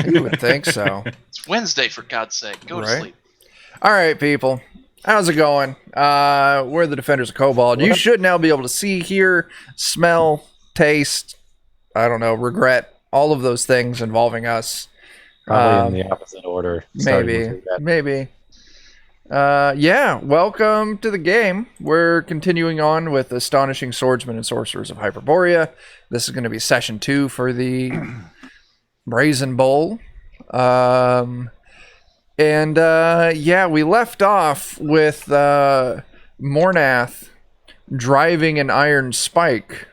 You would think so. It's Wednesday, for God's sake. Go to sleep. All right, people. How's it going? We're the Defenders of Kobold. You should now be able to see, hear, smell, taste, I don't know, regret, all of those things involving us. Probably in the opposite order. Maybe. Yeah, welcome to the game. We're continuing on with Astonishing Swordsmen and Sorcerers of Hyperborea. This is going to be session 2 for the Brazen Bowl. We left off with Mornath driving an iron spike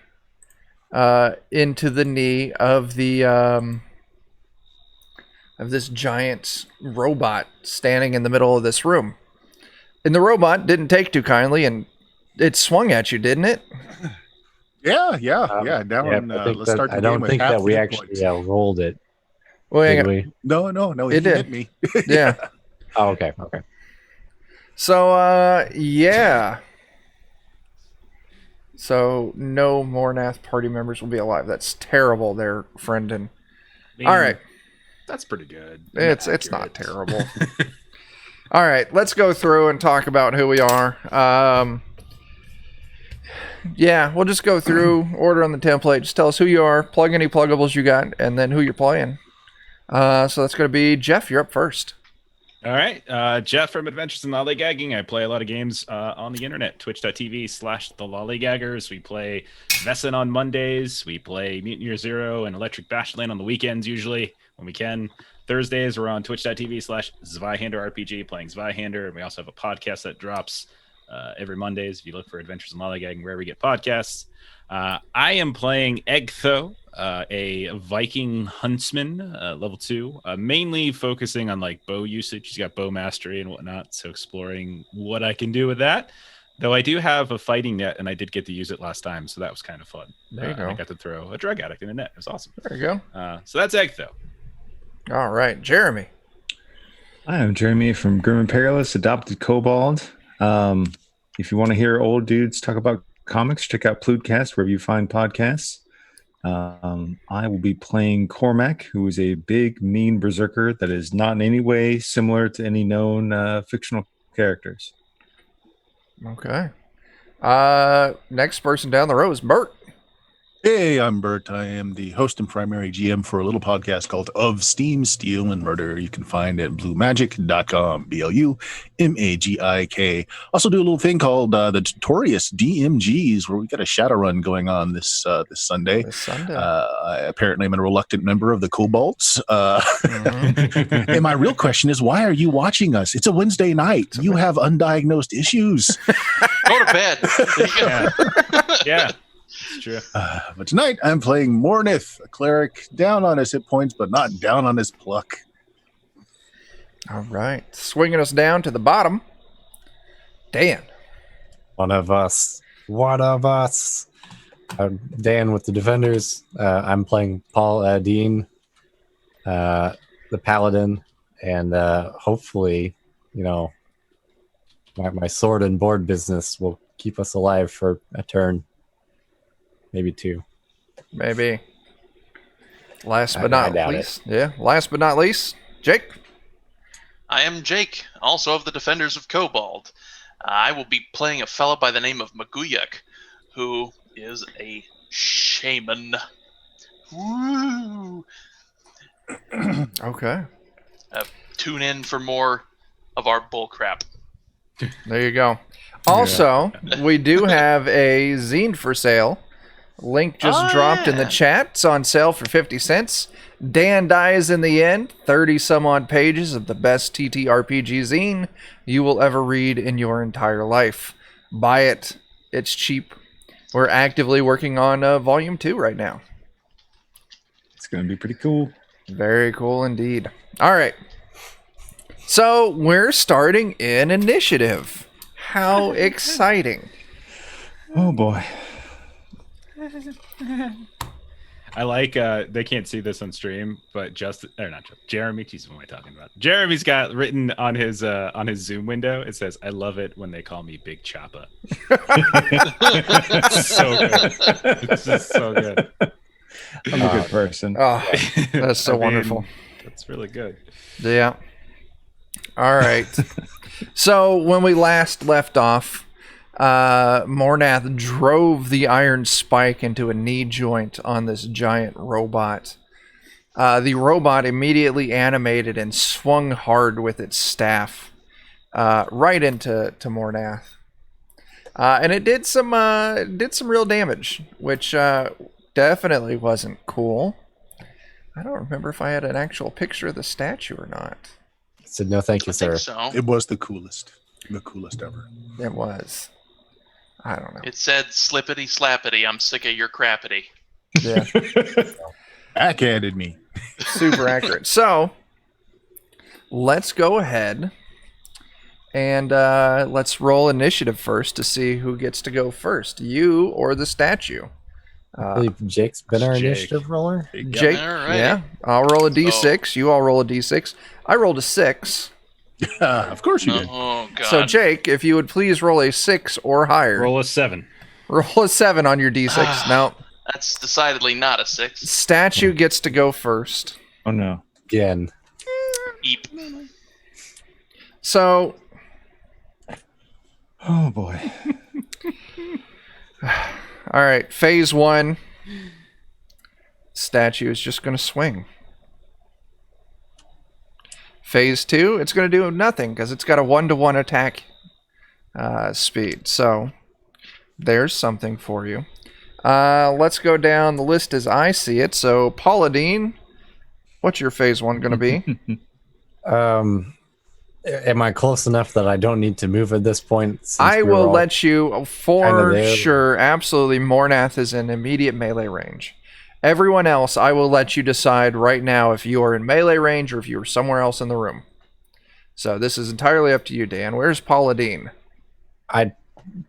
into the knee of the of this giant robot standing in the middle of this room. And the robot didn't take too kindly, and it swung at you, didn't it? Yeah. I Let's start the I game don't with think half that we hit actually points. rolled it. Well, Did we? No, It he did. hit me. Yeah. Oh, okay. So, yeah. So, no Mornath party members will be alive. That's terrible there, Friendon. All right. That's pretty good. It's not terrible. All right, let's go through and talk about who we are. We'll just go through, order on the template. Just tell us who you are, plug any pluggables you got, and then who you're playing. So that's going to be Jeff. You're up first. All right. Jeff from Adventures in Lollygagging. I play a lot of games on the internet, twitch.tv/thelollygaggers. We play Vesson on Mondays. We play Mutant Year Zero and Electric Bashland on the weekends, usually when we can. Thursdays, we're on twitch.tv/ZWEIHÄNDER RPG, playing ZWEIHÄNDER. And we also have a podcast that drops every Mondays. If you look for Adventures in Lollygagging, wherever you get podcasts. I am playing Egtho, a Viking huntsman, level 2, mainly focusing on like bow usage. He's got bow mastery and whatnot, so exploring what I can do with that. Though I do have a fighting net, and I did get to use it last time, so that was kind of fun. There you go. I got to throw a drug addict in a net. It was awesome. There you go. So that's Egtho. All right, Jeremy. Hi, I'm Jeremy from Grim and Perilous, Adopted Kobold. If you want to hear old dudes talk about comics, check out Pludecast wherever you find podcasts. I will be playing Cormac, who is a big, mean berserker that is not in any way similar to any known fictional characters. Okay. Next person down the row is Bert. Hey, I'm Bert. I am the host and primary GM for a little podcast called Of Steam, Steel, and Murder. You can find it at bluemagic.com, BLUMAGIK. Also do a little thing called the Tutorious DMGs, where we got a shadow run going on this Sunday. Apparently, I'm a reluctant member of the Kobolds. And my real question is, why are you watching us? It's a Wednesday night. You have undiagnosed issues. Go to bed. Yeah. It's true. But tonight I'm playing Mornath, a cleric, down on his hit points, but not down on his pluck. All right. Swinging us down to the bottom, Dan. One of us. I'm Dan with the Defenders. I'm playing Paul Dean, the Paladin, and hopefully, my sword and board business will keep us alive for a turn. Maybe 2. Maybe. Last but not least, Jake. I am Jake, also of the Defenders of Kobold. I will be playing a fellow by the name of Maguyak, who is a shaman. Woo! Okay. Tune in for more of our bullcrap. There you go. Also, we do have a zine for sale. Link just dropped in the chat. It's on sale for 50 cents. Dan dies in the end. 30 some odd pages of the best TTRPG zine you will ever read in your entire life. Buy it. It's cheap. We're actively working on volume 2 right now. It's going to be pretty cool. Very cool indeed. All right. So we're starting in initiative. How exciting. Oh boy. I like they can't see this on stream, but Jeremy, Jesus, what am I talking about? Jeremy's got written on his Zoom window, it says, "I love it when they call me Big Choppa." It's so good. It's just so good. I'm a good person. Oh, that's so I mean, wonderful. That's really good. Yeah. All right. So when we last left off, Mornath drove the iron spike into a knee joint on this giant robot. The robot immediately animated and swung hard with its staff right into Mornath. And it did some real damage, which definitely wasn't cool. I don't remember if I had an actual picture of the statue or not. Said no, thank you, I sir. think so. It was the coolest ever. It was. I don't know. It said, "Slippity slappity, I'm sick of your crappity." Yeah, Backhanded me. super accurate. So let's go ahead and let's roll initiative first to see who gets to go first, you or the statue. I believe Jake's been our Jake. initiative roller. Jake, Alrighty. yeah, I'll roll a d6. You all roll a d6. I rolled a 6. Of course you did. Oh God. So Jake, if you would please roll a 6 or higher. Roll a 7. Roll a 7 on your d6. No, That's decidedly not a 6. statue gets to go first. Oh no. Again. Eep. So Oh boy. all right, phase 1. Statue is just going to swing. Phase 2, it's going to do nothing because it's got a 1-to-1 attack speed. So there's something for you. Let's go down the list as I see it. So Pauladine, what's your phase 1 going to be? Am I close enough that I don't need to move at this point? since I we were will all let you, for kinda there? sure, absolutely, Mornath is in immediate melee range. Everyone else, I will let you decide right now if you are in melee range or if you are somewhere else in the room. So this is entirely up to you, Dan. Where's Pauladine? I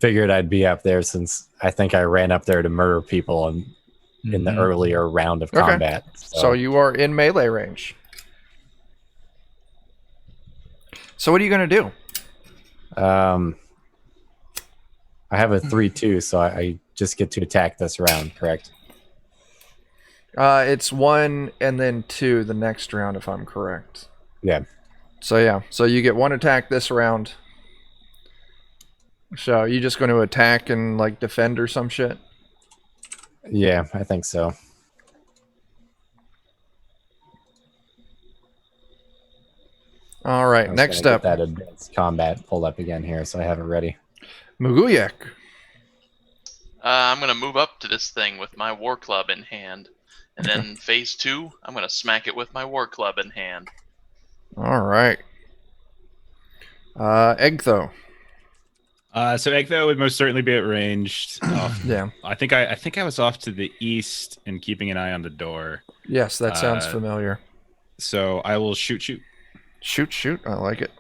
figured I'd be up there since I think I ran up there to murder people in the earlier round of Okay. combat. So you are in melee range. So what are you going to do? I have a 3-2, so I just get to attack this round, correct? It's 1 and then 2 the next round, if I'm correct. Yeah. So yeah, so you get 1 attack this round. So you just going to attack and like defend or some shit? Yeah, I think so. All right, I was next gonna up, get that advanced combat pulled up again here, so I have it ready. Muguyak. I'm gonna move up to this thing with my war club in hand, and then phase 2, I'm gonna smack it with my war club in hand. All right. Egtho. So Egtho would most certainly be at ranged. Yeah. I think I was off to the east and keeping an eye on the door. Yes, that sounds familiar. So I will shoot. Shoot. I like it.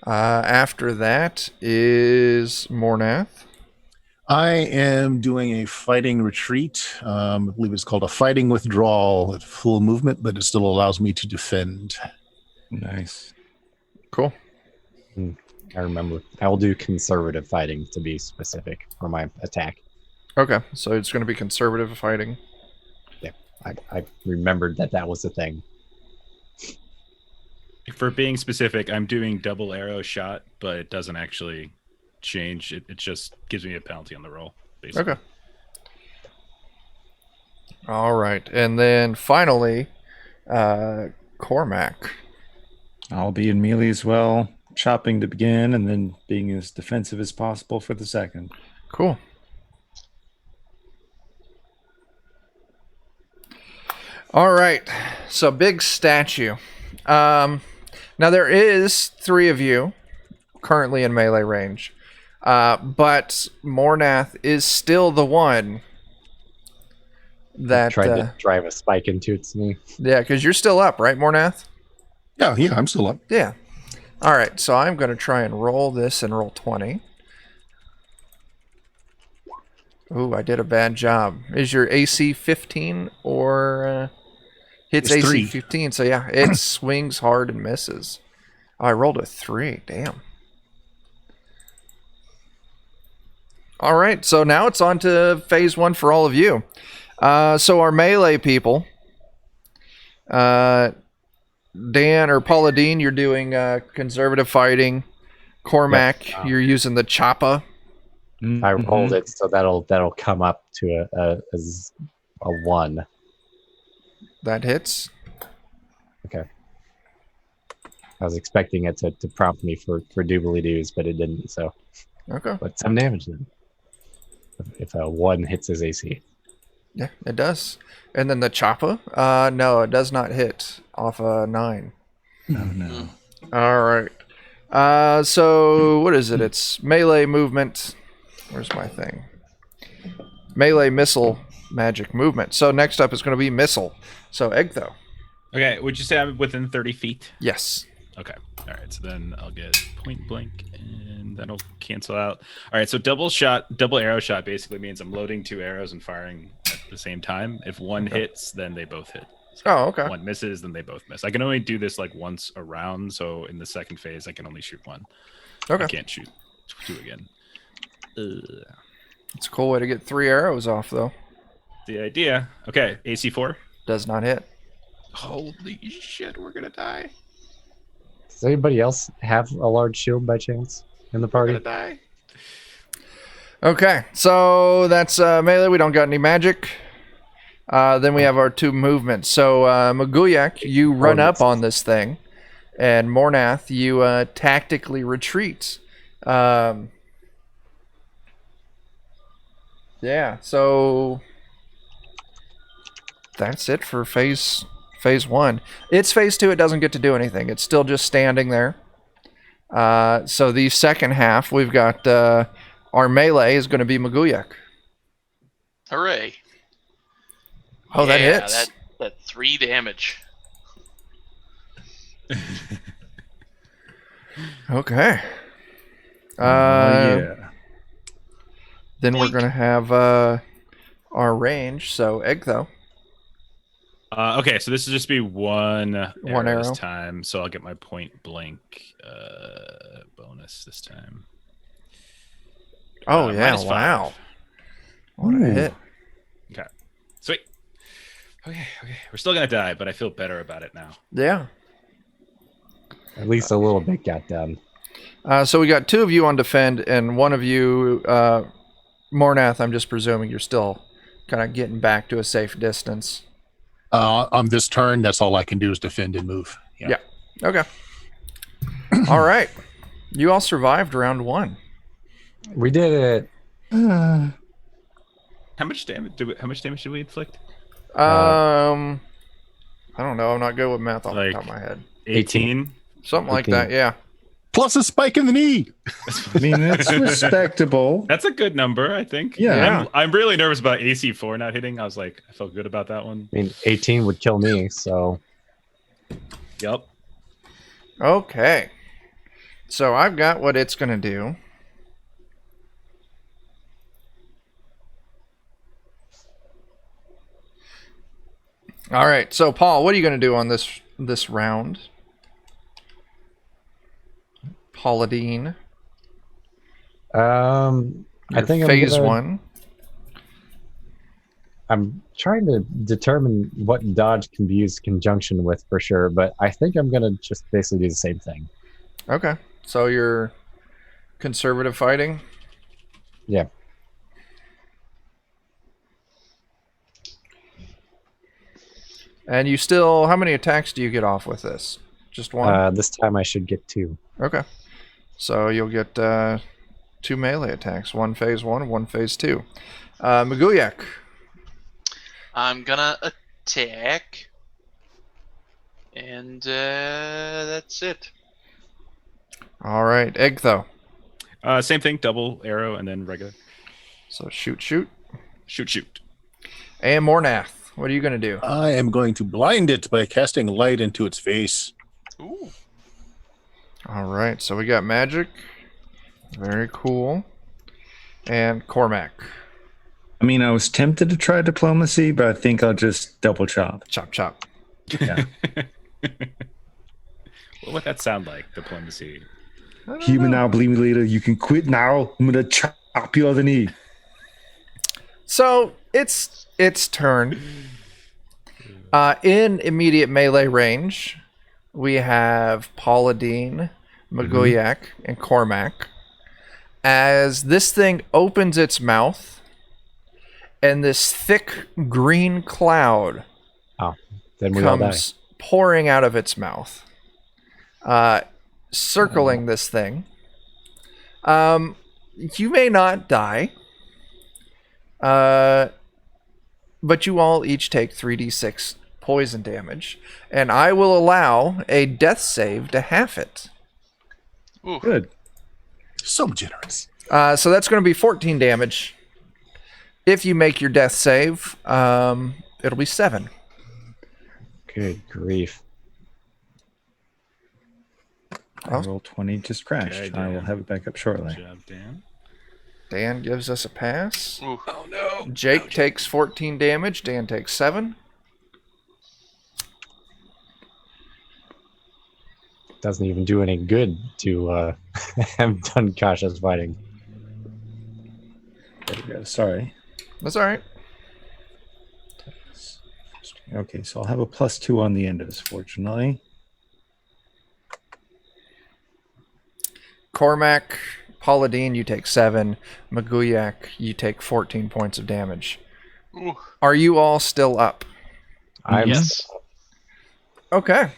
After that is Mornath. I am doing a fighting retreat. I believe it's called a fighting withdrawal at full movement, but it still allows me to defend. Nice. Cool. I remember. I will do conservative fighting to be specific for my attack. Okay, so it's going to be conservative fighting. Yeah, I remembered that was the thing. For being specific, I'm doing double arrow shot, but it doesn't actually change. It just gives me a penalty on the roll, basically. Okay. All right, and then finally, Cormac. I'll be in melee as well, chopping to begin, and then being as defensive as possible for the second. Cool. All right, so big statue. Now there is 3 of you currently in melee range, but Mornath is still the one that Tried to drive a spike into its knee. Yeah, because you're still up, right, Mornath? Yeah, I'm still up. Yeah. All right, so I'm going to try and roll this and roll 20. Ooh, I did a bad job. Is your AC 15 or hits It's AC 3. 15? So yeah, it swings hard and misses. Oh, I rolled a 3. Damn. All right, so now it's on to phase 1 for all of you. So our melee people, Dan or Paula Dean, you're doing conservative fighting. Cormac, you're using the choppa. I rolled it, so that'll come up to a 1. That hits. Okay. I was expecting it to prompt me for doobly doos, but it didn't. So, okay. But some damage then. If a 1 hits his AC. Yeah, it does. And then the choppa? No, it does not hit off a 9. Oh no. All right. So what is it? It's melee movement. Where's my thing? Melee missile magic movement. So next up is going to be missile. So Egtho. Okay, would you say I'm within 30 feet? Yes. Okay. All right. So then I'll get point blank, and that'll cancel out. All right. So double arrow shot basically means I'm loading 2 arrows and firing at the same time. If one hits, then they both hit. So Oh, okay. If one misses, then they both miss. I can only do this like once a round. So in the second phase, I can only shoot 1. Okay. I can't shoot 2 again. It's a cool way to get 3 arrows off, though. The idea. Okay. AC 4. Does not hit. Holy shit, we're gonna die. Does anybody else have a large shield by chance in the party? We're gonna die. Okay, so that's melee. We don't got any magic. Then we have our 2 movements. So Maguyak, you run up on this thing, and Mornath, you tactically retreat. Yeah, so that's it for phase 1. It's phase 2. It doesn't get to do anything. It's still just standing there. So the second half, we've got our melee is going to be Maguyak. Hooray. Oh, that hits. That 3 damage. Okay. Yeah. Then we're going to have our range. So Egtho. Okay, so this will just be one arrow this arrow. time. So I'll get my point blank bonus this time. Oh, yeah. -5. Wow. What a hit. Okay. Sweet. Okay. We're still gonna die, but I feel better about it now. Yeah. At least a little bit got done. So we got 2 of you on defend, and 1 of you, Mornath, I'm just presuming you're still kind of getting back to a safe distance. On this turn, that's all I can do is defend and move. Yeah. Okay. All right. You all survived round 1. We did it. How much damage did we inflict? I don't know. I'm not good with math off the Like- top of my head. 18. Something like 18. that. Yeah. Plus a spike in the knee. I mean, it's respectable. That's a good number, I think. Yeah. I'm really nervous about AC 4 not hitting. I felt good about that one. I mean, 18 would kill me, so Yep. Okay. So I've got what it's going to do. All right. So Paul, what are you going to do on this round? Pauladine. I think phase I'm gonna, 1. I'm trying to determine what dodge can be used in conjunction with for sure, but I think I'm gonna just basically do the same thing. Okay. So you're conservative fighting? Yeah. And you still, how many attacks do you get off with this? Just 1? This time I should get 2. Okay. So you'll get 2 melee attacks. 1 phase 1, 1 phase 2. Maguyak. I'm gonna attack. And that's it. All right. Egtho. Same thing, double arrow and then regular. So shoot. Shoot. And Mornath. What are you going to do? I am going to blind it by casting light into its face. Ooh. All right. So we got magic. Very cool. And Cormac. I mean, I was tempted to try diplomacy, but I think I'll just double chop. Chop, chop. Yeah. What would that sound like, diplomacy? Human now, believe me later. You can quit now. I'm gonna chop pop you on the knee. So it's turn. In immediate melee range, we have Paula Dean, Maguyak, and Cormac. As this thing opens its mouth, and this thick green cloud Then we all die. comes pouring out of its mouth, circling this thing. You may not die, but you all each take 3d6 poison damage, and I will allow a death save to half it. Ooh. Good. So generous. So that's going to be 14 damage. If you make your death save, it'll be 7. Good grief. Roll 20 just crashed. Okay, I will Dan. have it back up shortly. Good job, Dan. Dan gives us a pass. Ooh. Oh no. Jake takes 14 damage. Dan takes 7. Doesn't even do any good to have done cautious fighting. There we go. Sorry. That's all right. Okay, so I'll have a +2 on the end of this, fortunately. Cormac, Paula Dean, you take 7. Maguyak, you take 14 points of damage. Ooh. Are you all still up? Yes. Okay.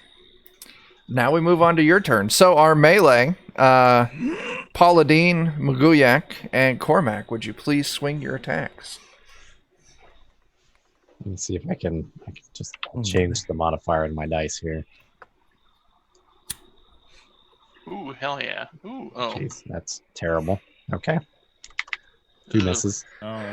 Now we move on to your turn. So our melee, Paula Dean, Maguyak, and Cormac, would you please swing your attacks? Let me see if I can just change the modifier in my dice here. Ooh, hell yeah. Ooh, oh. Jeez, that's terrible. Okay. 2 misses. Oh.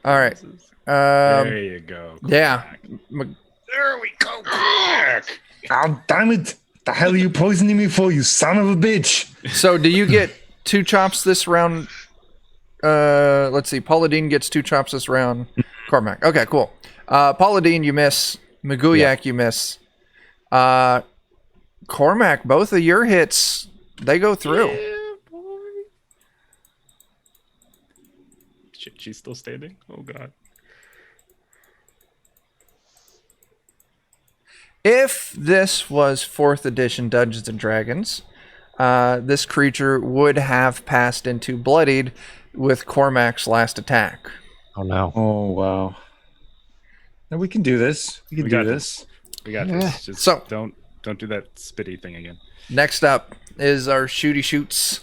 All right. There you go. Yeah. There we go. Cormac. Oh, damn it! The hell are you poisoning me for, you son of a bitch? So do you get 2 chops this round? Let's see. Paula Dean gets 2 chops this round. Cormac. Okay, cool. Paula Dean, you miss. Maguyak, you miss. Cormac, both of your hits, they go through. Yeah, boy. Shit, she's still standing? Oh, God. If this was 4th edition Dungeons and Dragons, this creature would have passed into bloodied with Cormac's last attack. Oh no. Oh, wow. No, we can do this. We can do got this. We got this. Just So- don't do that spitty thing again. Next up is our shooty shoots.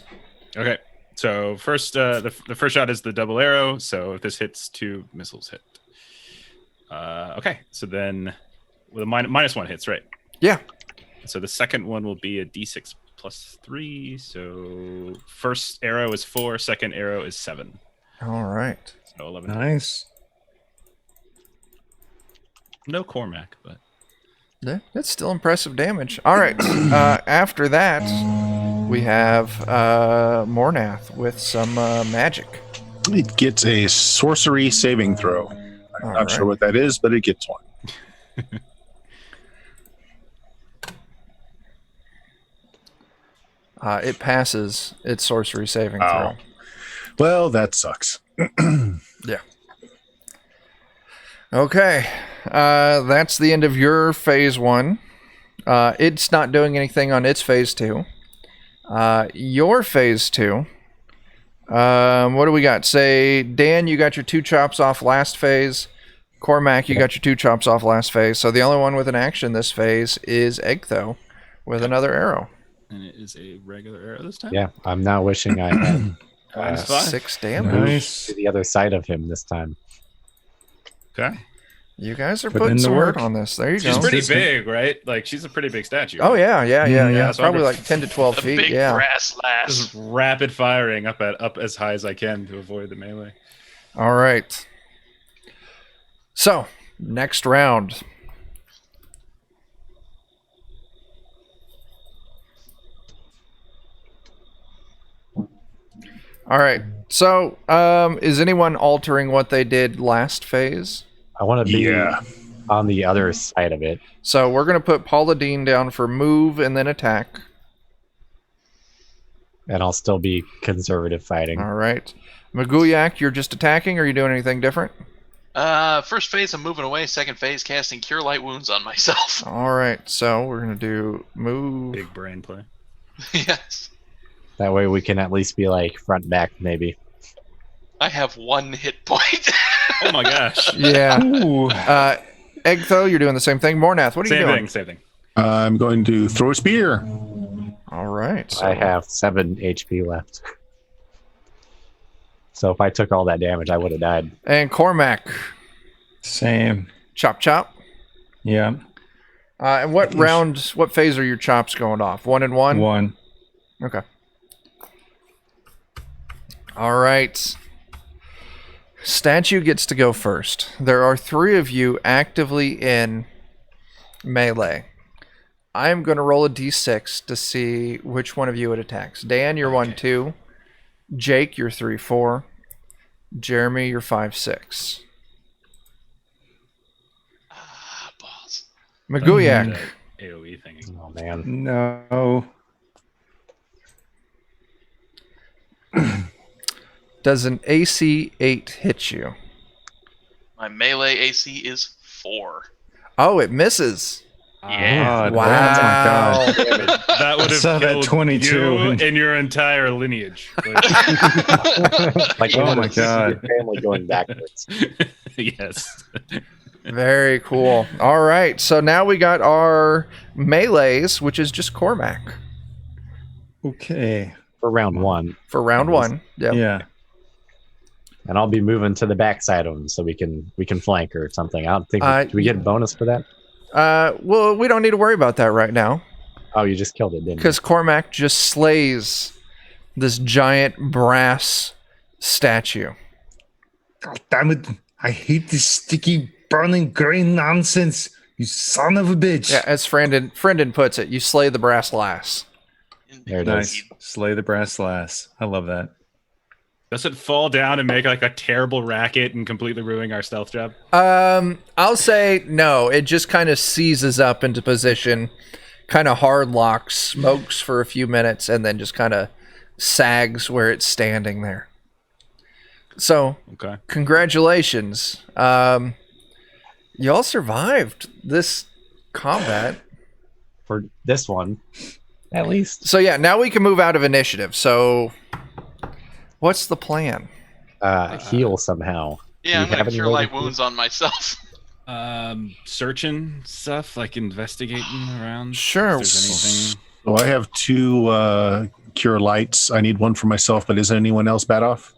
Okay. So first, the first shot is the double arrow. So if this hits, 2 missiles hit. Okay. So then with a -1 hits, right? Yeah. So the second one will be a d6 plus 3. So first arrow is 4. Second arrow is 7. All right. So 11. Nice. No Cormac, but Yeah, that's still impressive damage. All right. After that, we have Mornath with some magic. It gets a sorcery saving throw. I'm not sure what that is, but it gets one. It passes its sorcery saving Oh. throw. Well, that sucks. Yeah. Okay. That's the end of your phase 1. It's not doing anything on its phase 2. Your phase 2. What do we got? Say, Dan, you got your 2 chops off last phase. Cormac, you got your 2 chops off last phase. So the only one with an action this phase is Egtho with another arrow. and it is a regular arrow this time. Yeah, I'm now wishing I had -5. 6 damage. Nice. to the other side of him this time. Okay. You guys are Put putting in the some work. work on this. There you She's go. pretty Consistent. big, right? Like she's a pretty big statue. Oh yeah. so Probably I'm like 10 to 12 A feet. big Yeah. grass lass. Just rapid firing up as high as I can to avoid the melee. All right. So, next round. All right. So, is anyone altering what they did last phase? I want to be Yeah. on the other side of it. So, we're going to put Paula Dean down for move and then attack. And I'll still be conservative fighting. All right. Maguyak, you're just attacking, or are you doing anything different? First phase, I'm moving away. Second phase, casting Cure Light Wounds on myself. All right, so we're going to do move. Big brain play. Yes. That way we can at least be like front back, maybe. I have 1 hit point. Oh my gosh. Yeah. Ooh. Egtho, you're doing the same thing. Mornath, what are you doing? Same thing. I'm going to throw a spear. All right. So I have 7 HP left. So if I took all that damage, I would have died. And Cormac, Same. chop chop. Yeah. And what phase are your chops going off? 1 and 1? 1. Okay. All right. Statue gets to go first. There are 3 of you actively in melee. I am going to roll a d6 to see which one of you it attacks. Dan, you're 1-2. Jake, you're 3-4. Jeremy, you're 5-6. Balls. Maguyak. AoE thing. Oh man. No. Does an AC 8 hit you? My melee AC is 4. Oh, it misses. Yeah. God, Wow. Oh my God. That would have saw that killed 22. you and your entire lineage. Like, Oh my God. Your family going backwards. Yes. Very cool. All right, so now we got our melees, which is just Cormac Okay. For round 1. for round 1. Yep. Yeah. And I'll be moving to the backside of them so we can flank or something. I don't think do we get a bonus for that? Well, we don't need to worry about that right now Oh, you just killed it, didn't you? because Cormac just slays this giant brass statue. God damn it. I hate this sticky, burning, green nonsense. You son of a bitch. Yeah, as Friendon puts it, you slay the brass lass. There it Nice. is. Slay the brass lass. I love that. Does it fall down and make like a terrible racket and completely ruin our stealth job? I'll say no. It just kind of seizes up into position, kind of hard locks, smokes for a few minutes, and then just kind of sags where it's standing there. So, Okay. congratulations. Y'all survived this combat. For this one, at least. So yeah, now we can move out of initiative. So, what's the plan? Heal somehow. Yeah, I'm Do you going have to any Cure way Light to- Wounds on myself. Searching stuff, like investigating around. Sure. If there's anything. So I have 2 cure lights. I need 1 for myself, but isn't anyone else bad off?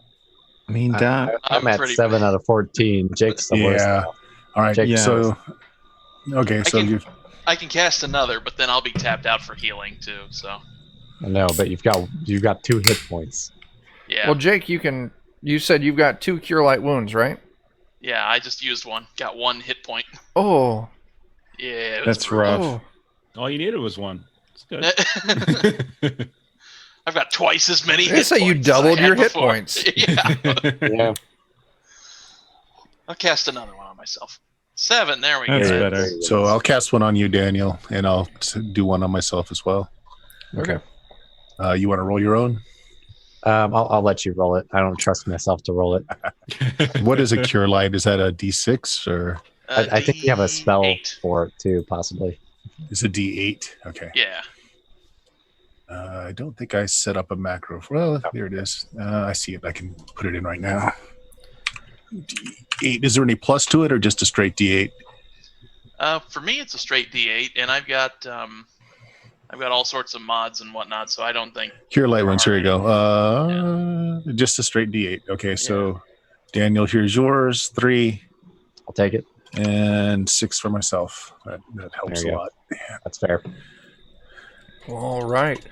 I mean, I'm at pretty 7 out of 14. Jake's the worst. Yeah. All right. Jake, So, okay. So I can cast another, but then I'll be tapped out for healing too. So No, but you've got 2 hit points. yeah, Well, Jake, you said you've got 2 cure light wounds, right? yeah. I just used 1. Got 1 hit point. Oh, Yeah, it was that's brutal. rough. oh. All you needed was 1. It's good. I've got twice as many. I hit say you points as I doubled had your hit before. points. Yeah, Yeah. I'll cast another one on myself. 7. There we go. That's Yeah, better. there you go. So I'll cast 1 on you, Daniel, and I'll do 1 on myself as well. Okay. You want to roll your own? I'll let you roll it. I don't trust myself to roll it. What is a cure light? Is that a D6 or I think you have a spell D8. for it too, possibly. is it D8? Okay. Yeah. I don't think I set up a macro. Well, there it is. I see it. I can put it in right now. D8. Is there any plus to it or just a straight D8? For me, it's a straight D8, and I've got all sorts of mods and whatnot, so I don't think. Cure light ones. Here you go. Just a straight D8. Okay, so Daniel, here's yours. 3 I'll take it. and 6 for myself. That helps There a you go. lot. That's fair. All right.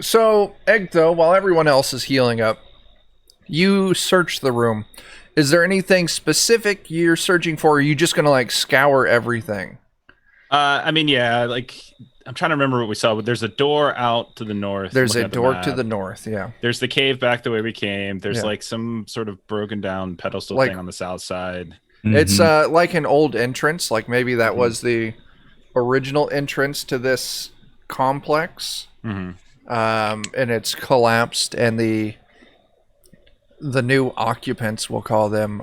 So, Egtho, while everyone else is healing up, you search the room. Is there anything specific you're searching for? Or are you just going to like scour everything? I mean, yeah, like I'm trying to remember what we saw, but there's a door out to the north. There's looking a at the door to map. the north, yeah. There's the cave back the way we came. There's Yeah. like some sort of broken down pedestal Like- thing on the south side. It's Mhm. like an old entrance, like maybe that was the original entrance to this complex. Mm-hmm. And it's collapsed, and the the new occupants, we'll call them,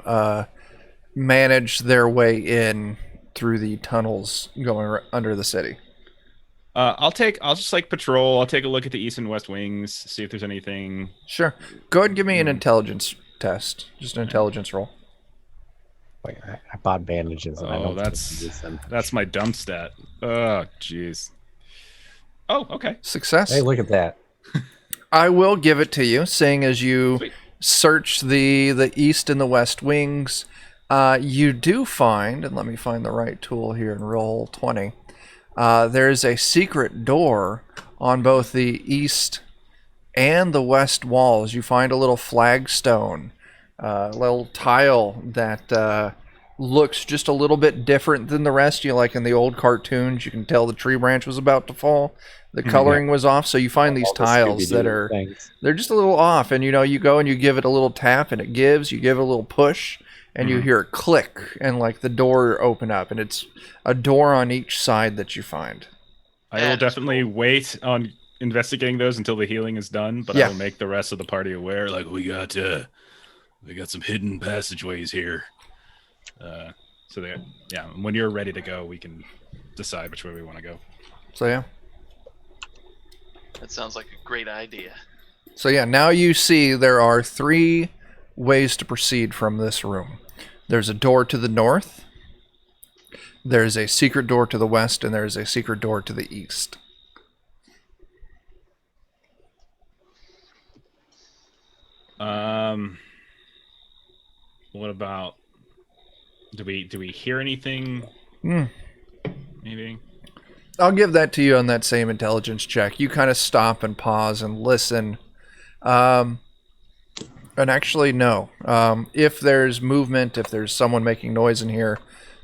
manage their way in through the tunnels going under the city. I'll just like patrol. I'll take a look at the east and west wings, see if there's anything. Sure. Go ahead and give me an intelligence test. Just an intelligence roll. Wait, I bought bandages. And I Oh, don't use them. that's my dumb stat. Oh, jeez. Oh, okay. Success. Hey, look at that. I will give it to you, seeing as you Sweet. search the east and the west wings. You do find, and let me find the right tool here and roll 20. There's a secret door on both the east and the west walls. You find a little flagstone, a little tile that looks just a little bit different than the rest. Like in the old cartoons, you can tell the tree branch was about to fall. The coloring was off, so you find these tiles that are they're just a little off. And you go and you give it a little tap, and it gives. You give it a little push, and you hear it click, and like the door open up, and it's a door on each side that you find. I will definitely wait on investigating those until the healing is done, but I will make the rest of the party aware. Like we got some hidden passageways here. So that when you're ready to go, we can decide which way we want to go. So yeah. That sounds like a great idea. So yeah, now you see there are 3 ways to proceed from this room. There's a door to the north, there's a secret door to the west, and there's a secret door to the east. What about, do we hear anything? Maybe. I'll give that to you on that same intelligence check. You kind of stop and pause and listen. And actually, no. If there's movement, if there's someone making noise in here,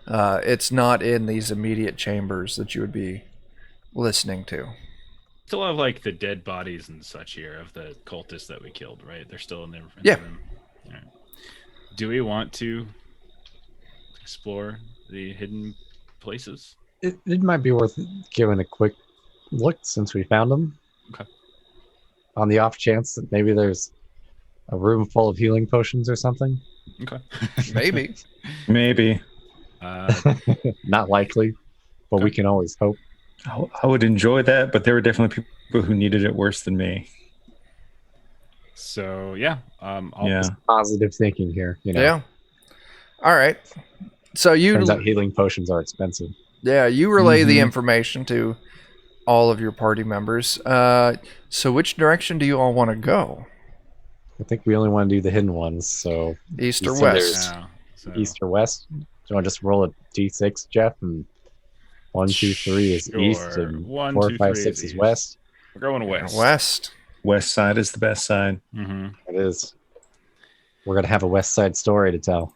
it's not in these immediate chambers that you would be listening to. Still have like the dead bodies and such here of the cultists that we killed, right? They're still in there. Yeah. All right. Do we want to explore the hidden places? It might be worth giving a quick look since we found them. Okay. On the off chance that maybe there's a room full of healing potions or something. Okay. Maybe. Maybe. Not likely, but we can always hope. I would enjoy that, but there were definitely people who needed it worse than me. So Positive thinking here. Yeah. All right. So turns out healing potions are expensive. Yeah, you relay the information to all of your party members. So which direction do you all want to go? I think we only want to do the hidden ones, so East or west? East or west. Do you want to just roll a d6, Jeff? And 1, 2, 3 is east, and 1, 4, 2, 5, 3 6 is east. west. We're going west. West. West side is the best side. It is. We're gonna have a west side story to tell.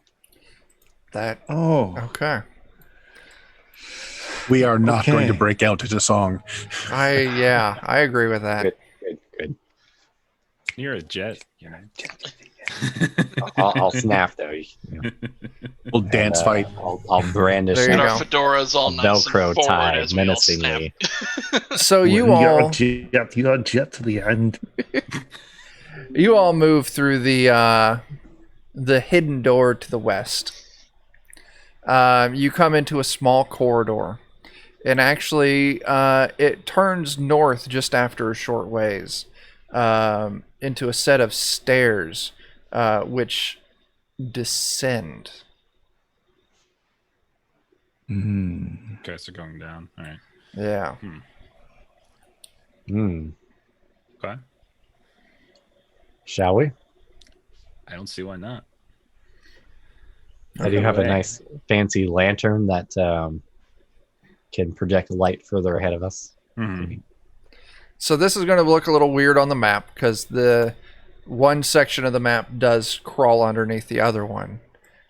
Okay. We are not going to break out into song. I agree with that. Good. You're a jet, you know. I'll snap though. We'll dance fight. I'll brandish There you And go. our fedoras all nice Velcro and forward tie as we all menacingly. So you You're jet to the end. you all move through the hidden door to the west. You come into a small corridor, and actually it turns north just after a short ways into a set of stairs which descend. Okay, so going down. All right. Yeah. Okay. Shall we? I don't see why not. I do have a Okay. nice fancy lantern that can project light further ahead of us. So this is going to look a little weird on the map because the one section of the map does crawl underneath the other one.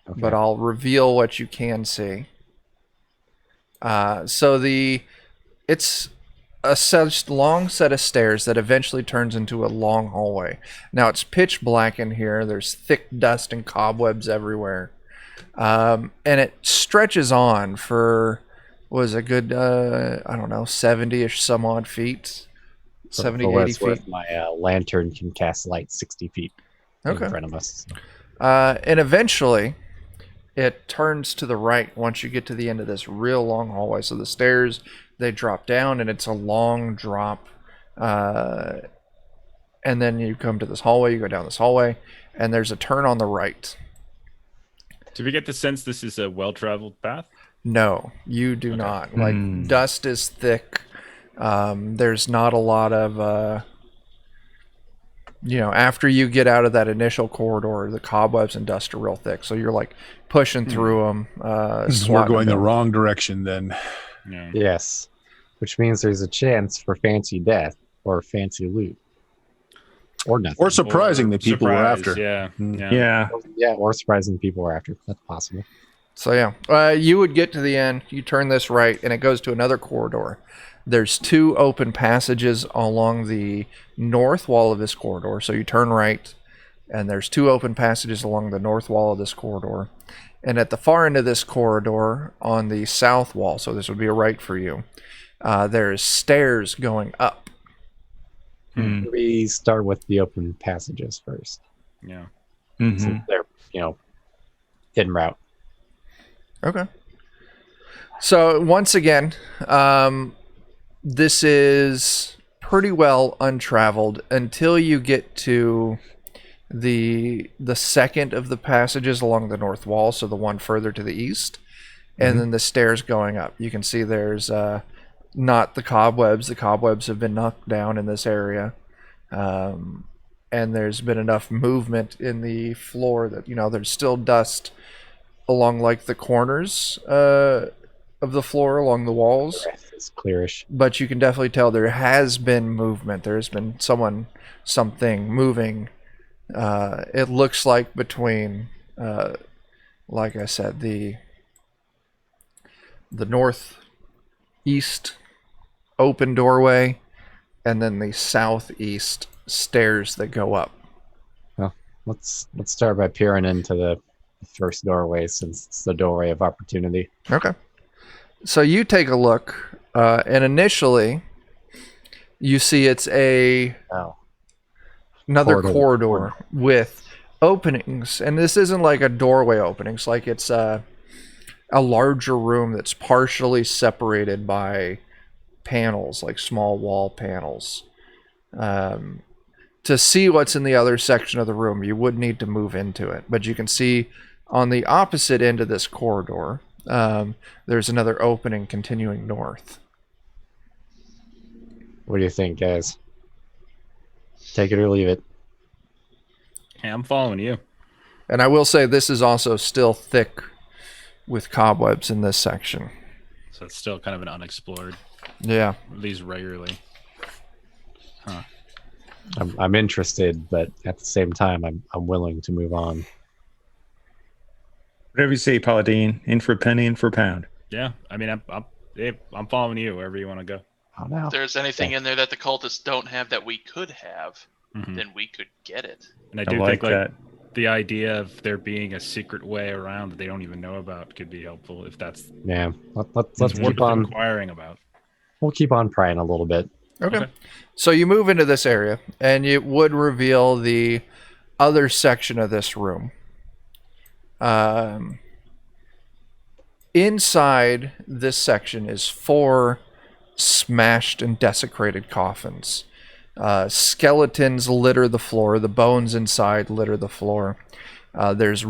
Okay. But I'll reveal what you can see. It's a such long set of stairs that eventually turns into a long hallway. Now it's pitch black in here. There's thick dust and cobwebs everywhere. And it stretches on for, was a good, 70-ish some odd feet. 70, For what 80 it's feet. worth, my lantern can cast light 60 feet. Okay. in front of us. And eventually, it turns to the right once you get to the end of this real long hallway. So the stairs, they drop down, and it's a long drop. And then you come to this hallway, you go down this hallway, and there's a turn on the right. Do we get the sense this is a well-traveled path? No, you do not. Like, dust is thick. There's not a lot of... after you get out of that initial corridor, the cobwebs and dust are real thick. So you're like pushing through them. We're going the wrong direction then. Yeah. Yes, which means there's a chance for fancy death or fancy loot. Or nothing. Or surprising the people we're after. Yeah. Yeah, or surprising people we're after. That's possible. So yeah, you would get to the end, you turn this right, and it goes to another corridor. There's 2 open passages along the north wall of this corridor. So you turn right, and there's 2 open passages along the north wall of this corridor. And at the far end of this corridor, on the south wall, so this would be a right for you, there's stairs going up. We start with the open passages first. Yeah. So they're, hidden route. Okay. So once again, this is pretty well untraveled until you get to the second of the passages along the north wall, so the one further to the east, and then the stairs going up. You can see there's not the cobwebs. The cobwebs have been knocked down in this area, and there's been enough movement in the floor that there's still dust along like the corners of the floor, along the walls. It's clearish. But you can definitely tell there has been movement. There's been something moving. It looks like between, like I said, the northeast open doorway and then the southeast stairs that go up. Well, let's start by peering into the first doorway, since it's the doorway of opportunity. Okay. So you take a look, and initially you see it's another corridor with openings, and this isn't like a doorway openings, like it's a larger room that's partially separated by panels, like small wall panels. To see what's in the other section of the room, you would need to move into it, but you can see on the opposite end of this corridor, there's another opening continuing north. What do you think, guys? Take it or leave it. Hey, I'm following you. And I will say this is also still thick with cobwebs in this section. So it's still kind of an unexplored. Yeah. At least regularly. Huh. I'm interested, but at the same time, I'm willing to move on. Whatever you say, Paladin. In for a penny, in for a pound. Yeah, I mean, I'm following you wherever you want to go. Oh, no. If there's anything in there that the cultists don't have that we could have, then we could get it. And I do like think that. The idea of there being a secret way around that they don't even know about could be helpful if that's Let's keep on inquiring about. We'll keep on prying a little bit. Okay. So you move into this area, and it would reveal the other section of this room. Inside this section is 4 smashed and desecrated coffins. Skeletons litter the floor. The bones inside litter the floor. There's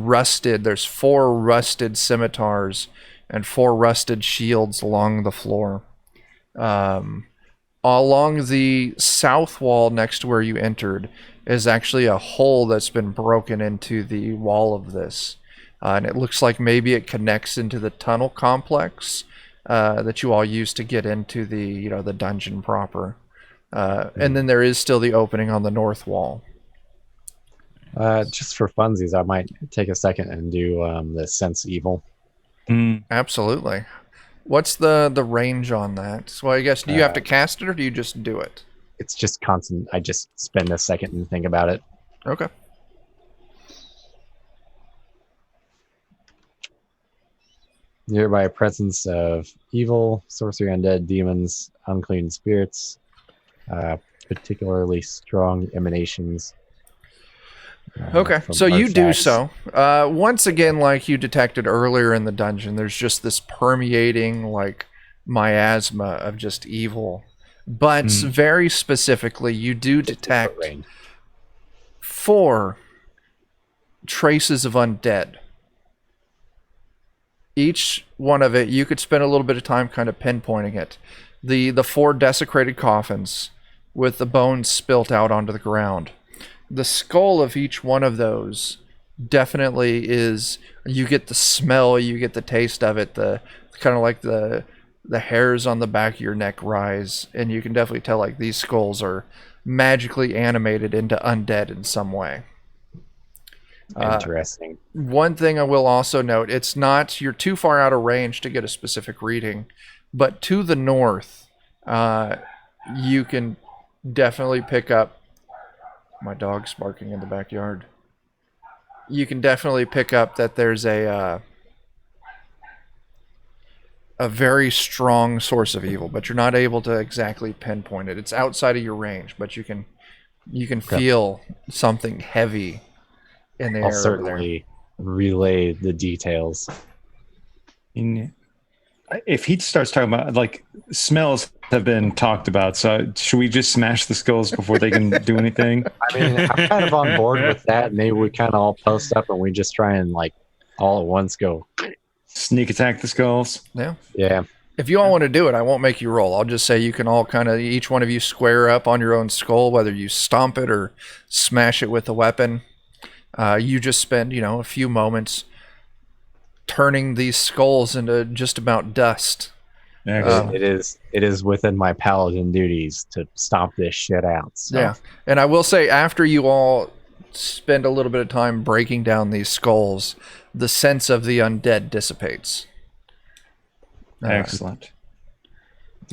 4 rusted scimitars and 4 rusted shields along the floor. Along the south wall next to where you entered is actually a hole that's been broken into the wall of this. And it looks like maybe it connects into the tunnel complex that you all use to get into the the dungeon proper. And then there is still the opening on the north wall. Just for funsies, I might take a second and do the sense evil. Absolutely. What's the range on that? So I guess, do you have to cast it or do you just do it? It's just constant. I just spend a second and think about it. Okay. Nearby a presence of evil, sorcery, undead, demons, unclean spirits, particularly strong emanations. Okay, from so you do artifacts. so. Once again, like you detected earlier in the dungeon, there's just this permeating, like, miasma of just evil. But very specifically, you do detect Rain. 4 traces of undead. Each one of it, you could spend a little bit of time kind of pinpointing it. The 4 desecrated coffins with the bones spilt out onto the ground. The skull of each one of those definitely is, you get the smell, you get the taste of it, the kind of like the hairs on the back of your neck rise, and you can definitely tell like these skulls are magically animated into undead in some way. Interesting. One thing I will also note, it's not, you're too far out of range to get a specific reading, but to the north, you can definitely pick up, my dog's barking in the backyard. You can definitely pick up that there's a very strong source of evil, but you're not able to exactly pinpoint it. It's outside of your range, but you can feel something heavy in the I'll air over there. certainly relay the details. If he starts talking about, like, smells have been talked about, so should we just smash the skulls before they can do anything? I mean, I'm kind of on board with that. Maybe we kind of all post up and we just try and, like, all at once go Sneak attack the skulls? Yeah. If you all want to do it, I won't make you roll. I'll just say you can all kind of, each one of you square up on your own skull, whether you stomp it or smash it with a weapon. You just spend, a few moments turning these skulls into just about dust. It is within my paladin duties to stomp this shit out. So. Yeah, and I will say, after you all spend a little bit of time breaking down these skulls, the sense of the undead dissipates. Excellent.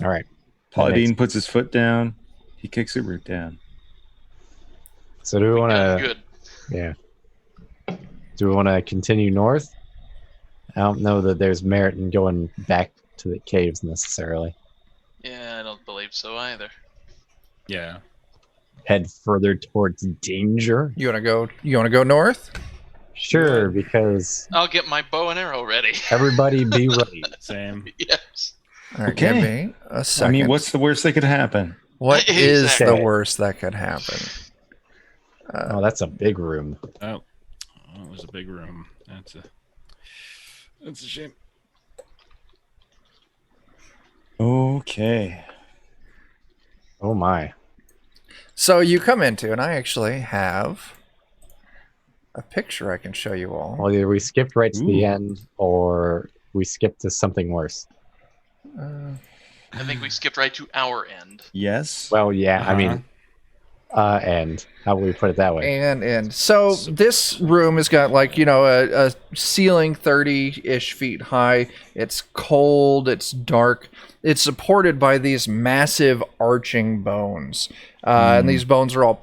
All right. Paladin puts his foot down. He kicks it root down. So do we want to? Good. Yeah. Do we want to continue north? I don't know that there's merit in going back to the caves necessarily. Yeah, I don't believe so either. Yeah. Head further towards danger. You want to go north? Sure, because I'll get my bow and arrow ready. everybody be ready. Same. Yes. All right, Okay. give me a second. I mean, what's the worst that could happen? What is Exactly. the worst that could happen? Oh, that's a big room. Oh, it was a big room. That's a shame. Okay. Oh my. So you come into, and I actually have a picture I can show you all. Well, either we skipped right to the Ooh. end, or we skipped to something worse. I think we skipped right to our end. Yes. Well, yeah, I Uh-huh. mean, end. How would we put it that way? And so this room has got like, a ceiling 30-ish feet high. It's cold, it's dark. It's supported by these massive arching bones. And these bones are all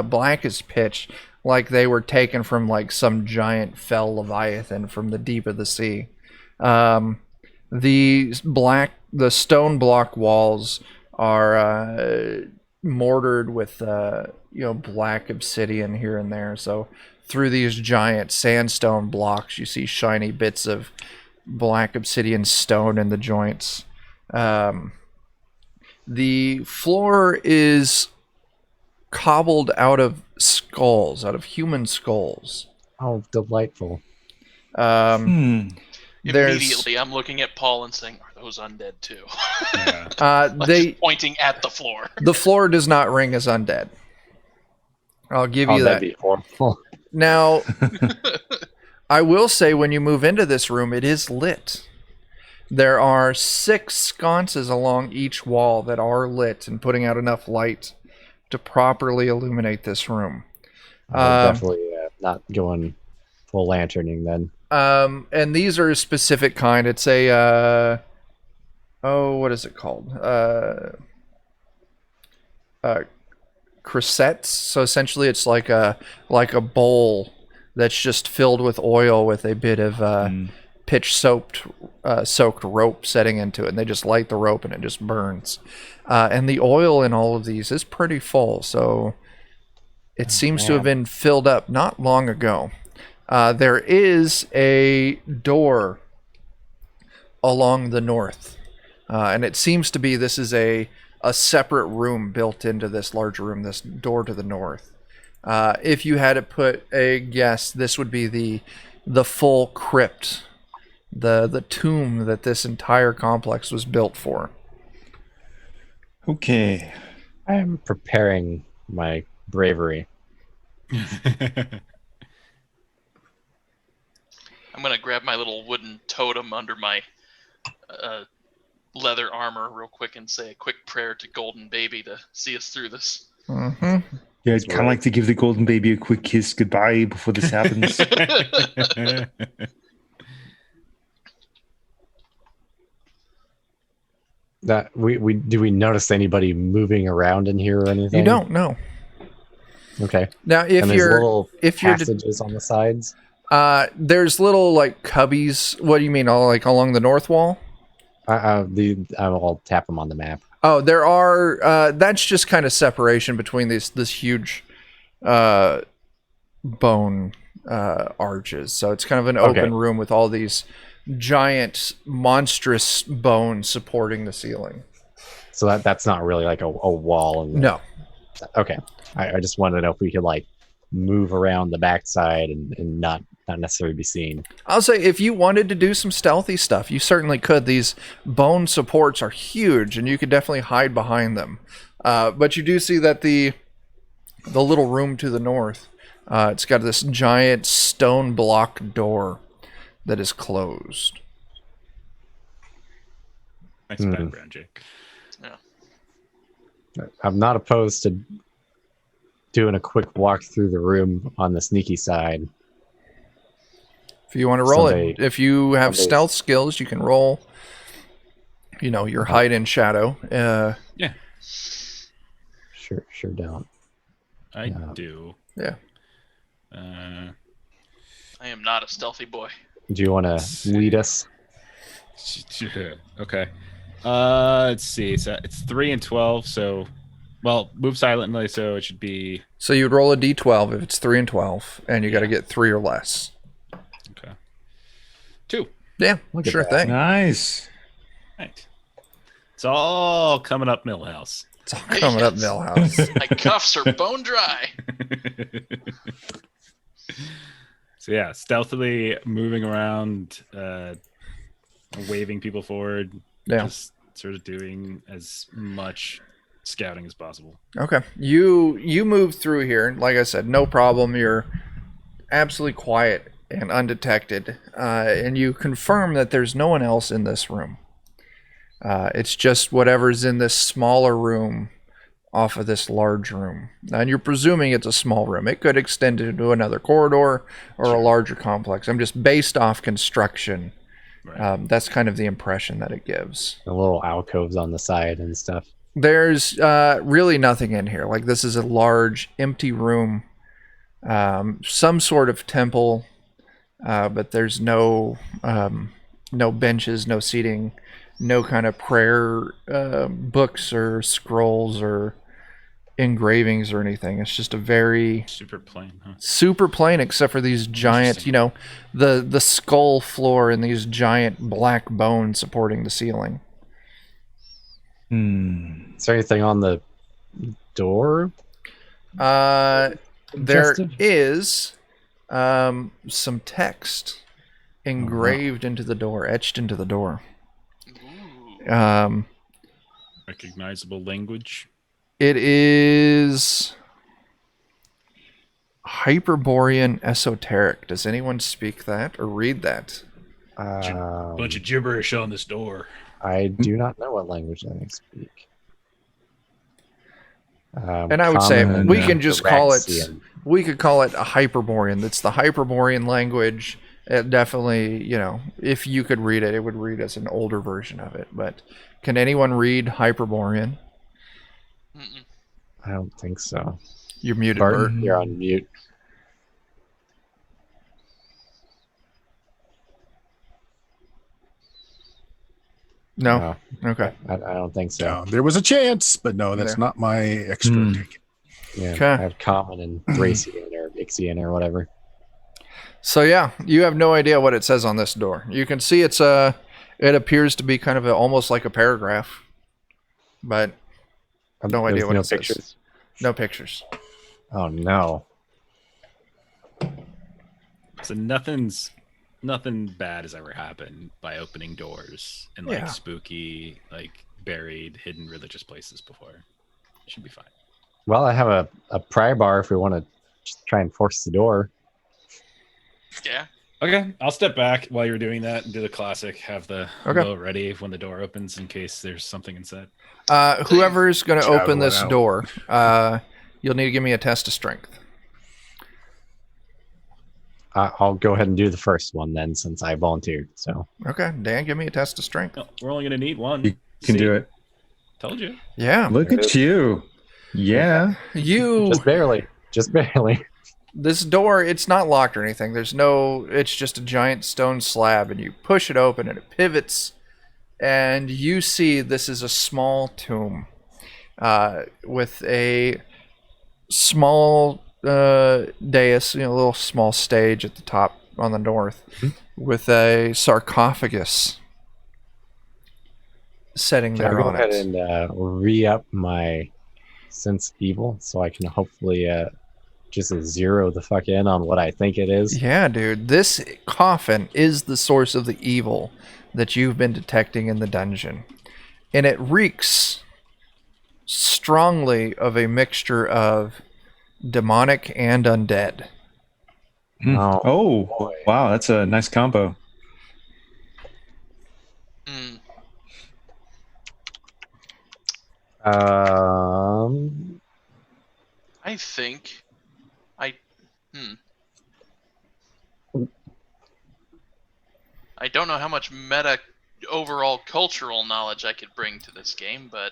black as pitch, like they were taken from like some giant fell leviathan from the deep of the sea. The stone block walls are mortared with black obsidian here and there. So through these giant sandstone blocks, you see shiny bits of black obsidian stone in the joints. The floor is cobbled out of skulls, out of human skulls. Oh, delightful. There's Immediately, I'm looking at Paul and saying, "Are those undead too?" Yeah. Just pointing at the floor. the floor does not ring as undead. I'll give you That'd that. be horrible. Now, I will say when you move into this room, it is lit. There are 6 sconces along each wall that are lit and putting out enough light to properly illuminate this room. Definitely not going full lanterning then. And these are a specific kind. It's a what is it called? Cressettes. So essentially, it's like a bowl that's just filled with oil with a bit of pitch soaked rope setting into it, and they just light the rope and it just burns. And the oil in all of these is pretty full, so It seems to have been filled up not long ago. There is a door along the north, and it seems to be this is a separate room built into this larger room, this door to the north. If you had to put a guess, this would be the full crypt, the tomb that this entire complex was built for. Okay. I am preparing my bravery. I'm gonna grab my little wooden totem under my leather armor real quick and say a quick prayer to Golden Baby to see us through this. Mm-hmm. Yeah, I'd kind of like to give the golden baby a quick kiss goodbye before this happens. That do we notice anybody moving around in here or anything? You don't know. Okay. Now, if and you're little if you're passages on the sides. There's little like cubbies. What do you mean? All like along the north wall? I'll tap them on the map. Oh, there are. That's just kind of separation between this huge bone arches. So it's kind of an open room with all these giant, monstrous bones supporting the ceiling. So that's not really like a wall. No. Okay. I just wanted to know if we could like move around the backside and not necessarily be seen. I'll say if you wanted to do some stealthy stuff, you certainly could. These bone supports are huge, and you could definitely hide behind them. But you do see that the little room to the north, it's got this giant stone block door that is closed. Nice background, Jake. Yeah. I'm not opposed to doing a quick walk through the room on the sneaky side. If you want to roll it, if you have stealth skills, you can roll. You know, your hide and shadow. Yeah. Sure don't. I do. Yeah. I am not a stealthy boy. Do you want to lead us? Okay. Let's see. So it's 3 and 12. So, well, move silently. So it should be. So you'd roll a d12 if it's 3 and 12, and you got to get 3 or less. Okay. 2. Yeah, sure thing. Nice. Right. It's all coming up Millhouse. It's all coming up Millhouse. My cuffs are bone dry. So yeah, stealthily moving around, waving people forward. Yeah. Just sort of doing as much scouting as possible. Okay. You move through here. Like I said, no problem. You're absolutely quiet and undetected. And you confirm that there's no one else in this room. It's just whatever's in this smaller room off of this large room. And you're presuming it's a small room. It could extend into another corridor or a larger complex. I'm just based off construction. Right. That's kind of the impression that it gives. The little alcoves on the side and stuff. There's really nothing in here. Like, this is a large, empty room. Some sort of temple, but there's no benches, no seating, no kind of prayer books or scrolls or engravings or anything. It's just a very super plain, huh? Super plain, except for these giant, you know, the skull floor and these giant black bones supporting the ceiling. Is there anything on the door? There is some text engraved into the door, etched into the door. Recognizable language. It is Hyperborean esoteric. Does anyone speak that or read that? Bunch of gibberish on this door. I do not know what language they speak. And I would say we can just call it. We could call it a Hyperborean. That's the Hyperborean language. It definitely, you know, if you could read it, it would read as an older version of it. But can anyone read Hyperborean? Mm-mm. I don't think so. You're muted, Bart. Bert. You're on mute. No. Okay. I don't think so. No, there was a chance, but no, that's not my expert ticket. Yeah, Okay. I have Common and Thracian or Ixian or whatever. So yeah, you have no idea what it says on this door. You can see it appears to be kind of almost like a paragraph, but I have no idea what no it says. pictures. No pictures. Oh no. So nothing bad has ever happened by opening doors in like Yeah. spooky, like buried, hidden religious places before. It should be fine. Well, I have a pry bar if we want to just try and force the door. Yeah. Okay, I'll step back while you're doing that and do the classic. Have the Okay. bow ready when the door opens in case there's something inside. Whoever's going to Travel open it this out. door, you'll need to give me a test of strength. I'll go ahead and do the first one then, since I volunteered. So Okay, Dan, give me a test of strength. No, we're only going to need one. You can do it. Told you. Yeah, Look at you. Yeah. you. just barely. This door, it's not locked or anything. It's just a giant stone slab, and you push it open, and it pivots, and you see this is a small tomb with a small dais, a little small stage at the top on the north, with a sarcophagus setting Can I there go on ahead it. and re-up my sense evil so I can hopefully just zero the fuck in on what I think it is? Yeah, dude. This coffin is the source of the evil that you've been detecting in the dungeon. And it reeks strongly of a mixture of demonic and undead. Oh, Oh, boy. wow. That's a nice combo. Mm. I think I don't know how much meta overall cultural knowledge I could bring to this game, but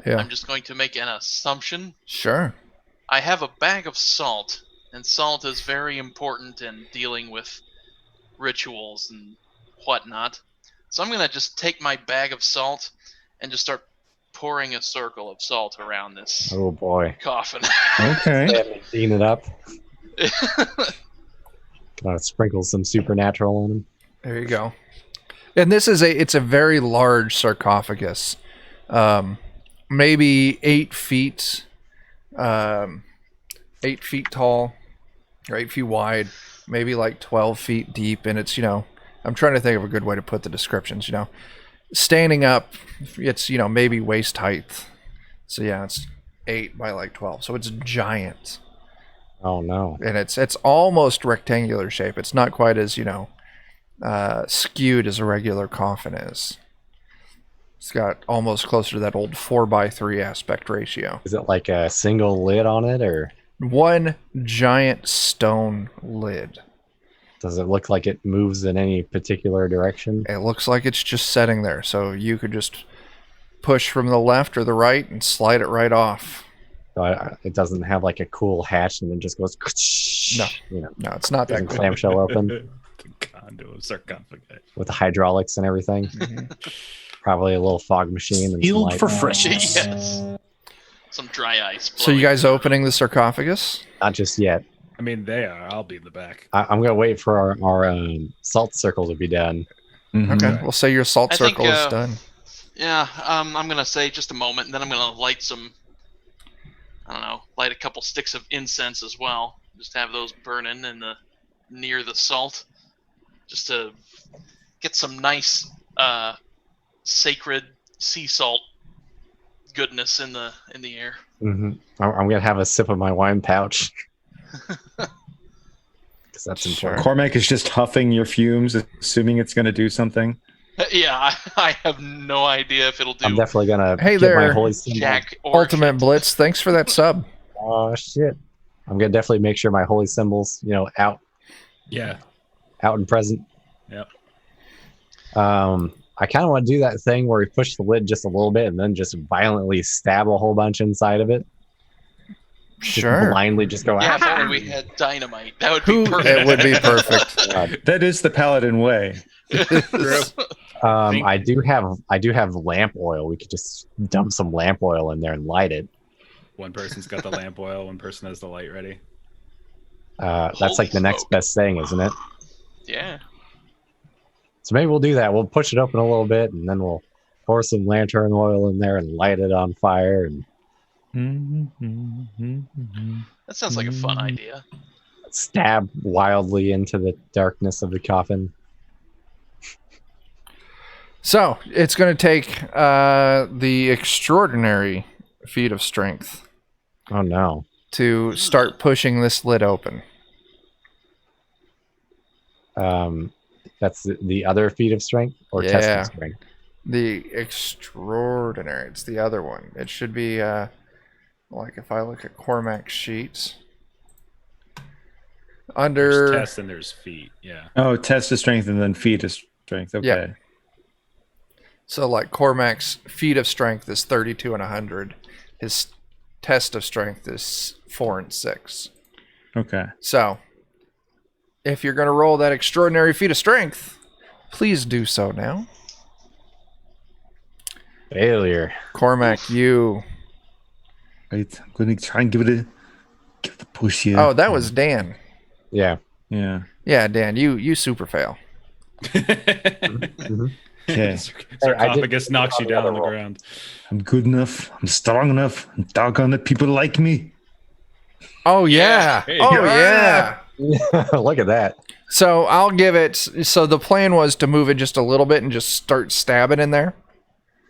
Yeah, I'm just going to make an assumption. sure. I have a bag of salt, and salt is very important in dealing with rituals and whatnot. So I'm going to just take my bag of salt and just start pouring a circle of salt around this Oh boy. coffin. Okay. Clean it up. Gonna sprinkle some supernatural on them. There you go. And it's a very large sarcophagus. Maybe 8 feet, 8 feet tall, or 8 feet wide, maybe like 12 feet deep. And it's, I'm trying to think of a good way to put the descriptions, standing up, it's, maybe waist height. So yeah, it's 8 by like 12. So it's giant. Oh no. And it's almost rectangular shape. It's not quite as, skewed as a regular coffin is. It's got almost closer to that old 4:3 aspect ratio. Is it like a single lid on it, or One giant stone lid. does it look like it moves in any particular direction? It looks like it's just setting there, so you could just push from the left or the right and slide it right off. So it doesn't have like a cool hatch and then just goes. No. No, it's not that Doesn't cool. clamshell open The condo of sarcophagus. with the hydraulics and everything. Probably a little fog machine. And Sealed some for light. freshness. Yes. Some dry ice. So you blowing guys through. opening the sarcophagus? Not just yet. I mean, they are. I'll be in the back. I'm gonna wait for our salt circle to be done. Mhm. Okay, we'll say your salt I think, circle is done. Yeah, I'm gonna say just a moment, and then I'm gonna light light a couple sticks of incense as well. Just have those burning near the salt, just to get some nice sacred sea salt goodness in the air. I'm gonna have a sip of my wine pouch because that's important. Cormac is just huffing your fumes, assuming it's going to do something. Yeah, I have no idea if it'll do I'm definitely gonna Hey get there, my holy symbol. jack or Ultimate shit. Blitz, thanks for that sub. Oh shit! I'm gonna definitely make sure my holy symbols, out Yeah. and present. Yep. I kind of want to do that thing where we push the lid just a little bit and then just violently stab a whole bunch inside of it. Just Sure. blindly just go. Yeah, if "Ah!" only we had dynamite. That would be It perfect. would be perfect. God. That is the paladin way. I do have lamp oil. We could just dump some lamp oil in there and light it. One person's got the lamp oil, one person has the light ready. That's Holy like the next smoke. best thing, isn't it? Yeah. So maybe we'll do that. We'll push it open a little bit, and then we'll pour some lantern oil in there and light it on fire and That sounds like a fun idea. stab wildly into the darkness of the coffin. So it's going to take the extraordinary feat of strength Oh no. to start pushing this lid open. That's the other feat of strength or test Yeah. of strength. The extraordinary. It's the other one. It should be like if I look at Cormac's sheets. Under There's test and there's feet. Yeah. Oh, test of strength and then feat of strength. Okay. Yeah. So like Cormac's feat of strength is 32 and 100. His test of strength is 4 and 6. Okay. So if you're going to roll that extraordinary feat of strength, please do so now. Failure. Cormac, you. Right. I'm going to try and give it a push here. Oh, that was Dan. Yeah. Yeah. Yeah, Dan, you super fail. Okay. Sarcophagus knocks you down on the ground. I'm good enough. I'm strong enough. And doggone it, people like me. Oh yeah. Hey, Oh yeah. Look at that. So I'll give it. So the plan was to move it just a little bit and just start stabbing in there.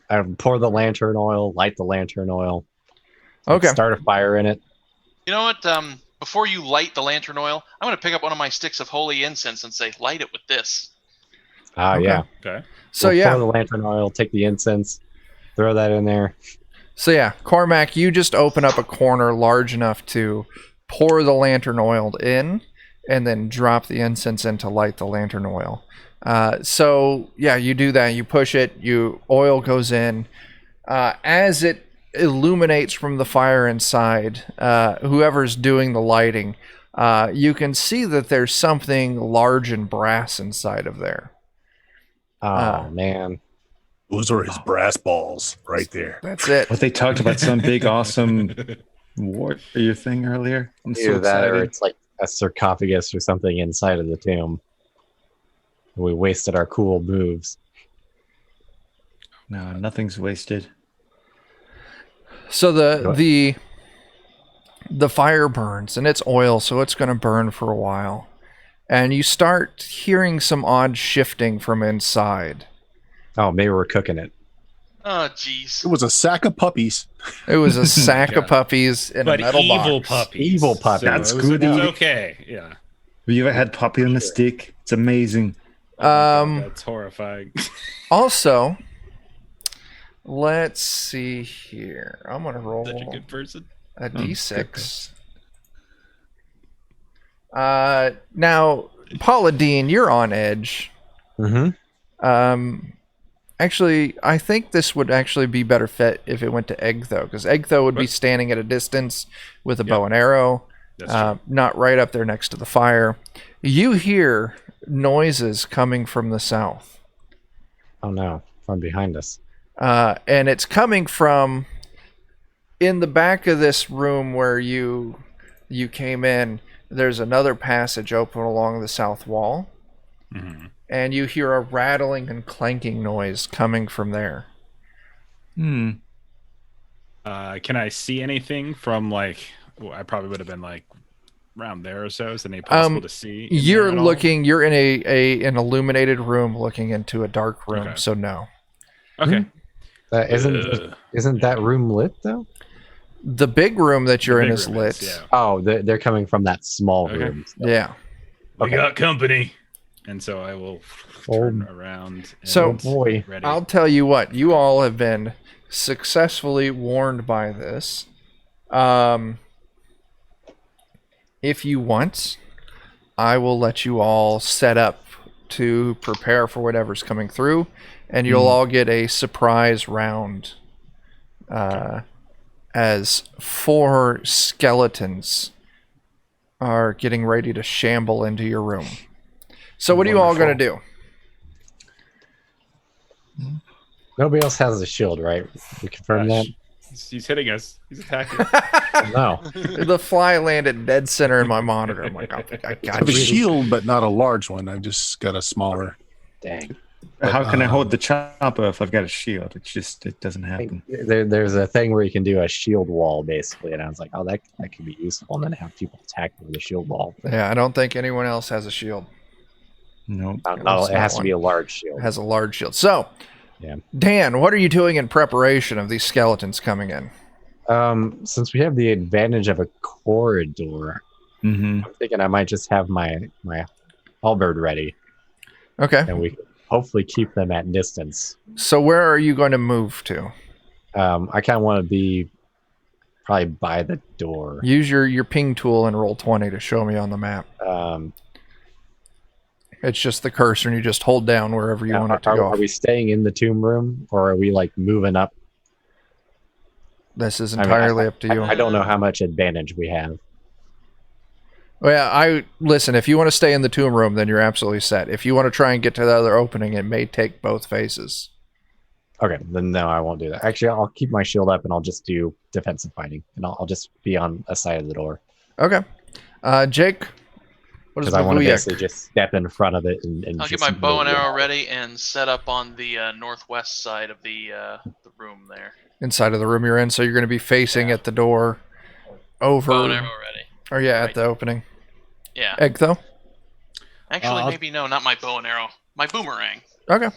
I pour the lantern oil, light the lantern oil. Okay. Start a fire in it. You know what? Before you light the lantern oil, I'm going to pick up one of my sticks of holy incense and say, light it with this. Yeah. Okay. So We'll yeah. pour the lantern oil, take the incense, throw that in there. So yeah, Cormac, you just open up a corner large enough to pour the lantern oil in, and then drop the incense in to light the lantern oil. So yeah, you do that. You push it. Oil goes in. As it illuminates from the fire inside, whoever's doing the lighting, you can see that there's something large and brass inside of there. Oh man. Those are his brass balls right there. That's it. What they talked about some big awesome warrior thing earlier. I'm so Either that or excited. it's like a sarcophagus or something inside of the tomb. We wasted our cool moves. No, nothing's wasted. So the fire burns, and it's oil, so it's going to burn for a while. And you start hearing some odd shifting from inside. Oh, maybe we're cooking it. Oh, jeez. It was a sack of puppies. It was a sack of puppies in But a metal evil box. puppies. Evil puppies. That's it was- good. It's okay. Yeah. Have you ever had puppy on a stick? It's amazing. That's horrifying. Also, let's see here. I'm going to roll Such a good person. a d6. Now, Paula Dean, you're on edge. Mm-hmm. Actually, I think this would actually be better fit if it went to Egtho, because Egtho would be standing at a distance with a bow and arrow, That's true. not right up there next to the fire. You hear noises coming from the south, Oh no, from behind us. and it's coming from in the back of this room where you came in. There's another passage open along the south wall. Mhm. And you hear a rattling and clanking noise coming from there. Hmm. Can I see anything from like? Well, I probably would have been like around there or so. Is it any possible to see? in You're there at all? looking. You're in an illuminated room, looking into a dark room. Okay. So no. Okay. Isn't that room lit though? The big room that you're in Big is room lit. yeah. Oh, they're coming from that small Okay. room. Yeah. We Okay. got company. And so I will turn around. And So- Oh boy. ready. I'll tell you what. You all have been successfully warned by this. If you want, I will let you all set up to prepare for whatever's coming through, and you'll all get a surprise round. As 4 skeletons are getting ready to shamble into your room. So what are you all going to do? Nobody else has a shield, right? We confirm that. He's hitting us. He's attacking. No. The fly landed dead center in my monitor. I'm like, oh, I I got have a you. shield, but not a large one. I've just got a smaller. Dang. How can I hold the chopper if I've got a shield? It doesn't happen. There's a thing where you can do a shield wall, basically, and I was like, oh, that could be useful, and then have people attack with a shield wall. Yeah, I don't think anyone else has a shield. Nope. No, it has to be a large shield. It has a large shield. So, Yeah. Dan, what are you doing in preparation of these skeletons coming in? Since we have the advantage of a corridor, Mm-hmm. I'm thinking I might just have my halberd ready, Okay. and we can hopefully keep them at distance. So where are you going to move to? I kind of want to be probably by the door. Use your ping tool and roll 20 to show me on the map. It's just the cursor, and you just hold down wherever you want it to go. Are we staying in the tomb room, or are we like moving up? This is I mean, entirely up to you. I don't know how much advantage we have. Well, listen, if you want to stay in the tomb room, then you're absolutely set. If you want to try and get to the other opening, it may take both phases. Okay, then no, I won't do that. Actually, I'll keep my shield up, and I'll just do defensive fighting, and I'll just be on a side of the door. Okay. Jake, what is Because I want to ZWEIHÄNDER? basically just step in front of it and I'll get just my bow and move arrow it. ready and set up on the northwest side of the room there. Inside of the room you're in, so you're going to be facing at the door over... Bow and arrow ready. Or yeah, at Right. the opening. Yeah. Egg, though? Actually, maybe no, not my bow and arrow. My boomerang. Okay.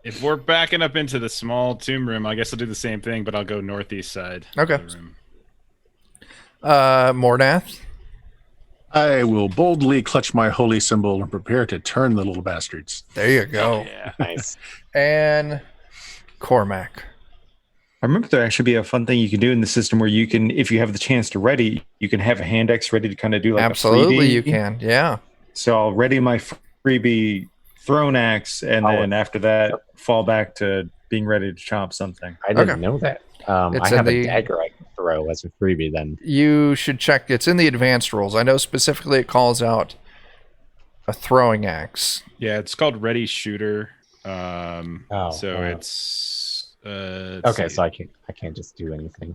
If we're backing up into the small tomb room, I guess I'll do the same thing, but I'll go northeast side. Okay. Of the room. Mordath? I will boldly clutch my holy symbol and prepare to turn the little bastards. There you go. Yeah. Nice. And Cormac. I remember there actually be a fun thing you can do in the system where you can, if you have the chance to ready, you can have a hand X ready to kind of do like Absolutely, a freebie. you can. Yeah. So I'll ready my freebie throne axe, and then after that, fall back to being ready to chop something. I didn't Okay. know that. It's I in have the- a dagger I can throw as a freebie then. You should check. It's in the advanced rules. I know specifically it calls out a throwing axe. Yeah, it's called Ready Shooter. Oh, So wow. it's Okay, so I can't just do anything.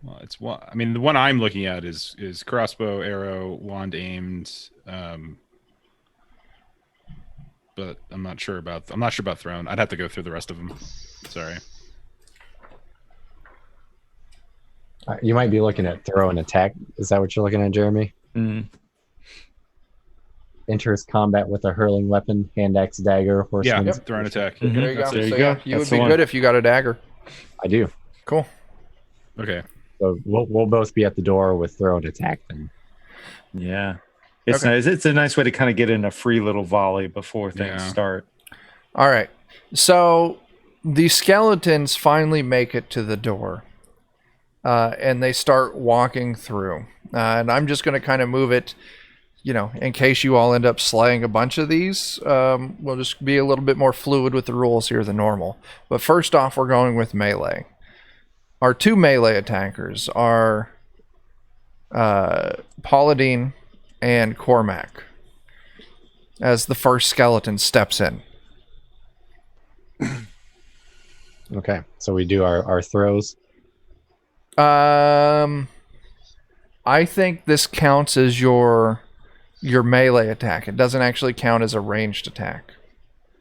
Well, it's one. I mean, the one I'm looking at is crossbow, arrow, wand aimed. But I'm not sure about throne. I'd have to go through the rest of them. Sorry. You might be looking at throw and attack. Is that what you're looking at, Jeremy? Mm. Enters combat with a hurling weapon, hand axe, dagger, Yeah, horseman's. throw and attack. Mhm. There you go. That's There So you yeah, go. you would That's be the one. good if you got a dagger. I do. Cool. Okay. So we'll both be at the door with throw and attack then. Yeah. It's Okay. nice. It's a nice way to kind of get in a free little volley before things Yeah. start. All right. So the skeletons finally make it to the door. And they start walking through. And I'm just going to kind of move it, in case you all end up slaying a bunch of these. We'll just be a little bit more fluid with the rules here than normal. But first off, we're going with melee. Our two melee attackers are Paladin and Cormac as the first skeleton steps in. Okay, so we do our throws. I think this counts as your melee attack. It doesn't actually count as a ranged attack.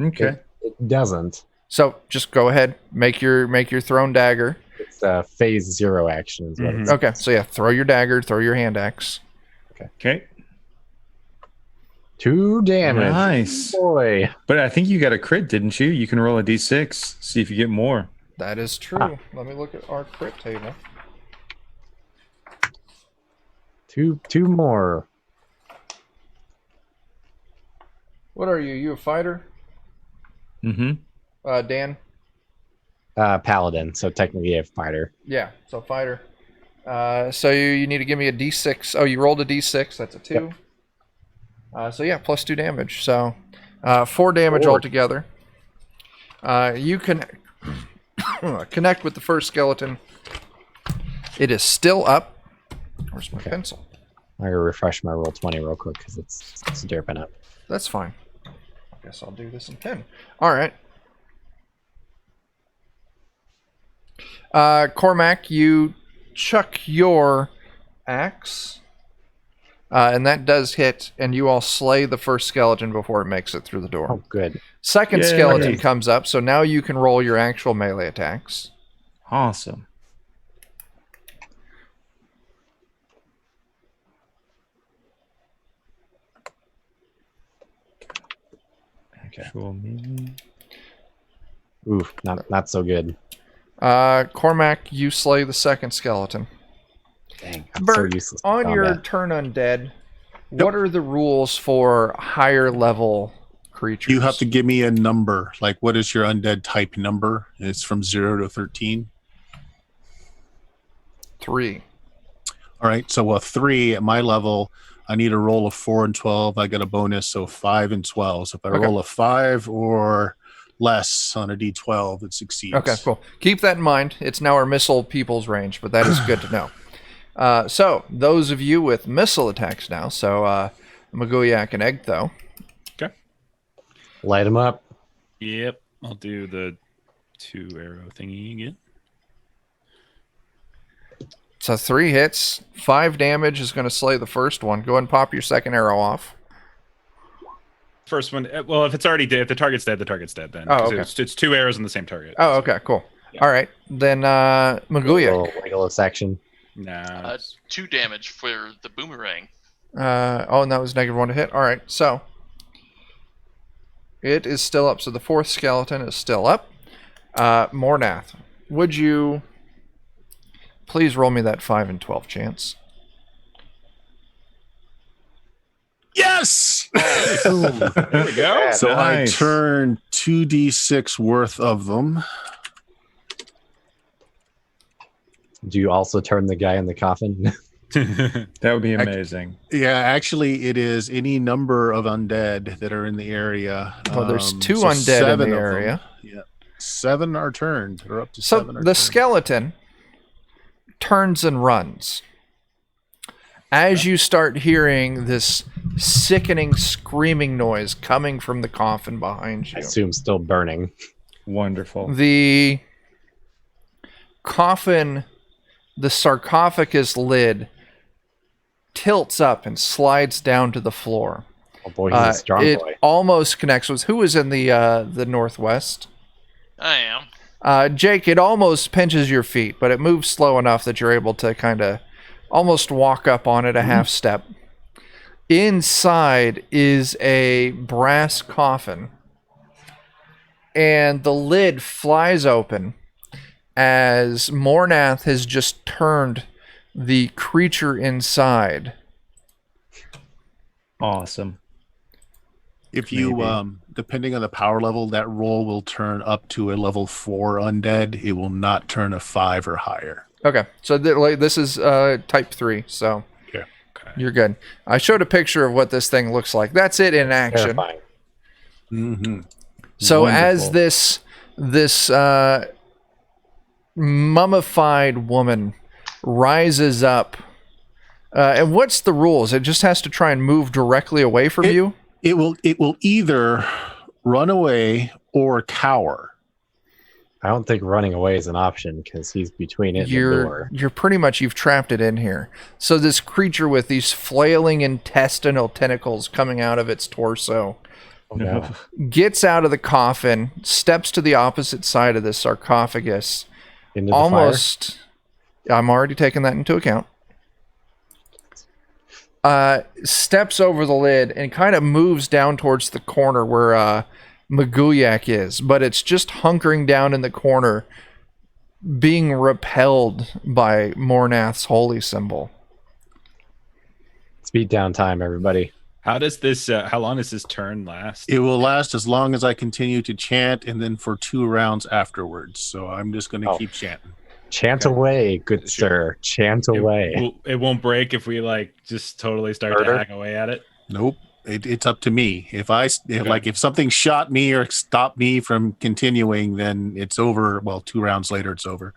Okay. It doesn't. So just go ahead, make your thrown dagger. It's phase 0 action. Is what Mhm. it's. Okay, so yeah, throw your dagger, throw your hand axe. Okay. 2 damage. Nice. Boy. But I think you got a crit, didn't you? You can roll a d6, see if you get more. That is true. Let me look at our crit table. Two more. What are you? You a fighter? Mm-hmm. Dan? Paladin, so technically a fighter. Yeah, so fighter. So you need to give me a d6. Oh, you rolled a d6. That's a 2. So yeah, plus 2 damage. So 4 damage 4. altogether. You can connect with the first skeleton. It is still up. Where's my pencil? I gotta refresh my roll 20 real quick because it's derping up. That's fine. I guess I'll do this in pen. All right. Cormac, you chuck your axe, and that does hit, and you all slay the first skeleton before it makes it through the door. Oh, good. Second Yay. skeleton comes up, so now you can roll your actual melee attacks. Awesome. Okay. Actual melee. Oof, not so good. Cormac, you slay the second skeleton. Dang, I'm Bert, so useless. in on your combat. turn undead, what are the rules for higher level creatures? You have to give me a number. Like, what is your undead type number? It's from 0 to 13. 3. All right. So a 3 at my level, I need a roll of 4 and 12. I get a bonus, so 5 and 12. So if I roll a 5 or less on a d12, it succeeds. Okay, cool. Keep that in mind. It's now our missile people's range, but that is good to know. So, those of you with missile attacks now, so Maguyak and Egtho. Okay. Light them up. Yep. I'll do the 2-arrow thingy again. So 3 hits, 5 damage is going to slay the first one. Go ahead and pop your second arrow off. First one, well, if it's already dead, if the target's dead, the target's dead then. Oh, okay. It's 2 arrows on the same target. Oh, okay, cool. Yeah. All right, then Maguyak. Little Legolas action. Nah. 2 damage for the boomerang. And that was -1 to hit. All right, so it is still up. So the fourth skeleton is still up. Mornath, would you please roll me that 5 and 12 chance? Yes! There we go. So Nice. I turn 2d6 worth of them. Do you also turn the guy in the coffin? That would be amazing. Yeah, actually, it is any number of undead that are in the area. Well, there's 2 so undead in 7 the of them. area. Yeah, 7 are turned. Or up to So 7 are the turned. skeleton turns and runs. As you start hearing this sickening screaming noise coming from the coffin behind I you, assume still burning. Wonderful. the coffin, the sarcophagus lid, tilts up and slides down to the floor. Oh boy, he's a strong it boy. almost connects with who is in the northwest. I am. Jake, it almost pinches your feet, but it moves slow enough that you're able to kind of almost walk up on it a half step. Inside is a brass coffin, and the lid flies open as Mornath has just turned the creature inside. Awesome. If you, Maybe. depending on the power level, that roll will turn up to a level 4 undead. It will not turn a 5 or higher. Okay, so this is type 3, so Yeah. you're good. I showed a picture of what this thing looks like. That's it in action. Terrifying. Mm-hmm. So as Wonderful. this mummified woman rises up, and what's the rules? It just has to try and move directly away from you? It will either run away or cower. I don't think running away is an option because he's between it and the door. You're pretty much, you've trapped it in here. So this creature with these flailing intestinal tentacles coming out of its torso Oh, no. gets out of the coffin, steps to the opposite side of the sarcophagus, Into the almost, I'm already taking that into account, steps over the lid and kind of moves down towards the corner where Maguyak is, but it's just hunkering down in the corner, being repelled by Mornath's holy symbol. Speed down time, everybody. How does this? How long does this turn last? It will last as long as I continue to chant, and then for 2 rounds afterwards. So I'm just going to keep chanting. Chant away, good sir. Chant away. It won't break if we just totally start Murder? to hack away at it. Nope. It's up to me. If something shot me or stopped me from continuing, then it's over. Well, 2 rounds later, it's over.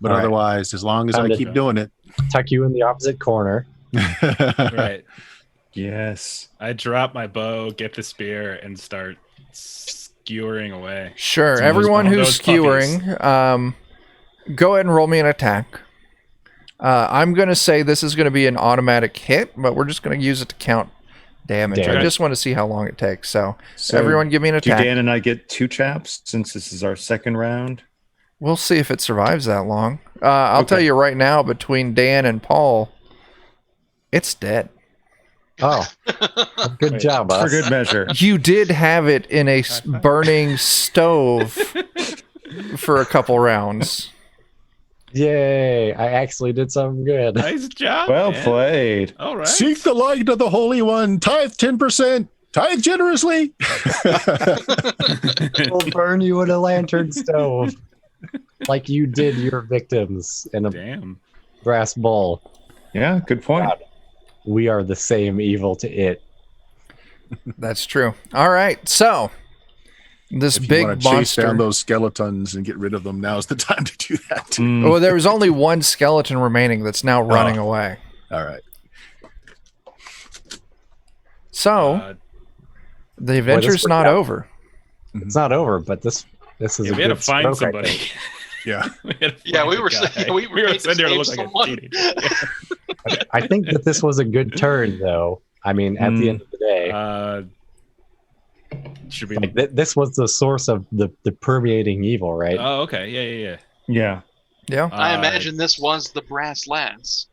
But All right. otherwise, as long as Time I to keep go. doing it. Tuck you in the opposite corner. Right. Yes. I drop my bow, get the spear, and start skewering away. Sure, Some of those- everyone all who's those puppies. skewering, Go ahead and roll me an attack. I'm going to say this is going to be an automatic hit, but we're just going to use it to count damage. I just want to see how long it takes. So everyone give me an attack. Do Dan and I get 2 chaps since this is our second round? We'll see if it survives that long. I'll tell you right now, between Dan and Paul, it's dead. Oh, good job, us. For good measure. You did have it in a burning stove for a couple rounds. Yay! I actually did something good. Nice job. Well man. played. All right. Seek the light of the Holy One. Tithe 10%. Tithe generously. We'll burn you in a lantern stove, like you did your victims in a brass bowl. Yeah, good point. God, we are the same evil to it. That's true. All right, so this If you big want to chase monster. down those skeletons and get rid of them, now's the time to do that. Well, there was only one skeleton remaining that's now running away. All right. So the adventure's not over. It's not over, but this is a we had to good find stroke, somebody. I think. Yeah. We were sitting there to look like a someone. cheating. I think that this was a good turn, though. I mean, at the end of the day, Should be like, this was the source of the permeating evil, right? Oh, okay. Yeah. Yeah. I imagine this was the brass lass.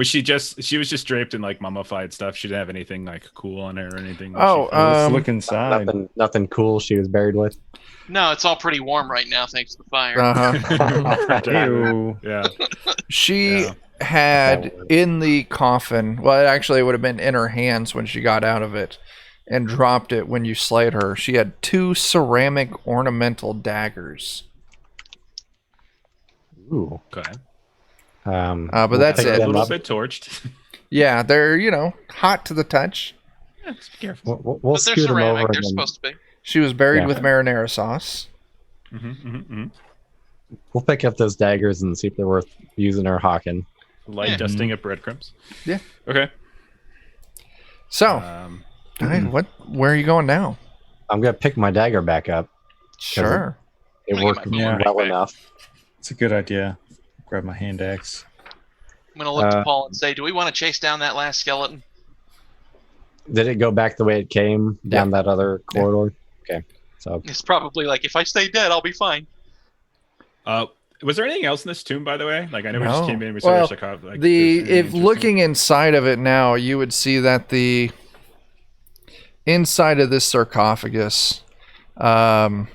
She was just draped in like mummified stuff. She didn't have anything like cool on her or anything. Let's look inside. Nothing cool she was buried with. No, it's all pretty warm right now thanks to the fire. Ew. Yeah. She had in the coffin, well, actually it would have been in her hands when she got out of it and dropped it when you slayed her. She had 2 ceramic ornamental daggers. Ooh. Okay. But that's pick it. A them little up. bit torched. Yeah, they're, hot to the touch. Yeah, just be careful. We'll But they're scoot them ceramic. over. They're And supposed to be. She was buried Yeah. with marinara sauce. we'll pick up those daggers and see if they're worth using or hawking. Light dusting of breadcrumbs. Yeah. Okay. So, where are you going now? I'm gonna pick my dagger back up. Sure. It I'm worked gonna get my boomerang well back. enough. It's a good idea. Grab my hand axe. I'm gonna look to Paul and say, "Do we want to chase down that last skeleton?" Did it go back the way it came down that other corridor? Okay. So It's probably like, if I stay dead, I'll be fine. Was there anything else in this tomb, by the way? Like I know we No. just came in. We saw Well, the sarcophagus. Like, The there's anything if interesting? looking inside of it now, you would see that the inside of this sarcophagus, was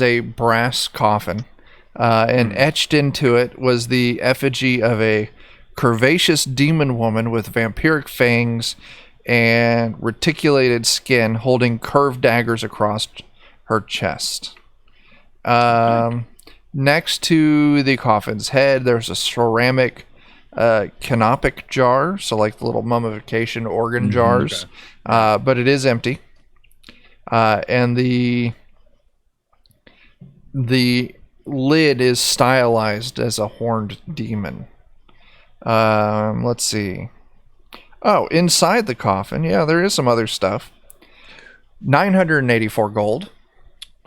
a brass coffin, and etched into it was the effigy of a curvaceous demon woman with vampiric fangs and reticulated skin, holding curved daggers across her chest. Next to the coffin's head, there's a ceramic canopic jar, so like the little mummification organ jars, but it is empty. And the lid is stylized as a horned demon. Let's see. Oh, inside the coffin, yeah, there is some other stuff. 984 gold.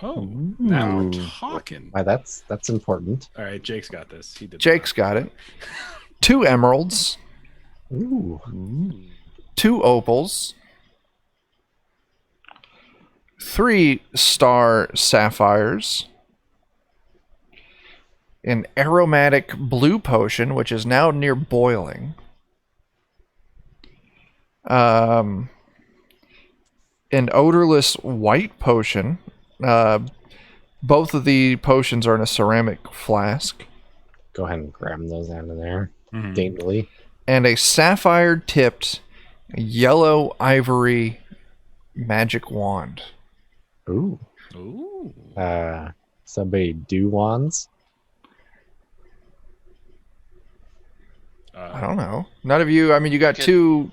Oh, now we're Ooh. talking. why, that's important. All right, Jake's got this. He did. Jake's got it. 2 emeralds. Ooh. 2 opals. 3 star sapphires. An aromatic blue potion, which is now near boiling. An odorless white potion. Both of the potions are in a ceramic flask. Go ahead and grab those out of there Mhm. daintily. And a sapphire-tipped yellow ivory magic wand. Ooh. Ooh. Somebody do wands? I don't know. None of you. I mean, you got Good. 2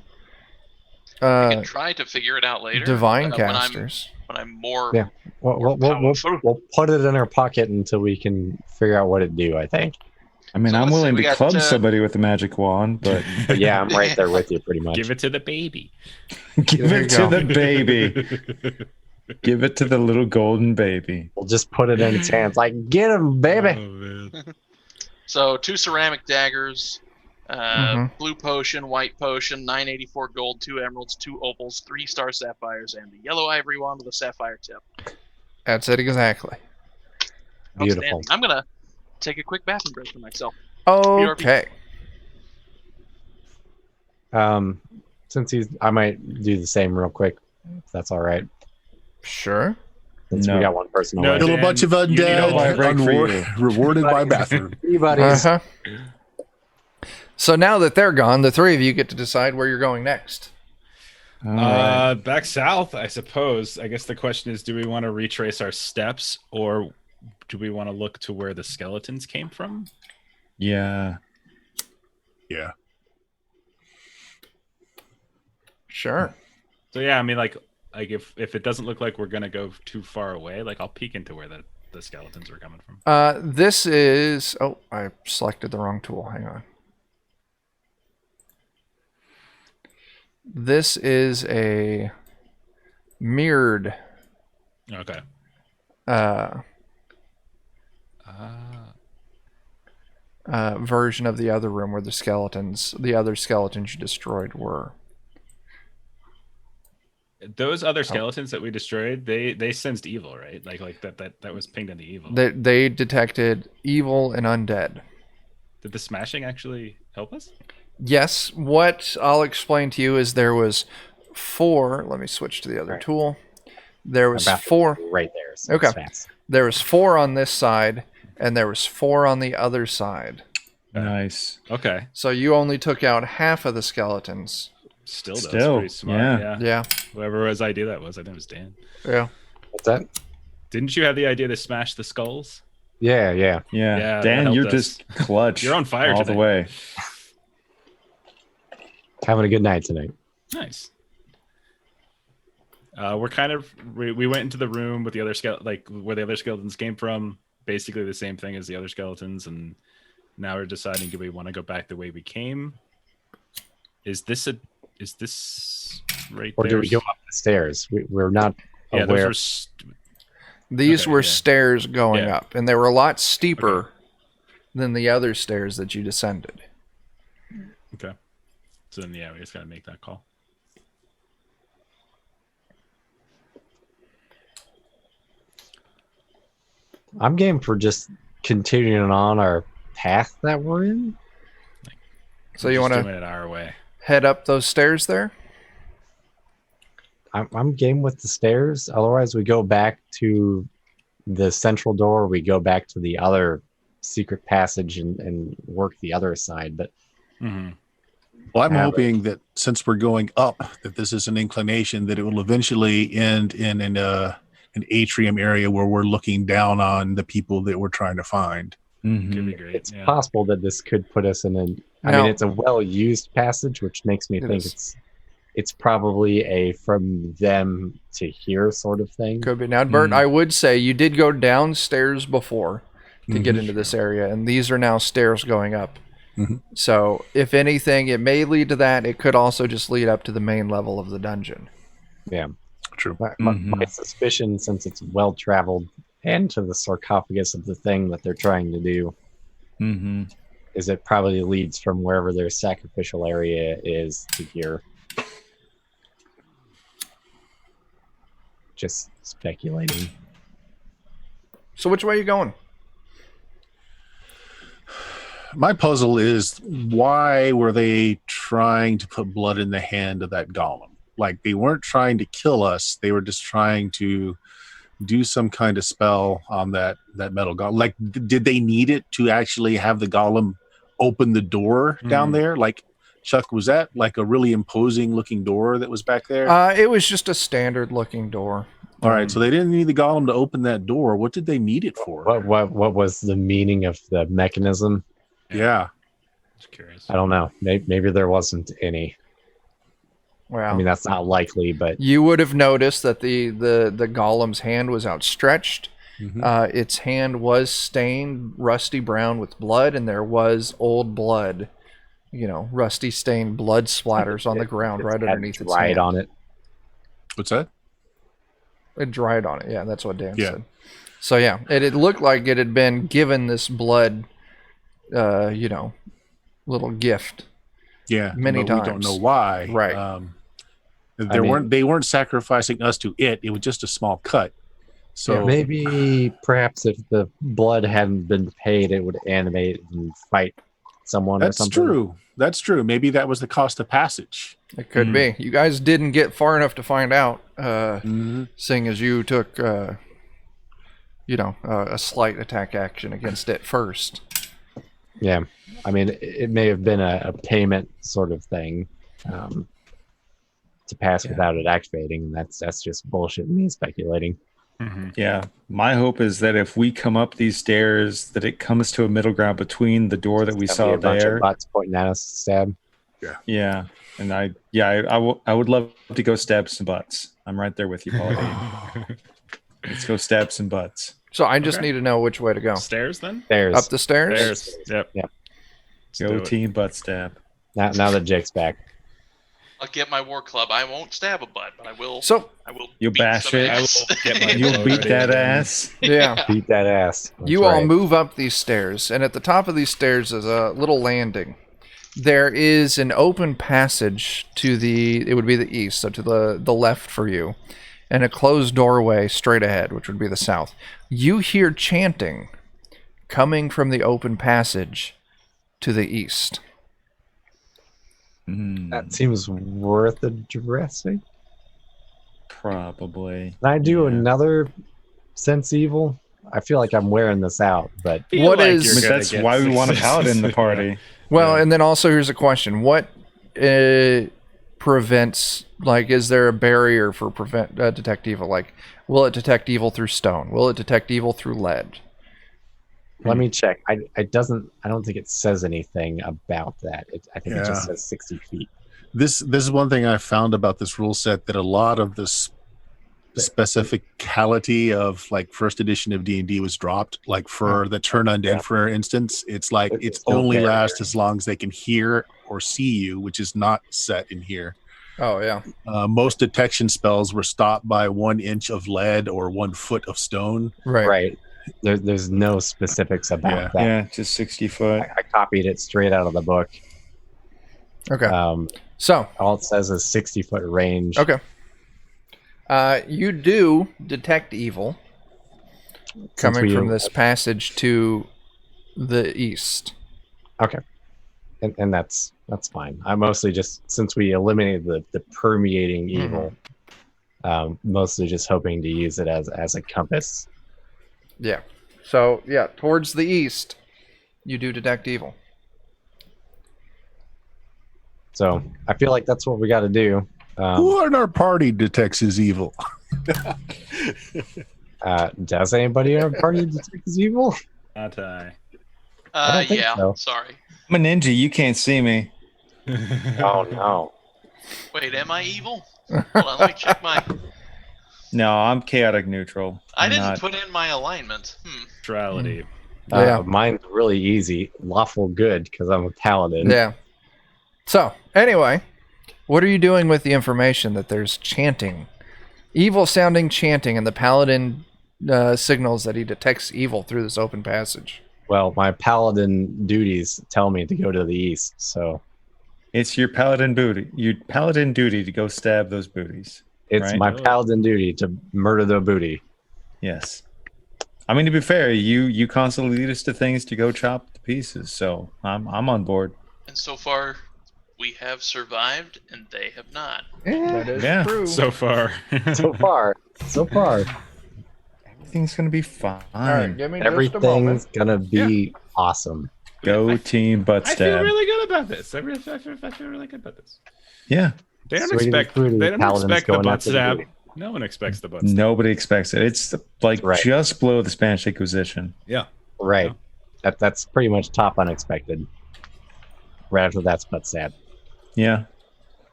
I can try to figure it out later. divine when casters. when I'm more. Yeah. We'll put it in our pocket until we can figure out what it do, I think. I mean, So I'm let's see, willing we to got, club somebody with a magic wand, but But yeah, I'm right there with you pretty much. Give it to the baby. give There it you to go. the baby. Give it to the little golden baby. We'll just put it in its hands. Like, get him, baby. Oh, man. So 2 ceramic daggers, blue potion, white potion, 984 gold, 2 emeralds, 2 opals, 3 star sapphires, and the yellow ivory wand with a sapphire tip. That's it exactly. Beautiful. Outstanding. I'm gonna take a quick bathroom break for myself. Okay. Since I might do the same real quick, if that's all right. Sure. Since we got one person No, away. Kill a bunch of Dan, you need a wire break for you. rewarded by bathroom. Anybody's Uh-huh. So now that they're gone, the 3 of you get to decide where you're going next. All right. Back south, I suppose. I guess the question is, do we want to retrace our steps, or do we want to look to where the skeletons came from? Yeah. Yeah. Sure. So yeah, I mean, like if it doesn't look like we're gonna go too far away, like I'll peek into where the skeletons are coming from. This is... Oh, I selected the wrong tool. Hang on. This is a mirrored Okay. version of the other room where the other skeletons you destroyed were. Those other skeletons that we destroyed, they sensed evil, right? Like that was pinged in the evil. They detected evil and undead. Did the smashing actually help us? Yes, what I'll explain to you is there was 4. Let me switch to the other tool. There was 4 right there. So Okay. it's fast. There was 4 on this side, and there was 4 on the other side. Nice. Okay. So you only took out half of the skeletons. Still, that's Still, pretty smart. yeah. Yeah. Whoever's idea that was, I think it was Dan. Yeah. What's that? Didn't you have the idea to smash the skulls? Yeah. Yeah. that Dan, helped you're us. just clutch. You're on fire all today. the way. Having a good night tonight. Nice. We're kind of we went into the room with the other where the other skeletons came from. Basically the same thing as the other skeletons, and now we're deciding, do we want to go back the way we came? Is this right Or there? do we go up the stairs? We're not Yeah, aware. those These Okay, were yeah. stairs going Yeah. up, and they were a lot steeper than the other stairs that you descended. okay. So then, yeah, we just gotta make that call. I'm game for just continuing on our path that we're in. So you Just want doing to it our way? head up those stairs there? I'm game with the stairs. Otherwise, we go back to the central door. We go back to the other secret passage and work the other side. But Mm-hmm. Well, I'm Yeah, hoping that since we're going up, that this is an inclination that it will eventually end in an atrium area where we're looking down on the people that we're trying to find. Mhm. Could be great. it's yeah. possible that this could put us in an. I Now- mean, it's a well-used passage, which makes me It think is. it's probably a from them to here sort of thing. Could be. Now, Bert, I would say you did go downstairs before to get Mhm. into this area, and these are now stairs going up. Mhm. So, if anything, it may lead to that. It could also just lead up to the main level of the dungeon. Yeah. True. My suspicion, since it's well traveled and to the sarcophagus of the thing that they're trying to do, Mhm. is it probably leads from wherever their sacrificial area is to here. Just speculating. So, which way are you going? My puzzle is, why were they trying to put blood in the hand of that golem? Like, they weren't trying to kill us. They were just trying to do some kind of spell on that metal golem. Like, did they need it to actually have the golem open the door down there? Like, Chuck, was that like a really imposing looking door that was back there? It was just a standard looking door. All right, so they didn't need the golem to open that door. What did they need it for? What was the meaning of the mechanism? Yeah. Just curious. I don't know. Maybe there wasn't any. Wow. I mean, that's not likely, but You would have noticed that the golem's hand was outstretched. Mhm. Its hand was stained rusty brown with blood, and there was old blood, rusty stained blood splatters on the ground it's right had underneath its dried hand. on it. What's that? It dried on it. Yeah, that's what Dan Yeah. said. So yeah, it looked like it had been given this blood, little gift. Yeah, Many but we don't times. know why. Right. They weren't sacrificing us to it. It was just a small cut. So Maybe perhaps if the blood hadn't been paid, it would animate and fight someone or that's something. true. That's true. Maybe that was the cost of passage. It could be. You guys didn't get far enough to find out, Mm-hmm. seeing as you took, a slight attack action against it first. Yeah. I mean, it may have been a payment sort of thing to pass without it activating. And that's just bullshit, me speculating. Mm-hmm. Yeah, my hope is that if we come up these stairs, that it comes to a middle ground between the door that we It's saw gonna be a bunch there. of butts pointing at us, stab. Yeah, and I would love to go stab some butts. I'm right there with you, Paul. Let's go stab some butts. So I just need to know which way to go. Stairs then? There's Up the stairs? Stairs. Yep. Yep. Let's do Go it. team butt stab. now that Jake's back. I'll get my war club. I won't stab a butt, but I will. So I will. You'll beat bash some it. ass. I will get my You'll beat already. that ass. yeah. Beat that ass. That's You all right. move up these stairs, and at the top of these stairs is a little landing. There is an open passage it would be the east, so to the left for you, and a closed doorway straight ahead, which would be the south. You hear chanting coming from the open passage to the east. That seems worth addressing. Probably. Can I do Yeah. another sense evil? I feel like I'm wearing this out, but Feel What like is- you're I mean, gonna that's get why we want a successes. paladin in the party. Well, and then also here's a question: what prevents? Like, is there a barrier for detect evil? Like, will it detect evil through stone? Will it detect evil through lead? let me check. I don't think it says anything about that. I think it just Yeah. says 60 feet. This is one thing I found about this rule set, that a lot of this specificality of like first edition of D&D was dropped. Like for the turn undead, for instance, it's like There's it's no only barrier. lasts as long as they can hear or see you, which is not set in here. Oh yeah. Most detection spells were stopped by 1 inch of lead or 1 foot of stone. Right. There's no specifics about that. Yeah, just 60 foot. I copied it straight out of the book. Okay. So All it says is 60-foot range. okay. You do detect evil coming from this passage to the east. Okay. And that's fine. I mostly just, since we eliminated the permeating evil, mostly just hoping to use it as a compass. Yeah. So yeah, towards the east, you do detect evil. So I feel like that's what we got to do. Who in our party detects his evil? Does anybody in our party detect his evil? Not I. I don't think Yeah. so. Sorry. I'm a ninja. You can't see me. Oh no. Wait, am I evil? Hold on, let me check my. No, I'm chaotic neutral. I I'm didn't not- put in my alignment. Neutrality. Yeah. Mine's really easy. Lawful good because I'm a paladin. Yeah. So anyway, what are you doing with the information that there's chanting, evil sounding chanting, and the paladin signals that he detects evil through this open passage? Well, my paladin duties tell me to go to the east. So It's your paladin booty. Your paladin duty to go stab those booties. it's Right. my paladin duty to murder the booty. Yes. I mean, to be fair, you constantly lead us to things to go chop to pieces. So I'm on board. And so far, we have survived, and they have not. That is Yeah. true. So far. So far. Everything's gonna be fine. all right, give me just a Everything's moment. gonna be awesome. Go team butt I stab. feel really good about this. I feel really good about this. Yeah. They don't Sweetie expect. fruity, They don't paladins expect the going butt after the stab. booty. No one expects the butt stab. Nobody expects it. It's like Right. just below the Spanish Inquisition. Yeah. Right. That's pretty much top unexpected. Right after that's but sad. Yeah.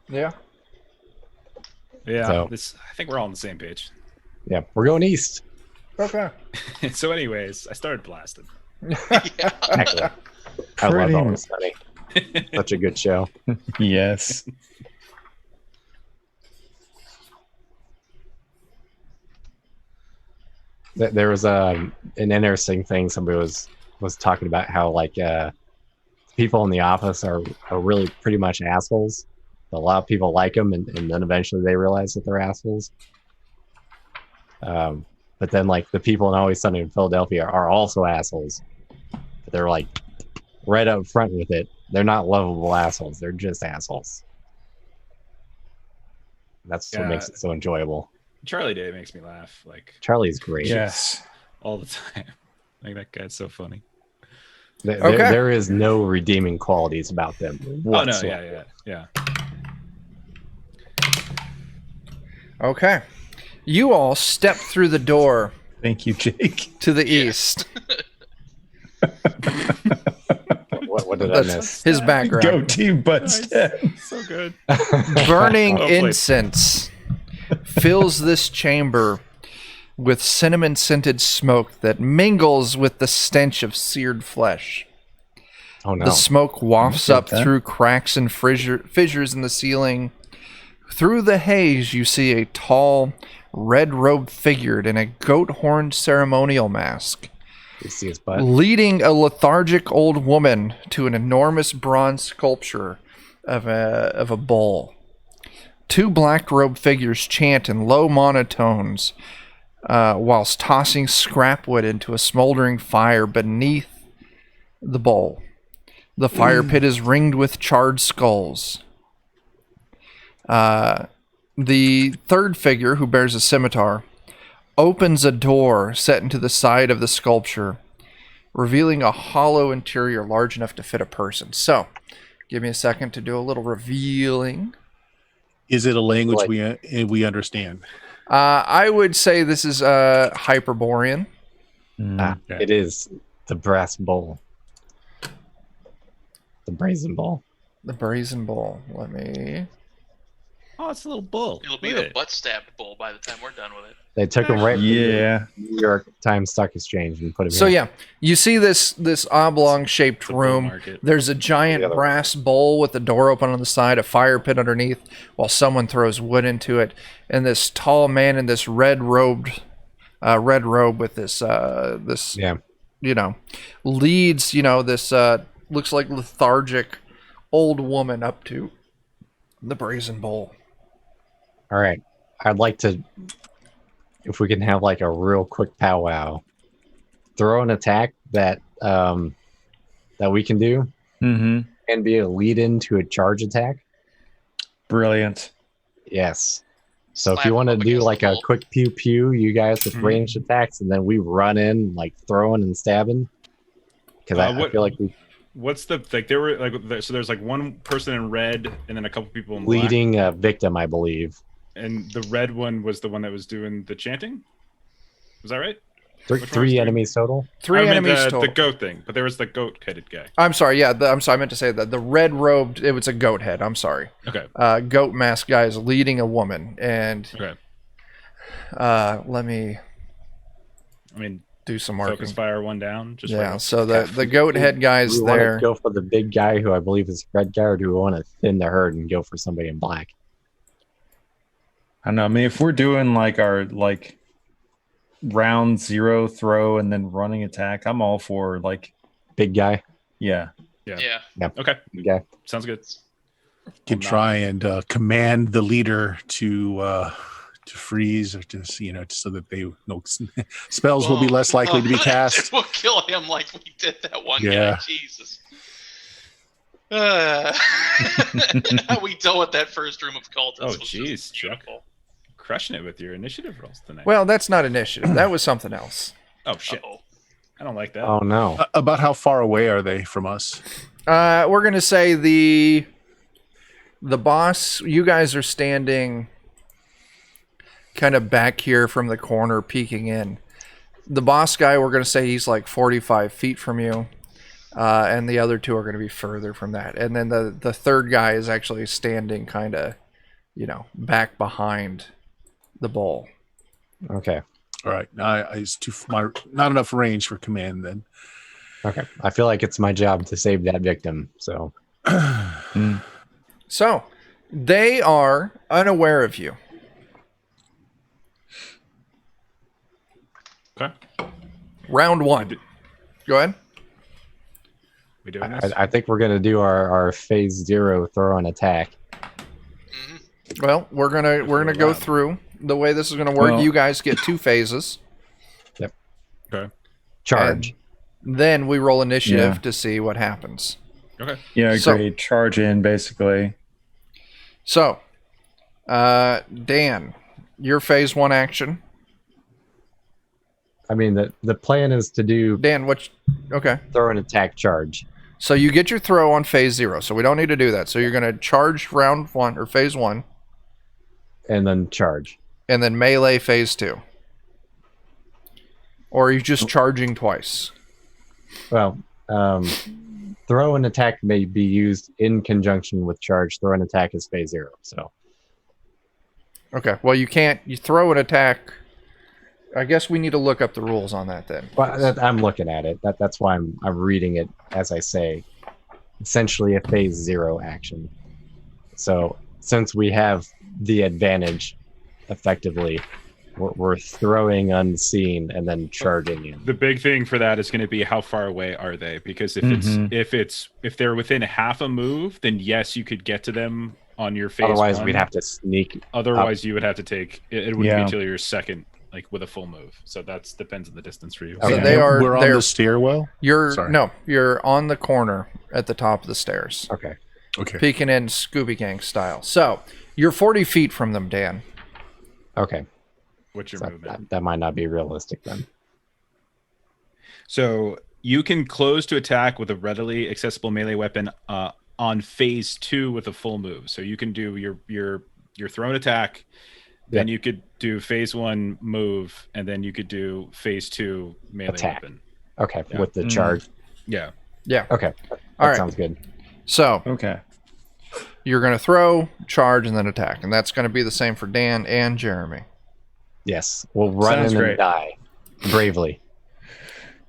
Yeah. Yeah. So- I think we're all on the same page. Yeah, we're going east. Okay. So, anyways, I started blasting. Excellent. I love Pretty Always Sunny. Such a good show. Yes. There was an interesting thing. Somebody was talking about how like people in the office are really pretty much assholes. A lot of people like them, and then eventually they realize that they're assholes. But then like the people in Always Sunny in Philadelphia are also assholes. But they're like right up front with it. They're not lovable assholes. They're just assholes. That's what makes it so enjoyable. Charlie Day makes me laugh. Like Charlie's great. Yes. all the time. Like that guy's so funny. There is no redeeming qualities about them. Whatsoever. Oh no, yeah. Okay. You all step through the door. Thank you, Jake. To the east. What did I miss? His background. Go team, but So good. Burning incense fills this chamber with cinnamon-scented smoke that mingles with the stench of seared flesh. Oh no. The smoke wafts up through cracks and fissures in the ceiling. Through the haze, you see a tall, red-robed figure in a goat-horned ceremonial mask, You see his butt? leading a lethargic old woman to an enormous bronze sculpture of a bull. Two black-robed figures chant in low monotones whilst tossing scrap wood into a smoldering fire beneath the bowl. The fire pit is ringed with charred skulls. The third figure, who bears a scimitar, opens a door set into the side of the sculpture, revealing a hollow interior large enough to fit a person. So, give me a second to do a little revealing. Is it a language we understand? I would say this is Hyperborean. It is the brass bowl. The brazen bowl. The Brazen Bull. Let me... Oh, it's a little bull. It'll be the butt stabbed bull by the time we're done with it. They took him right from yeah. the New York Times Stock Exchange and put him So here. yeah, you see this oblong-shaped bull room. market. There's a giant brass bowl with the door open on the side, a fire pit underneath, while someone throws wood into it. And this tall man in this red robe with this leads this looks like lethargic old woman up to the Brazen Bowl. All right. I'd like to, if we can have like a real quick powwow, throw an attack that we can do and be a lead into a charge attack. Brilliant. Yes. So if Slap you want to him up do against like the a wall. quick pew pew, you guys with ranged attacks, and then we run in like throwing and stabbing. Because I feel like we What's the like? There were like so there's like one person in red and then a couple people in black. leading a victim, I believe. And the red one was the one that was doing the chanting. Was that right? Three enemies total. Three enemies the, total. The goat thing, but there was the goat-headed guy. I'm sorry. Yeah, I'm sorry. I meant to say that the red-robed. It was a goat head. I'm sorry. Okay. Goat mask guy is leading a woman, and let me. I mean, do some marking. Focus fire one down. Just yeah. So the goat head guy's we there. Want to go for the big guy who I believe is red guy, or do we want to thin the herd and go for somebody in black? I don't know. I mean, if we're doing like our round zero throw and then running attack, I'm all for like big guy. Yeah. Okay. Big guy. Sounds good. Can try and command the leader to freeze or so that they spells will be less likely to be cast. We'll kill him like we did that one Yeah. guy. Jesus. How we dealt with that first room of cultists. Oh, was just jeez, Chuck. beautiful. Crushing it with your initiative rolls tonight. Well, that's not initiative. That was something else. Oh shit. Uh-oh. I don't like that. Oh no. About how far away are they from us? We're gonna say the boss. You guys are standing kind of back here from the corner, peeking in. The boss guy, we're gonna say he's like 45 feet from you, and the other two are gonna be further from that. And then the third guy is actually standing kind of, back behind the bowl. Okay. All right. It's not enough range for command then. Okay. I feel like it's my job to save that victim. So. So, they are unaware of you. Okay. Round 1. Go ahead. We doing this? I think we're gonna do our phase 0 throw and attack. Well, we're gonna go through the way this is gonna work. Well- You guys get 2 phases. Okay. Charge. And then we roll initiative Yeah. to see what happens. Okay. Yeah, So- great. Charge in, basically. So, Dan, your phase 1 action. I mean, the plan is to do Dan, okay. throw and attack charge. So you get your throw on phase 0. So we don't need to do that. So you're gonna charge round 1 or phase 1, And then charge. and then melee phase 2. Or are you just charging twice? Well, throw and attack may be used in conjunction with charge. Throw and attack is phase 0. So Okay. Well, you can't. You throw an attack. I guess we need to look up the rules on that then. I'm looking at it. That's why I'm reading it as I say. Essentially a phase 0 action. So since we have the advantage, effectively, we're throwing unseen and then charging in. The big thing for that is going to be how far away are they? Because if they're within half a move, then yes, you could get to them on your phase. Otherwise, 1. we'd have to sneak. Otherwise, you would have to take. It wouldn't Yeah. be until your second, like with a full move. So that depends on the distance for you. So Okay. we're on the stairwell. Sorry. You're on the corner at the top of the stairs, Okay. Okay. peeking in Scooby Gang style. So you're 40 feet from them, Dan. Okay. What's your So movement? that might not be realistic then. So you can close to attack with a readily accessible melee weapon on phase 2 with a full move. So you can do your thrown attack, then you could do phase 1 move, and then you could do phase 2 melee Attack. weapon. Okay. Yeah. With the charge. Yeah. Yeah. Okay. That All right. sounds good. So Okay. you're going to throw, charge, and then attack. And that's going to be the same for Dan and Jeremy. Yes. We'll run Sounds in great. and die bravely.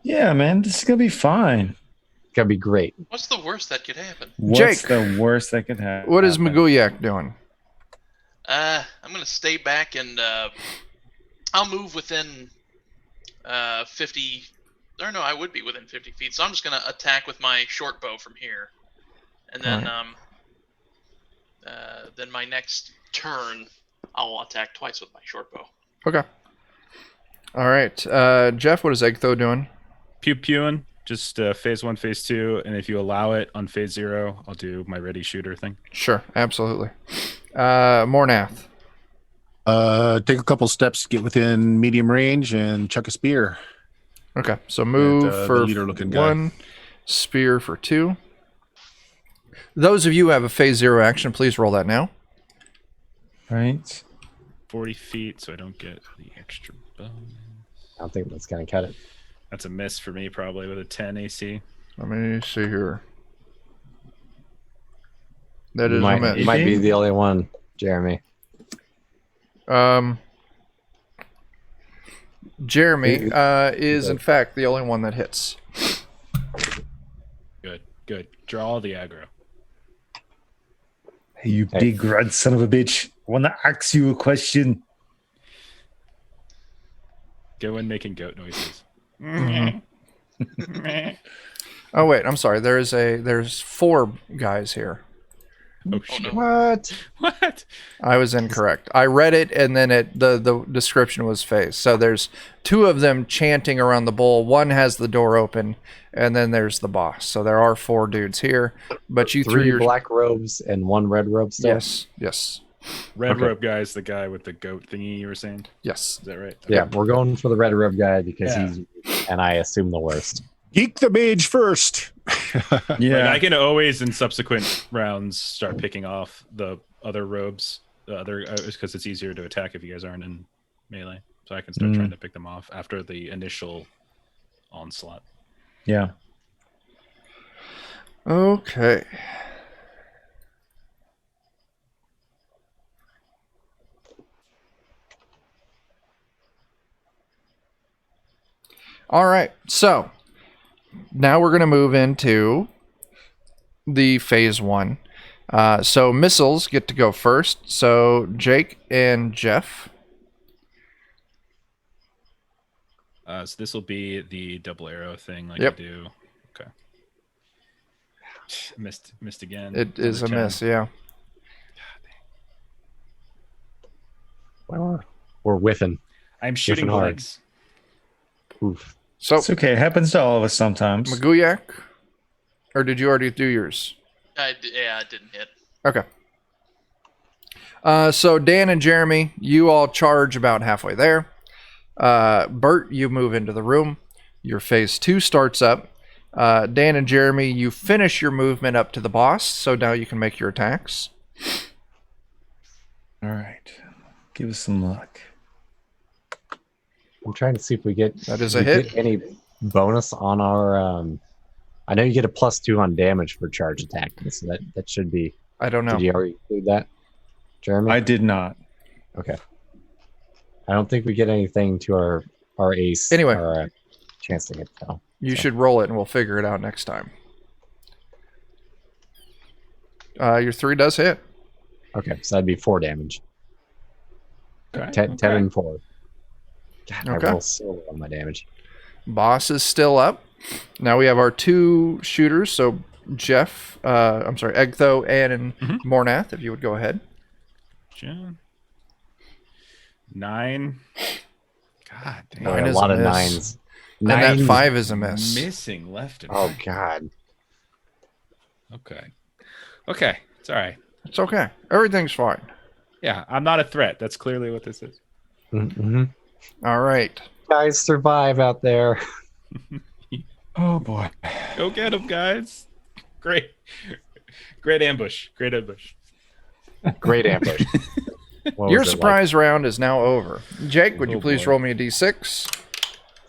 Yeah, man, this is gonna be fine. Gonna be great. What's the worst that could happen? What's Jake, the worst that could happen? What is Maguyak doing? I'm gonna stay back and I'll move within 50. Or no, I would be within 50 feet. So I'm just gonna attack with my short bow from here, and then then my next turn I'll attack twice with my short bow. Okay. All right. Jeff, what is Egtho doing? Pew pewing. Just phase 1, phase 2, and if you allow it on phase 0, I'll do my ready shooter thing. Sure, absolutely. Mornath. Take a couple steps, get within medium range, and chuck a spear. Okay, so move the for leader-looking guy. 1, spear for 2. Those of you who have a phase 0 action, please roll that now. Right. 40 feet, so I don't get the extra bonus. I don't think that's gonna cut it. That's a miss for me, probably with a 10 AC. Let me see here. That is You a miss. might be the only one, Jeremy. Jeremy is in fact the only one that hits. Good. Draw the aggro. Hey, you big red son of a bitch. I want to ask you a question. Go in making goat noises. Oh wait, I'm sorry. There's 4 guys here. Oh shit. What? What? I was incorrect. I read it and then the description was phase. So there's 2 of them chanting around the bowl. One has the door open, and then there's the boss. So there are 4 dudes here. But you threw 3 your black robes and 1 red robe still? Yes. Red robe guy's the guy with the goat thingy you were saying? Yes. Is that right? Yeah, we're going for the red robe guy because Yeah. he's, and I assume the worst. Geek the mage first. Yeah. Like, I can always in subsequent rounds start picking off the other robes, the other because it's easier to attack if you guys aren't in melee. So I can start trying to pick them off after the initial onslaught. Yeah. Okay. All right. So now we're going to move into the phase 1. So missiles get to go first. So Jake and Jeff. So this will be the double arrow thing like Yep. I do. Okay. Missed again. It is a Another 10. miss, yeah. Well, we're whiffing. I'm shooting Different hard. blanks. Oof. So, It's okay. It happens to all of us sometimes. Maguyak, or did you already do yours? I didn't hit. Okay. So Dan and Jeremy, you all charge about halfway there. Bert, you move into the room. Your phase 2 starts up. Dan and Jeremy, you finish your movement up to the boss, so now you can make your attacks. All right. Give us some luck. I'm trying to see if we get That is a hit. get any bonus on our. I know you get a +2 on damage for charge attack, so that should be. I don't know. Did you already include that, Jeremy? I did not. Okay. I don't think we get anything to our ace. Anyway. Our chance to hit though. You should roll it, and we'll figure it out next time. Your 3 does hit. Okay, so that'd be 4 damage. Okay, 10 and 4. God, Okay. I roll so low on my damage. Boss is still up. Now we have our 2 shooters, so Jeff, Egtho and Mornath, if you would go ahead. John. 9. God damn. Nine a is lot a of miss. nines. And that Nines. 5 is a miss. Missing left and Oh right. God. Okay. Okay. It's all right. It's okay. Everything's fine. Yeah, I'm not a threat. That's clearly what this is. Mm-hmm. All right. Guys, survive out there. Oh boy. Go get him, guys. Great. Great ambush. Great ambush. Great ambush. What Your was it, surprise round is now over. Jake, would you Oh, please boy. roll me a d6?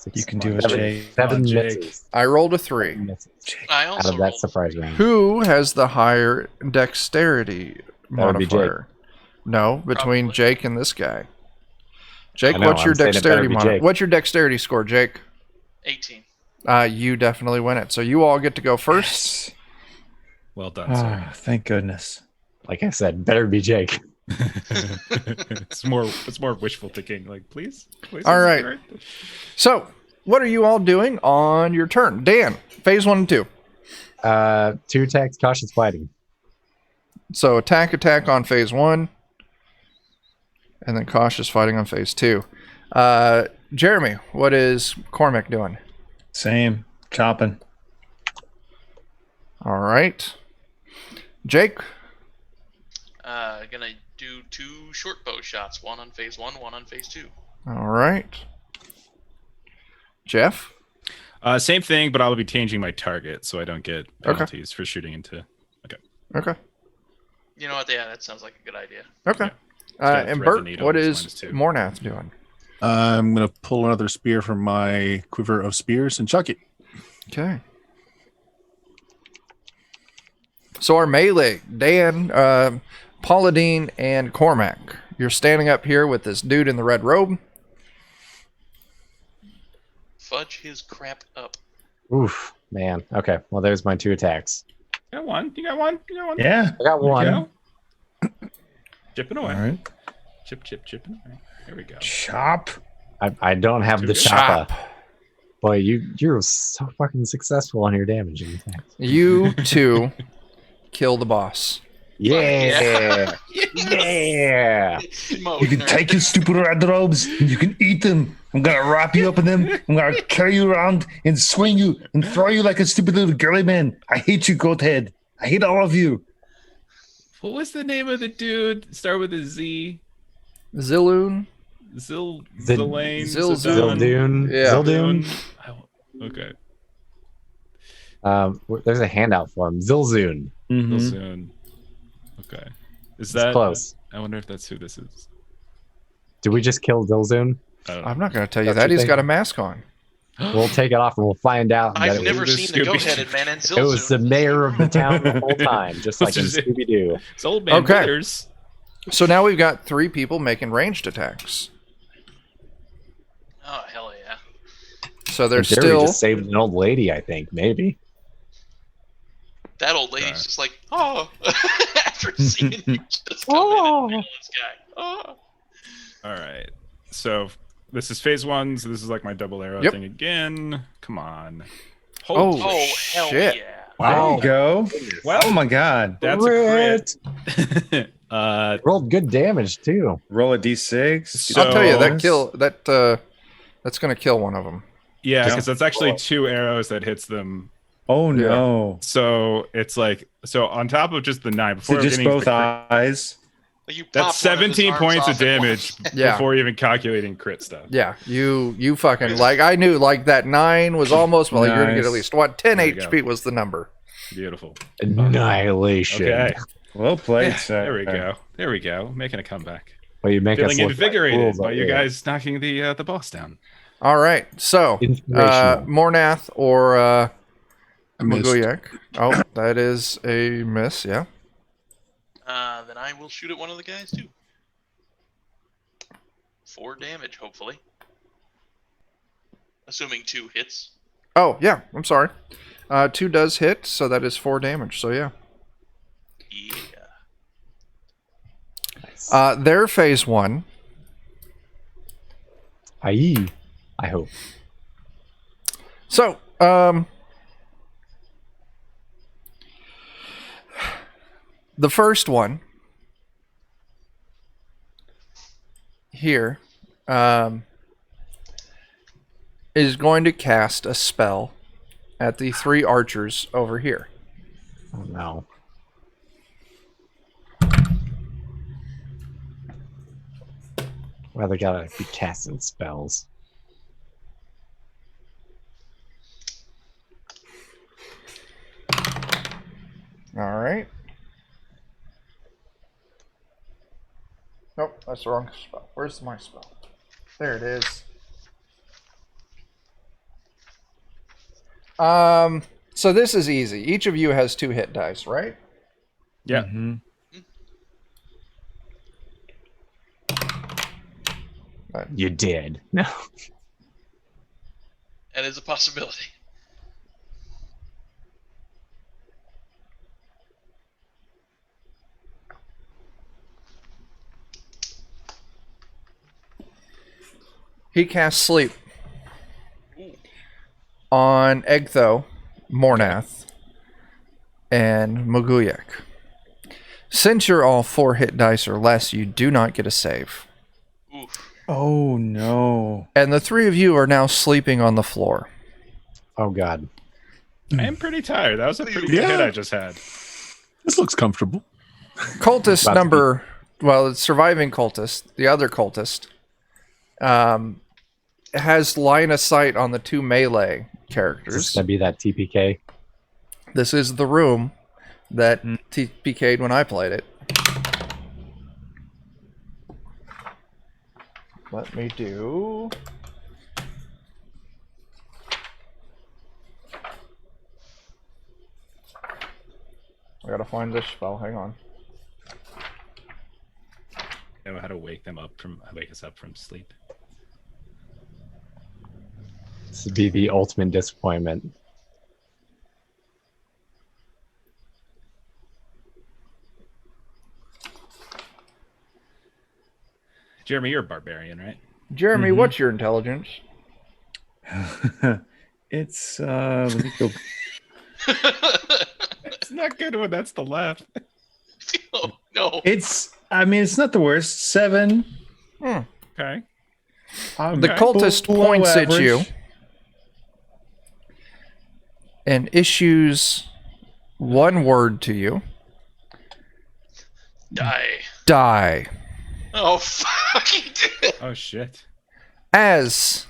like You can do it, seven, Jake. seven Come on, Jake. misses. I rolled a 3. Misses I out also of that rolled. surprise round. Who has the higher dexterity That would be Jake. modifier? No, between Probably. Jake and this guy. Jake, I know, what's your I'm saying it better dexterity be modifier? Jake. What's your dexterity score, Jake? 18. You definitely win it. So you all get to go first. Yes. Well done, sir. Ah, thank goodness. Like I said, better be Jake. It's more wishful thinking. Like, please. All right. So, what are you all doing on your turn? Dan, phase 1 and 2. 2 attacks, cautious fighting. So attack on phase 1, and then cautious fighting on phase 2. Jeremy, what is Cormac doing? Same. Chopping. All right. Jake, Gonna do 2 short bow shots. 1 on phase 1, 1 on phase 2. all right. Jeff, Same thing, but I'll be changing my target so I don't get penalties for shooting into. okay. You know what? Yeah, that sounds like a good idea. Okay. gotta And thread the Bert, needle, what it's is -2. Mornath doing? I'm going to pull another spear from my quiver of spears and chuck it. Okay. So our melee, Dan, Pauladine, and Cormac. You're standing up here with this dude in the red robe. Fudge his crap up. Oof, man. Okay, well, there's my 2 attacks. You got one. You got one. You got one. Yeah. I got one. Go. Chipping away. All right. Chipping away. There we go. Chop. I don't have the Chop. choppa. Boy, you're so fucking successful on your damage. and attacks. You two kill the boss. Yeah. Yeah. Smoke, You can nerd. take your stupid red robes and you can eat them. I'm gonna wrap you up in them. I'm gonna carry you around and swing you and throw you like a stupid little girly man. I hate you, goat head. I hate all of you. What was the name of the dude? Start with a Z. Ziloon. Zilane. Zildune. Yeah. Zildune. Okay. There's a handout for him. Zilzune. Mhm. Zilzune. Okay. Is It's that close. I wonder if that's who this is. Did we just kill Zilzune? I don't know. I'm not going to tell you That's that. your He's thing. got a mask on. We'll take it off and we'll find out. that I've it never was seen the Scooby-Doo. goat-headed man in Zilzoo. It was the mayor of the town the whole time, just like in Just- Scooby Doo. It's old man Okay. Withers. So now we've got 3 people making ranged attacks. Oh, hell yeah. So they're We still... just saved an old lady, I think, maybe. That old lady's Right. just like, oh. After seeing you just come in and nail this guy. Oh. All right. So this is phase 1, so this is like my double arrow Yep. thing again. Come on. Oh, Oh, hell shit. yeah. There you go. Well, Oh my god. that's a crit. Rolled good damage too. Roll a d6. So- I'll tell you, that's going to kill one of them. Yeah, because that's actually 2 arrows that hits them. Oh no. So it's like, so on top of just the 9, before So just getting to both the crit, eyes. Like you pop that's one of his 17 arms points off of at damage once. Yeah. before even calculating crit stuff. Yeah, you fucking, like, I knew, like, that 9 was almost, well, you're going to get at Nice. least, what, 10 There you HP was the number. Beautiful. Annihilation. Okay. Well played, Yeah, sir. there we go. There we go. Making a comeback. Well, you make us Feeling look like invigorated fools by out you here. guys knocking the boss down. All right, so, Inspirational. Mornath or I missed. Muguyak. Oh, that is a miss, yeah. Then I will shoot at one of the guys too. 4 damage, hopefully. Assuming 2 hits. Oh, yeah, I'm sorry. 2 does hit, so that is 4 damage, so yeah. Yeah. Their phase 1. Aye. I hope. So, the first one here is going to cast a spell at the 3 archers over here. Oh no. Well, they gotta be casting spells. All right. Nope, that's the wrong spell. Where's my spell? There it is. So this is easy. Each of you has 2 hit dice, right? Yeah. Mhm. You did. No. That is a possibility. He casts sleep on Egtho, Mornath, and Muguyak. Since you're all 4 hit dice or less, you do not get a save. Oof. Oh no. And the 3 of you are now sleeping on the floor. Oh god. I am pretty tired. That was a pretty good Yeah. hit I just had. This looks comfortable. Cultist About to number, well, it's surviving cultist, the other cultist, has line of sight on the 2 melee Is this characters. gonna be that TPK? This is the room that TPK'd when I played it. Let me do... I gotta find this spell, hang on. I know how to wake us up from sleep. This would be the ultimate disappointment. Jeremy, you're a barbarian, right? Jeremy, what's your intelligence? It's let me go. It's not good when that's the left. Oh, no. I mean, it's not the worst. 7. Okay. The cultist Below points at average. you and issues one word to you. Die. Die. Oh, fuck, he did. Oh shit. As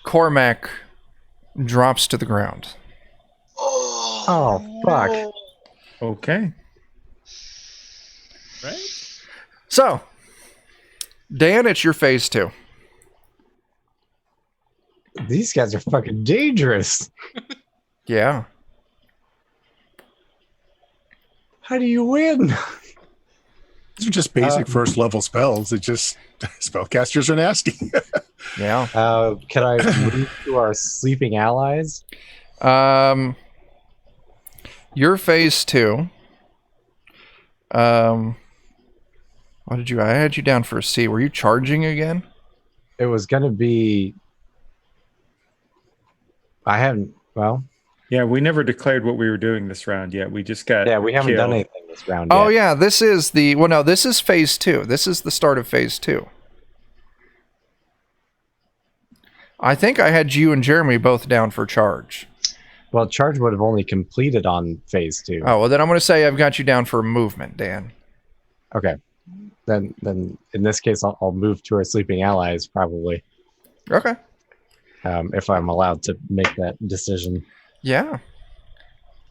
Cormac drops to the ground. Oh, fuck. no. Okay. Right? So, Dan, it's your phase 2. These guys are fucking dangerous. Yeah. How do you win? These are just basic first level spells. It just spellcasters are nasty. Yeah. Can I move to our sleeping allies? Your phase 2. What did you? I had you down for a C. Were you charging again? it was going to be. I haven't. Well, Yeah, we never declared what we were doing this round yet. We just got yeah, we haven't killed. done anything this round Oh, yet. yeah, this is this is phase 2. This is the start of phase 2. I think I had you and Jeremy both down for charge. Well, charge would have only completed on phase 2. Oh, well, then I'm going to say I've got you down for movement, Dan. Okay. Then in this case, I'll move to our sleeping allies probably. Okay. If I'm allowed to make that decision. Yeah.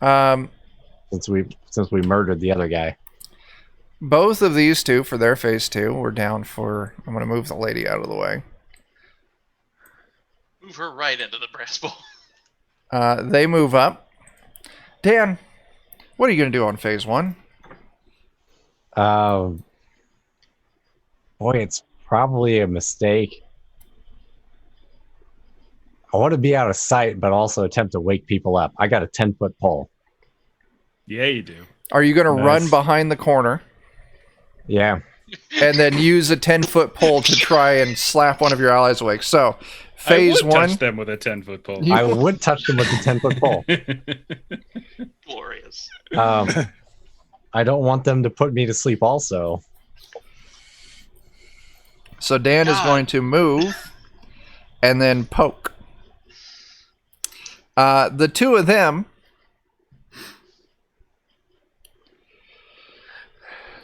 Since we murdered the other guy. Both of these two for their phase 2 were down for. I'm going to move the lady out of the way. Move her right into the brass bowl. They move up. Dan, what are you going to do on phase 1? Boy, it's probably a mistake. I want to be out of sight, but also attempt to wake people up. I got a 10-foot pole. Yeah, you do. Are you going to Nice. run behind the corner Yeah. and then use a 10-foot pole to try and slap one of your allies awake? So, phase I would 1. touch them with a 10-foot pole. I would touch them with the 10-foot pole. Glorious. I don't want them to put me to sleep also. So Dan is God. going to move and then poke. The two of them,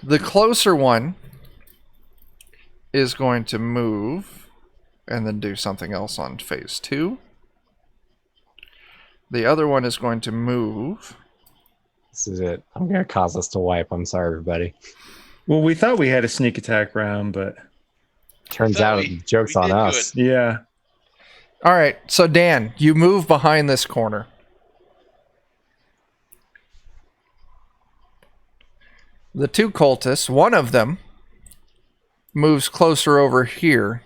the closer one is going to move and then do something else on phase 2. The other one is going to move. This is it. I'm going to cause us to wipe. I'm sorry, everybody. Well, we thought we had a sneak attack round, but Turns Thought out we- joke's we on did us. good. yeah. All right, so Dan, you move behind this corner. The two cultists, one of them moves closer over here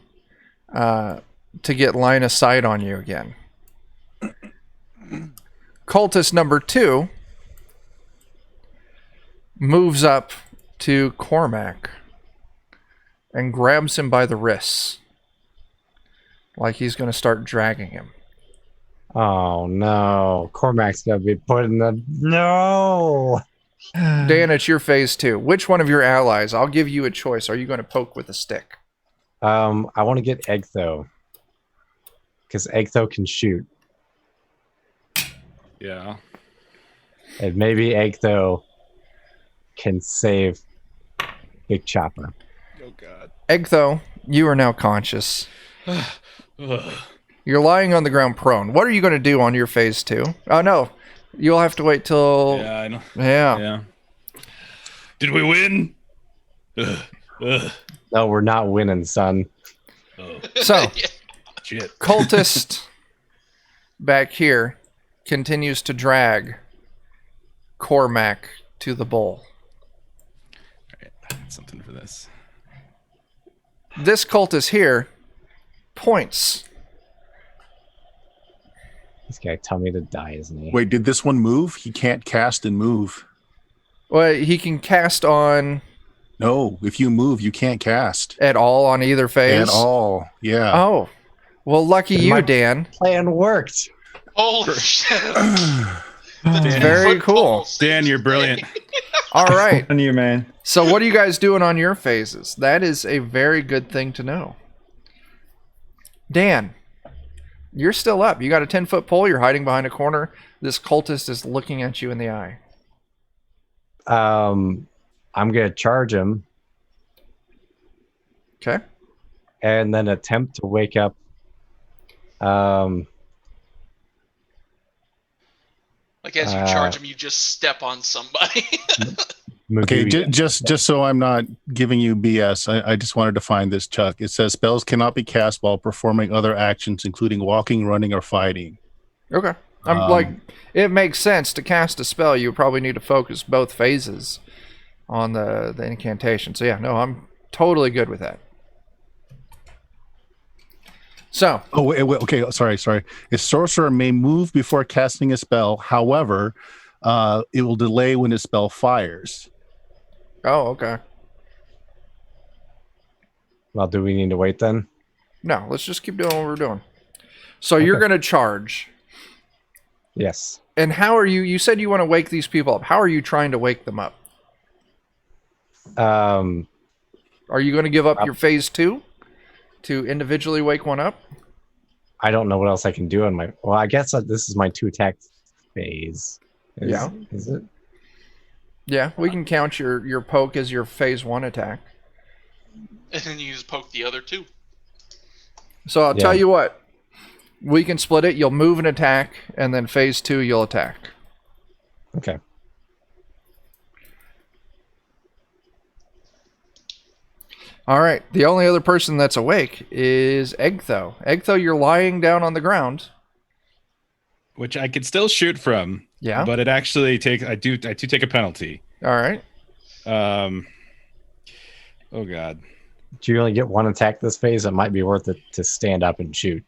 to get line of sight on you again. Cultist number 2 moves up to Cormac and grabs him by the wrists, like he's going to start dragging him. Oh, no. Cormac's going to be put in the... No! Dan, it's your phase 2. Which one of your allies? I'll give you a choice. Are you going to poke with a stick? I want to get Egtho. Because Egtho can shoot. Yeah. And maybe Egtho can save Big Chopper. Oh, God. Egtho, you are now conscious. Ugh. You're lying on the ground prone. What are you going to do on your phase 2? Oh, no. You'll have to wait till... Yeah, I know. Yeah. Yeah. Did we win? Ugh. Ugh. No, we're not winning, son. Oh, So, shit. cultist back here continues to drag Cormac to the bowl. Something for this. This cultist here points. This guy tell me to die, isn't he? Wait, did this one move? He can't cast and move. Well, he can cast on No, if you move, you can't cast at all on either phase. at all. Yeah. Oh, well, lucky you, My- Dan. Plan worked. Holy shit. Very cool. Dan, you're brilliant. All right. On you, man. So, what are you guys doing on your phases? That is a very good thing to know. Dan, you're still up. You got a 10-foot pole. You're hiding behind a corner. This cultist is looking at you in the eye. I'm going to charge him Okay. and then attempt to wake up. Like as you charge him, you just step on somebody. Okay, Muguya. just so I'm not giving you BS, I just wanted to find this, Chuck. It says spells cannot be cast while performing other actions, including walking, running, or fighting. Okay. I'm it makes sense to cast a spell. You probably need to focus both phases on the incantation. So, yeah, no, I'm totally good with that. So, Oh, wait, okay. Sorry. A sorcerer may move before casting a spell. However, it will delay when his spell fires. oh, okay. Well, do we need to wait then? No, let's just keep doing what we're doing. So you're going to charge. Yes. And how are you? You said you want to wake these people up. How are you trying to wake them up? Are you going to give up your phase 2 to individually wake one up? I don't know what else I can do on my. Well, I guess this is my 2 attack phase. Is it? Yeah, we can count your poke as your phase 1 attack. And then you just poke the other 2. So I'll tell you what. We can split it. You'll move an attack, and then phase 2 you'll attack. Okay. All right. The only other person that's awake is ep2. ep2, you're lying down on the ground. Which I could still shoot from. Yeah. But it actually takes. I do take a penalty. All right. Oh God. Do you only get 1 attack this phase? It might be worth it to stand up and shoot.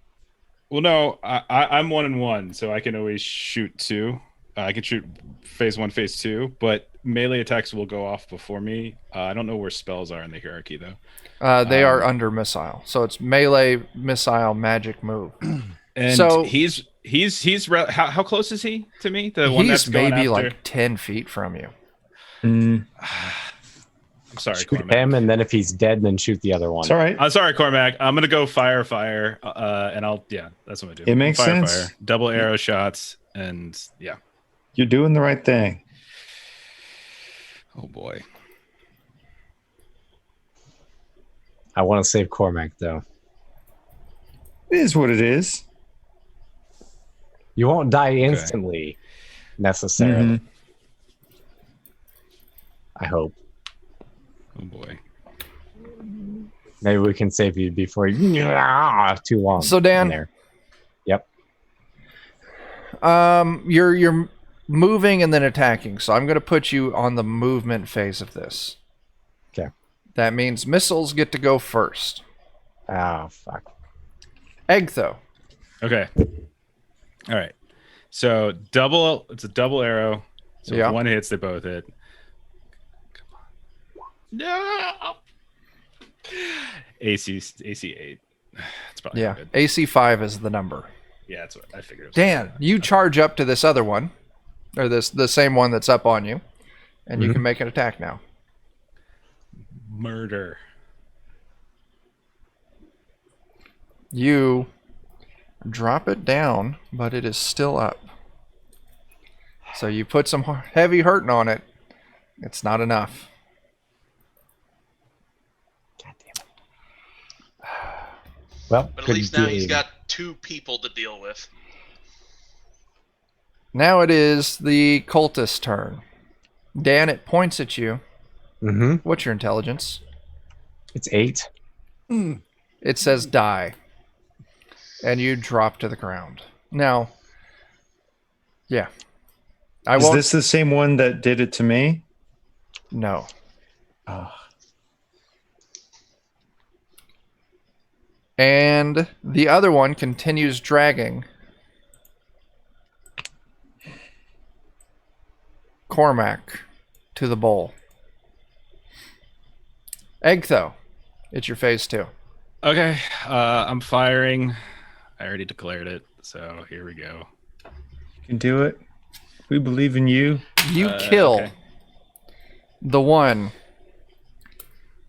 Well, no, I'm 1-1, so I can always shoot 2. I can shoot phase 1, phase 2, but melee attacks will go off before me. I don't know where spells are in the hierarchy though. They are under missile, so it's melee, missile, magic, move. And so he's how close is he to me? The one that's he's going maybe after? like 10 feet from you. I'm sorry, Shoot Cormac. him, and then if he's dead, then shoot the other one. It's all right. I'm sorry, Cormac. I'm gonna go fire, and that's what I do. It makes sense. Fire. Double arrow shots, and yeah. You're doing the right thing. Oh boy. I want to save Cormac, though. It is what it is. You won't die instantly, necessarily. I hope. Oh boy. Maybe we can save you before you too long. So Dan, in there. Yep. You're moving and then attacking. So I'm going to put you on the movement phase of this. Okay. That means missiles get to go first. Oh fuck. ep2. Okay. All right. So it's a double arrow. So if one hits, they both hit. Come on. No. AC 8. It's probably not good. AC 5 is the number. Yeah, that's what I figured. Dan, you charge up to this other one, or the same one that's up on you, and you can make an attack now. Murder. You drop it down, but it is still up. So you put some heavy hurting on it. It's not enough. God damn it. Well, But at least now he's got 2 people to deal with. Now it is the cultist's turn. Dan, it points at you. What's your intelligence? It's 8. It says die. And you drop to the ground. Now, yeah. Is this the same one that did it to me? No. And the other one continues dragging Cormac to the bowl. ep2, it's your phase 2. Okay. I'm firing. I already declared it, so here we go. You can do it. We believe in you. You kill the one.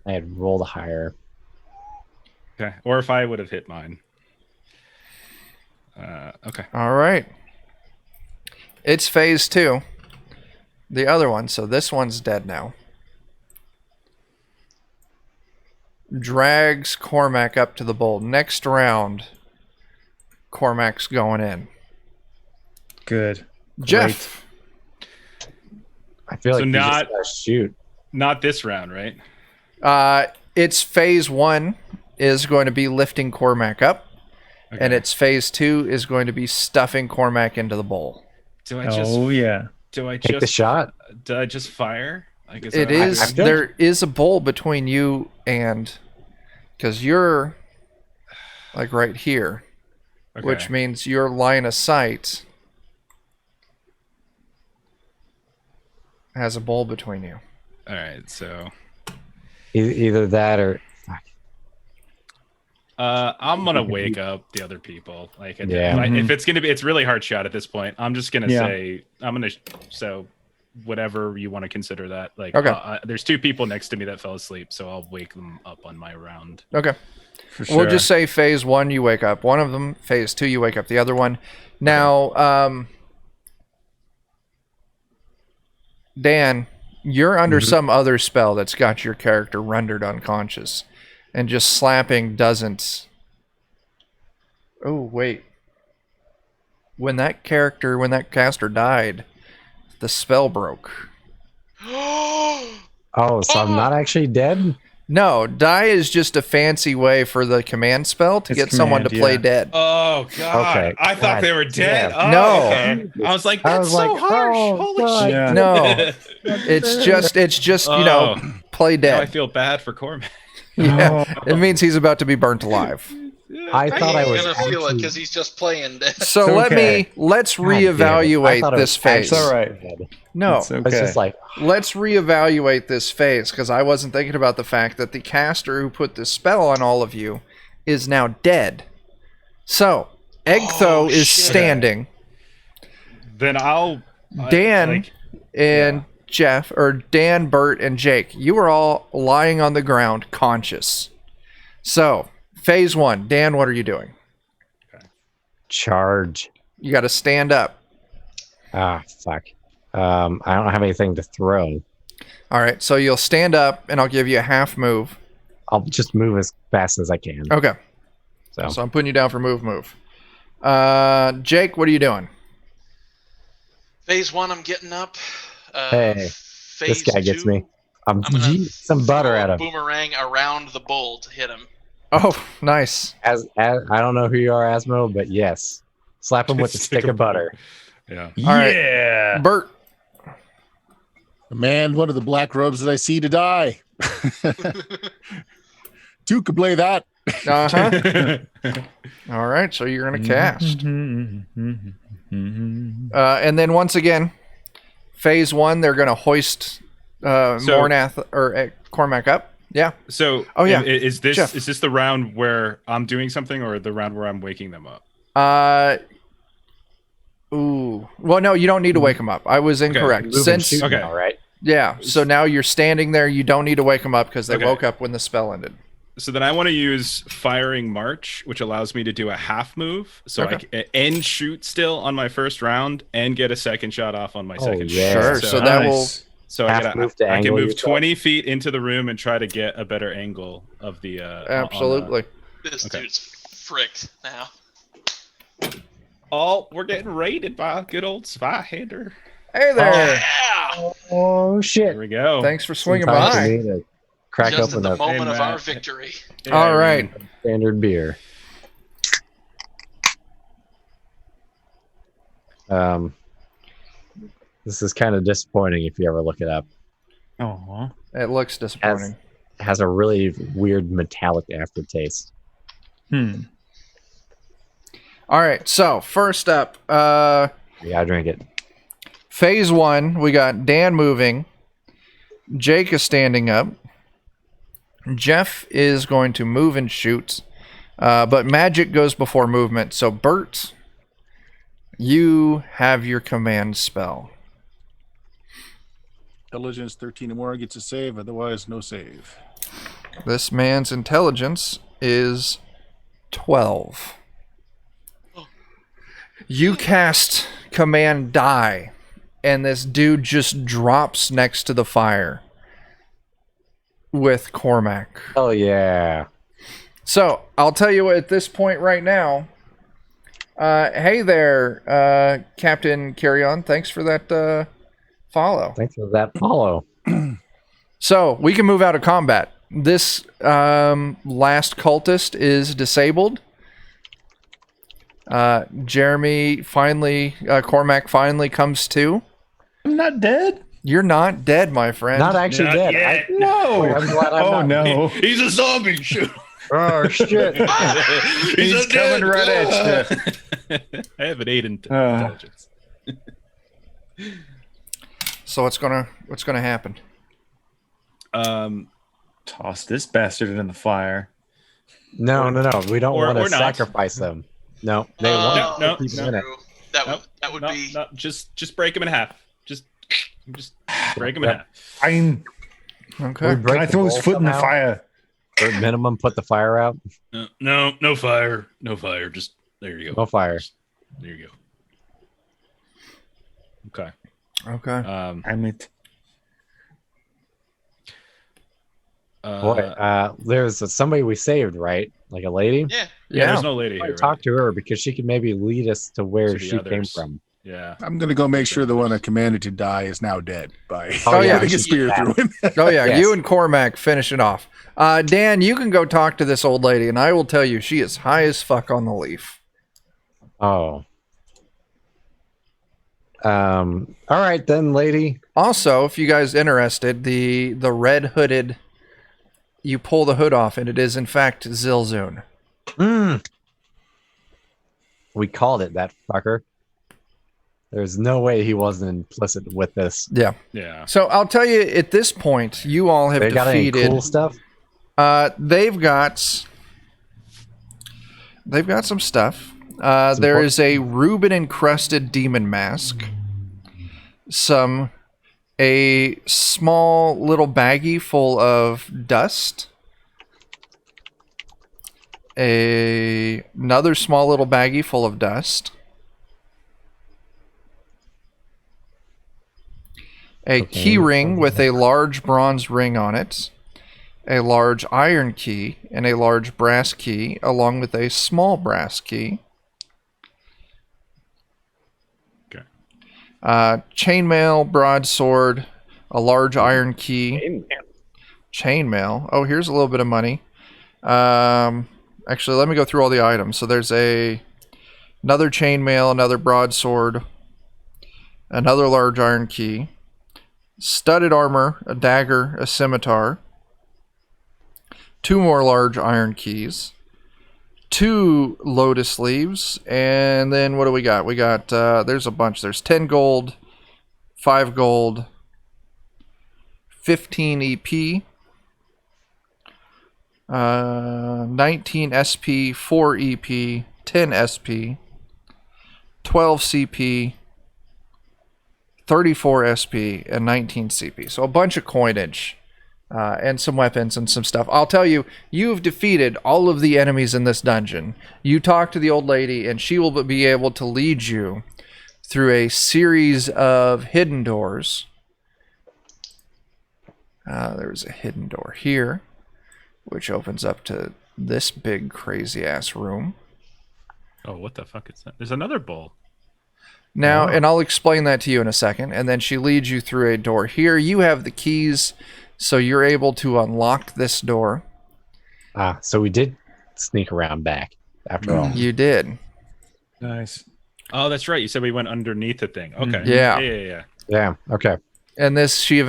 I had rolled higher. Okay. Or if I would have hit mine. Okay. All right. It's phase 2. The other one, so this one's dead now. Drags Cormac up to the bowl. Next round, Cormac's going in. Good. Jeff. I feel like So you not- just gotta shoot. Not this round, right? It's phase 1 is going to be lifting Cormac up, and its phase 2 is going to be stuffing Cormac into the bowl. Do I just Take the shot. Do I just fire? Like, It is. There is a bowl between you and, because you're like right here, which means your line of sight has a bowl between you. All right, so Either that or fuck. I'm gonna wake up the other people. Like, Yeah. if it's gonna be, it's really hard shot at this point. I'm just gonna say so whatever you want to consider that. Like, Okay. There's 2 people next to me that fell asleep, so I'll wake them up on my round. Okay. For sure. We'll just say phase 1, you wake up one of them. Phase 2, you wake up the other one. Now, Dan, you're under some other spell that's got your character rendered unconscious. And just slapping doesn't... Oh, wait. When that caster died, the spell broke. Oh, so I'm not actually dead? No, die is just a fancy way for the command spell to It's get someone to command, play yeah. dead. Oh God! Okay. I thought God. they were dead. Yeah. Oh, No. okay. I was like, I that's was so like, harsh. oh, Holy God. shit! Yeah. No, it's just play Now I dead. feel bad for Cormac. Yeah, it means he's about to be burnt alive. I thought I was gonna feel it actually- because he's just playing dead. So okay. let's God damn it. I reevaluate thought it this was phase. It's all right. dead. No, It's I was okay. just like, let's reevaluate this phase because I wasn't thinking about the fact that the caster who put this spell on all of you is now dead. So Egtho is shit. standing. Then I'll Dan and Jeff, or Dan, Bert, and Jake, you are all lying on the ground, conscious. So, phase 1, Dan, what are you doing? charge. You got to stand up. Ah, fuck. I don't have anything to throw. All right, so you'll stand up, and I'll give you a half move. I'll just move as fast as I can. Okay. So So I'm putting you down for move. Jake, what are you doing? Phase 1, I'm getting up. Hey, Phase this guy gets 2, me. I'm I'm gonna yeeting some butter throw at a him. boomerang around the bull to hit him. Oh, nice. As I don't know who you are, Asmo, but yes, slap him with a stick of butter. Yeah. All right. Yeah. Bert, Man, one of the black robes that I see to die. 2 could play that. uh-huh. All right, so you're going to cast. And then once again, phase 1, they're going to hoist Mornath or Cormac up. Yeah. So, Oh, yeah. is this Jeff. is this the round where I'm doing something, or the round where I'm waking them up? Ooh. Well, no, you don't need to wake him up. I was incorrect. Move and Since shoot okay. now, right? yeah, so now you're standing there. You don't need to wake them up because they Okay. woke up when the spell ended. So then I want to use Firing March, which allows me to do a half move, so I can and shoot still on my first round and get a second shot off on my second yeah. shot. Sure. So that will. Nice. So Half move to I can angle move yourself. 20 feet into the room and try to get a better angle of the Absolutely. This Okay. dude's fricked now. Oh, we're getting raided by a good old Zweihander. Hey there. Yeah! Oh shit! Here we go. Thanks for swinging Time for by. me to crack Just at open the a moment of Matt. our victory. Yeah, All I mean, right. standard beer. This is kind of disappointing if you ever look it up. Aw. It looks disappointing. It has a really weird metallic aftertaste. Hmm. All right. So first up, Yeah, I drink it. phase 1, we got Dan moving. Jake is standing up. Jeff is going to move and shoot. But magic goes before movement. So Bert, you have your command spell. Intelligence 13 or more gets a save, otherwise no save. This man's intelligence is 12. You cast command die, and this dude just drops next to the fire with Cormac. Oh yeah. So I'll tell you what, at this point right now. Hey there, Captain Carry-On. Thanks for that follow. Thanks for that follow. So we can move out of combat. This last cultist is disabled. Jeremy finally, Cormac finally comes to. I'm not dead. You're not dead, my friend. Not actually Not dead. yet. No. I'm glad I'm Oh not. no. He's a zombie. Shoot. Oh shit! He's coming right at you. I have an 8 in intelligence. So what's gonna happen? Toss this bastard in the fire. No. We don't Or- want or to not. sacrifice them. No, they want no, to keep no. in it. That would No, be. no, just break them in half. Just break them in half. Fine. Okay. We break Can I the throw his bowl foot in the somehow? fire? Or at minimum, put the fire out. No fire. No fire. Just there you go. No fire. There you go. Okay. Okay. Damn it. Boy, there's somebody we saved, right? Like a lady. Yeah. Yeah, there's Yeah. no lady I here. talk Right? to her because she could maybe lead us to where To the she came others. from. Yeah. I'm gonna go make sure the one I commanded to die is now dead by Oh, yeah, putting a spear through him. Oh yeah, Yes. you and Cormac finish it off. Dan, you can go talk to this old lady, and I will tell you, she is high as fuck on the leaf. Oh. All right then, lady. Also, if you guys interested, the red hooded, you pull the hood off, and it is in fact Zilzun. We called it that fucker. There's no way he wasn't implicit with this. Yeah. Yeah. So I'll tell you, at this point, you all have They got any defeated. cool stuff? They've got some stuff. There is a Reuben encrusted demon mask. A small little baggie full of dust. Another small little baggie full of dust. A key ring with a large bronze ring on it. A large iron key and a large brass key, along with a small brass key. Okay. Chainmail, broadsword, a large iron key. Chainmail. Oh, here's a little bit of money. Actually, let me go through all the items. So there's another chainmail, another broadsword, another large iron key, studded armor, a dagger, a scimitar, 2 more large iron keys, 2 lotus leaves, and then what do we got? We got, there's a bunch. There's 10 gold, 5 gold, 15 EP, 19 SP, 4 EP, 10 SP, 12 CP, 34 SP, and 19 CP. So a bunch of coinage. And some weapons and some stuff. I'll tell you, you've defeated all of the enemies in this dungeon. You talk to the old lady, and she will be able to lead you through a series of hidden doors. There's a hidden door here, which opens up to this big, crazy-ass room. Oh, what the fuck is that? There's another bowl. Now, and I'll explain that to you in a second, and then she leads you through a door. Here, you have the keys, so you're able to unlock this door. So we did sneak around back after all. You did. Nice. Oh, that's right. You said we went underneath the thing. Okay. Yeah. Yeah. Yeah, okay. And this, she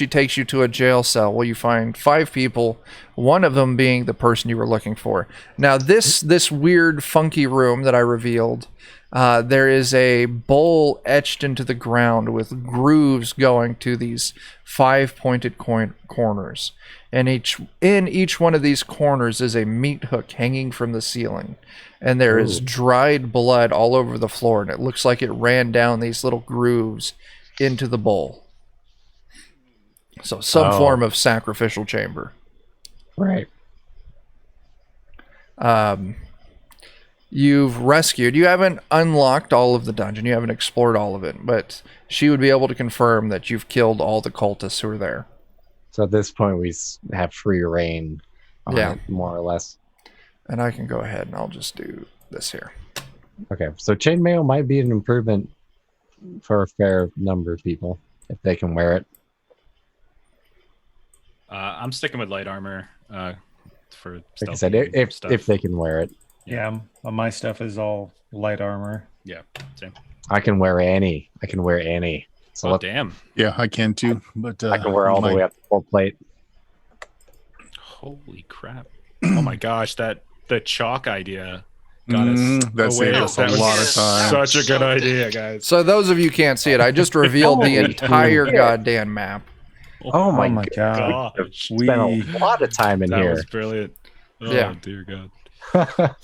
takes you to a jail cell where you find 5 people, one of them being the person you were looking for. Now, this weird, funky room that I revealed, there is a bowl etched into the ground with grooves going to these 5 pointed corners. And in each one of these corners is a meat hook hanging from the ceiling. And there is dried blood all over the floor, and it looks like it ran down these little grooves into the bowl. So some form of sacrificial chamber. Right. You've rescued. You haven't unlocked all of the dungeon. You haven't explored all of it. But she would be able to confirm that you've killed all the cultists who are there. So at this point, we have free reign on it, more or less. And I can go ahead and I'll just do this here. Okay, so chainmail might be an improvement for a fair number of people if they can wear it. I'm sticking with light armor for Like I stealthy said, if stuff. if they can wear it. Yeah, my stuff is all light armor. Yeah, same. I can wear any. So Oh, damn. Yeah, I can too. But I can wear all the way up to full plate. Holy crap. Oh my gosh, the chalk idea got us that away. saved us That a was lot of time. Such a good idea, guys. So those of you can't see it, I just revealed the entire goddamn map. Oh my God. gosh. Spent a lot of time in That here. was brilliant. Oh, Yeah. dear God.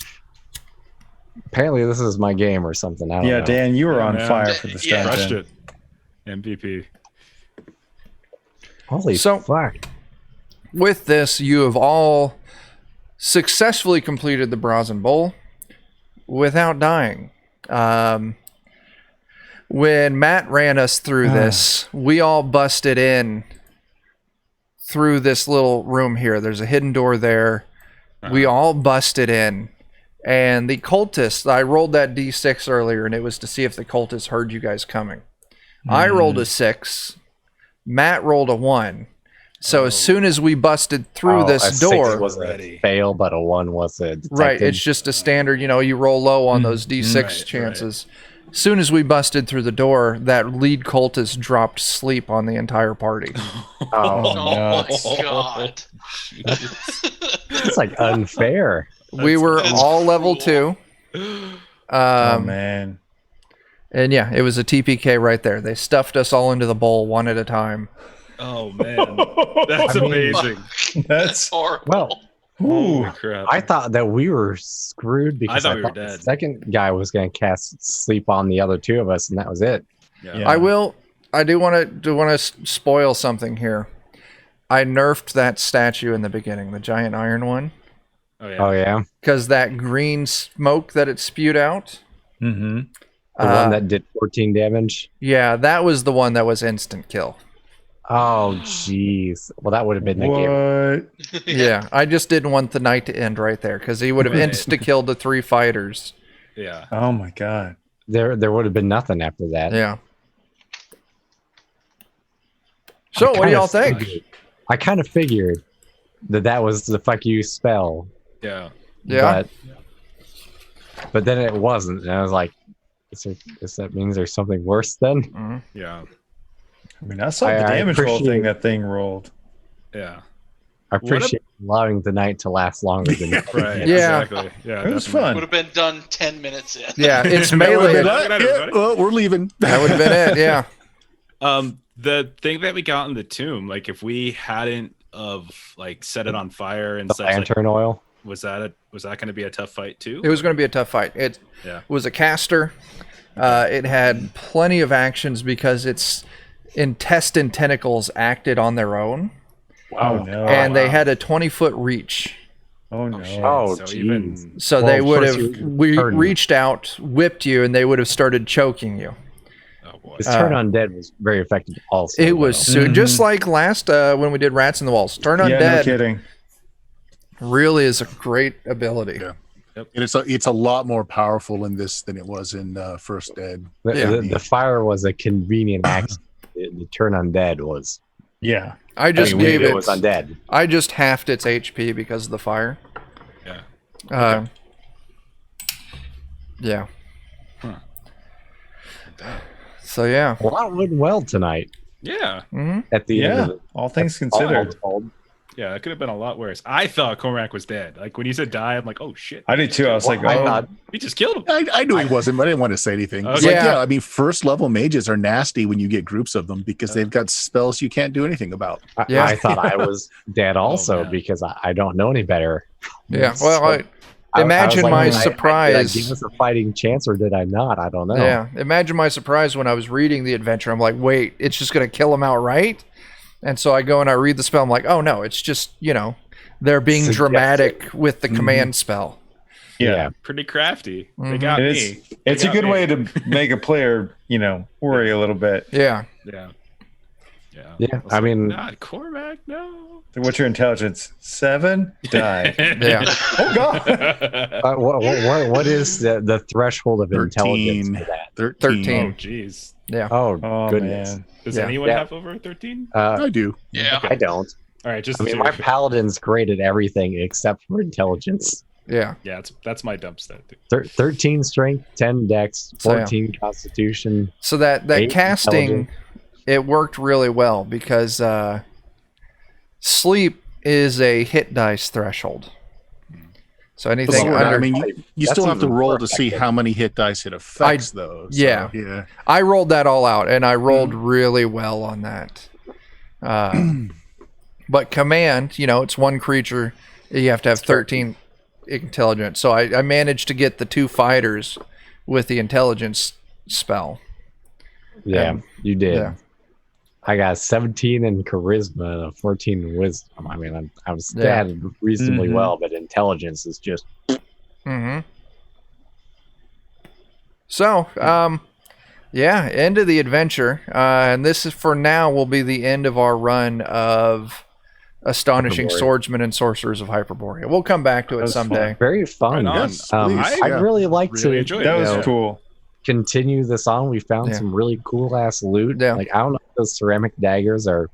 Apparently, this is my game or something. I don't know. Dan, you were Yeah, on man. fire for this Yeah. Crushed dungeon. it. MVP. Holy So- fuck. With this, you have all successfully completed the Brazen Bowl without dying. When Matt ran us through this, we all busted in through this little room here. There's a hidden door there. We all busted in. And the cultists, I rolled that D6 earlier, and it was to see if the cultists heard you guys coming. I rolled a 6. Matt rolled a 1. So as soon as we busted through A this 6 door, was a fail, but a 1 was a detected. right, it's just a standard, you roll low on those D6 Right, chances. As soon as we busted through the door, that lead cultist dropped sleep on the entire party. Oh, Oh nuts. my god. it's like unfair. We were That's all level cruel. 2. Oh man. And yeah, it was a TPK right there. They stuffed us all into the bowl one at a time. Oh, man. That's I mean- amazing. That's Horrible. Well, Holy crap. I thought that we were screwed because thought we were the dead. second guy was going to cast sleep on the other two of us, and that was it. Yeah. I do want to spoil something here. I nerfed that statue in the beginning, the giant iron one, Oh, yeah. Oh yeah, because that green smoke that it spewed out. mm-hmm. the one that did 14 damage. Yeah, that was the one that was instant kill. Oh jeez. Well, that would have been the game. What? Yeah, I just didn't want the night to end right there because he would have Right. insta-killed the 3 fighters. Yeah. Oh my god. There would have been nothing after that. Yeah. So, what do y'all think? I kind of figured that was the fuck you spell. Yeah. Yeah. But then it wasn't, and I was like, "Does that means there's something worse then?" Mhm. Yeah. I mean, I saw the I damage roll appreciate- thing that thing rolled. Yeah. I appreciate allowing the night to last longer than Right. Yeah. Exactly. Yeah. It was definitely. fun. Would have been done 10 minutes in. Yeah, it's That would've melee. been That Good night, Yeah, everybody. well, we're leaving. would have been it, yeah. The thing that we got in the tomb, like if we hadn't of like set it on fire and the such, like, lantern oil. was that going to be a tough fight too? It was going to be a tough fight. It Yeah. was a caster. It had plenty of actions because its intestine tentacles acted on their own. Oh no. And they had a 20-foot reach. Oh no. shit. Oh, so jeez. even So Well, they would first have you turn- reached out, whipped you, and they would have started choking you. oh boy. This turn undead was very effective. Also, It was just like last when we did Rats in the Walls. Turn Yeah, no Undead kidding. really is a great ability. Yeah. And it's a lot more powerful in this than it was in First Dead. The fire was a convenient accident. The turn undead was. Yeah. I just we gave knew it. it was undead. I just halved its HP because of the fire. Yeah. Yeah. Huh. So yeah. Well, that went well tonight. Yeah. hmm At the end Yeah. of it. All things All considered. told. Yeah. It could have been a lot worse. I thought Cormac was dead. Like when you said die, I'm like, oh shit. I did too. I was like, I oh, thought He just killed him. I knew he wasn't, but I didn't want to say anything. It's Okay. like, Yeah. I mean, first level mages are nasty when you get groups of them because they've got spells you can't do anything about. Yeah. I thought I was dead also man. because I don't know any better. Yeah. Well, I imagine was my did I surprise. give us a fighting chance or did I not? I don't know. Yeah. Imagine my surprise when I was reading the adventure. I'm like, wait, it's just gonna kill him outright. And so I go and I read the spell. I'm like, oh no, it's just they're being Suggested. dramatic with the command spell. yeah. Pretty crafty. They Mhm. got It me. is, it's They a got good me. way to make a player, worry a little bit. Yeah. Yeah. Yeah. Yeah, was I mean- not Cormac. No. What's your intelligence? 7? Die. Yeah. Oh god. What is the threshold of 13. intelligence for that? 13. Oh, jeez. Yeah. Oh, Oh goodness. man. Does Yeah. anyone Yeah. have over 13? I do. Yeah. I don't. All right, just I mean, to- my paladin's great at everything except for intelligence. Yeah. yeah, that's my dump stat. Too. 13 strength, 10 dex, So, yeah. 14 constitution. So that 8 casting, intelligence. it worked really well because sleep is a hit dice threshold. So anything But under, I mean, you That's still have to even roll more to see effective. how many hit dice it affects, though. So, yeah. Yeah. I rolled that all out, and I rolled really well on that. But command, it's one creature. You have to have 13 intelligence. So I managed to get the 2 fighters with the intelligence spell. Yeah, you did. Yeah. I got 17 in charisma and a 14 in wisdom. I mean, I'm statted reasonably well, but intelligence is just. Mm-hmm. So, end of the adventure. And this is, for now, will be the end of our run of Astonishing Swordsmen and Sorcerers of Hyperborea. We'll come back to it someday. Very fun. Right on. Yes, please. I'd really like Really to enjoyed That it. was cool. continue this on. We found some really cool ass loot. Yeah. Like, I don't know if those ceramic daggers are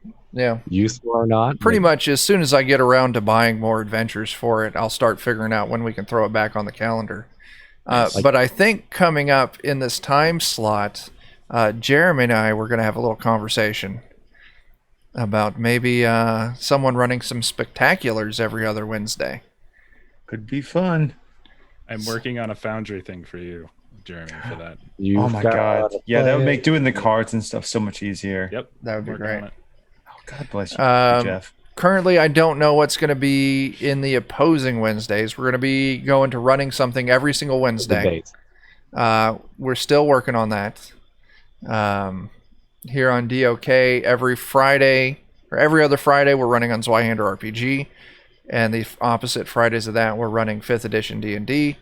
useful or not. Pretty much as soon as I get around to buying more adventures for it, I'll start figuring out when we can throw it back on the calendar. But I think coming up in this time slot, Jeremy and I were going to have a little conversation about maybe someone running some spectaculars every other Wednesday. Could be fun. I'm working on a foundry thing for you, Jeremy, for that. Oh my god. Yeah, that would make doing the cards and stuff so much easier. Yep. That would be Working great. on it. Oh, God bless you, Jeff. Currently, I don't know what's going to be in the opposing Wednesdays. We're going to be going to running something every single Wednesday. We're still working on that. Here on DOK, every Friday, or every other Friday, we're running on ZWEIHÄNDER RPG. And the opposite Fridays of that, we're running 5th edition D&D.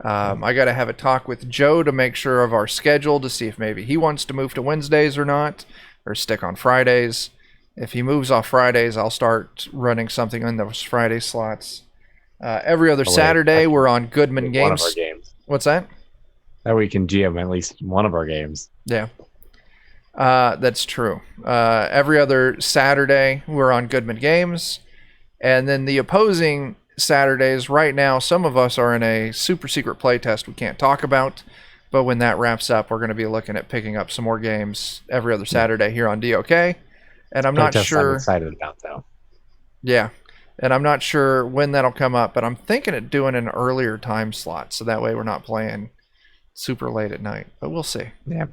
I got to have a talk with Joe to make sure of our schedule to see if maybe he wants to move to Wednesdays or not, or stick on Fridays. If he moves off Fridays, I'll start running something in those Friday slots. Every other Saturday, we're on Goodman Games. One of our games. What's that? That we can GM at least one of our games. Yeah. That's true. Every other Saturday, we're on Goodman Games. And then the opposing Saturdays, right now, some of us are in a super secret playtest we can't talk about. But when that wraps up, we're going to be looking at picking up some more games every other Saturday here on DOK. And I'm not sure. I'm excited about though. Yeah. And I'm not sure when that'll come up, but I'm thinking of doing an earlier time slot. So that way we're not playing super late at night. But we'll see. Yeah.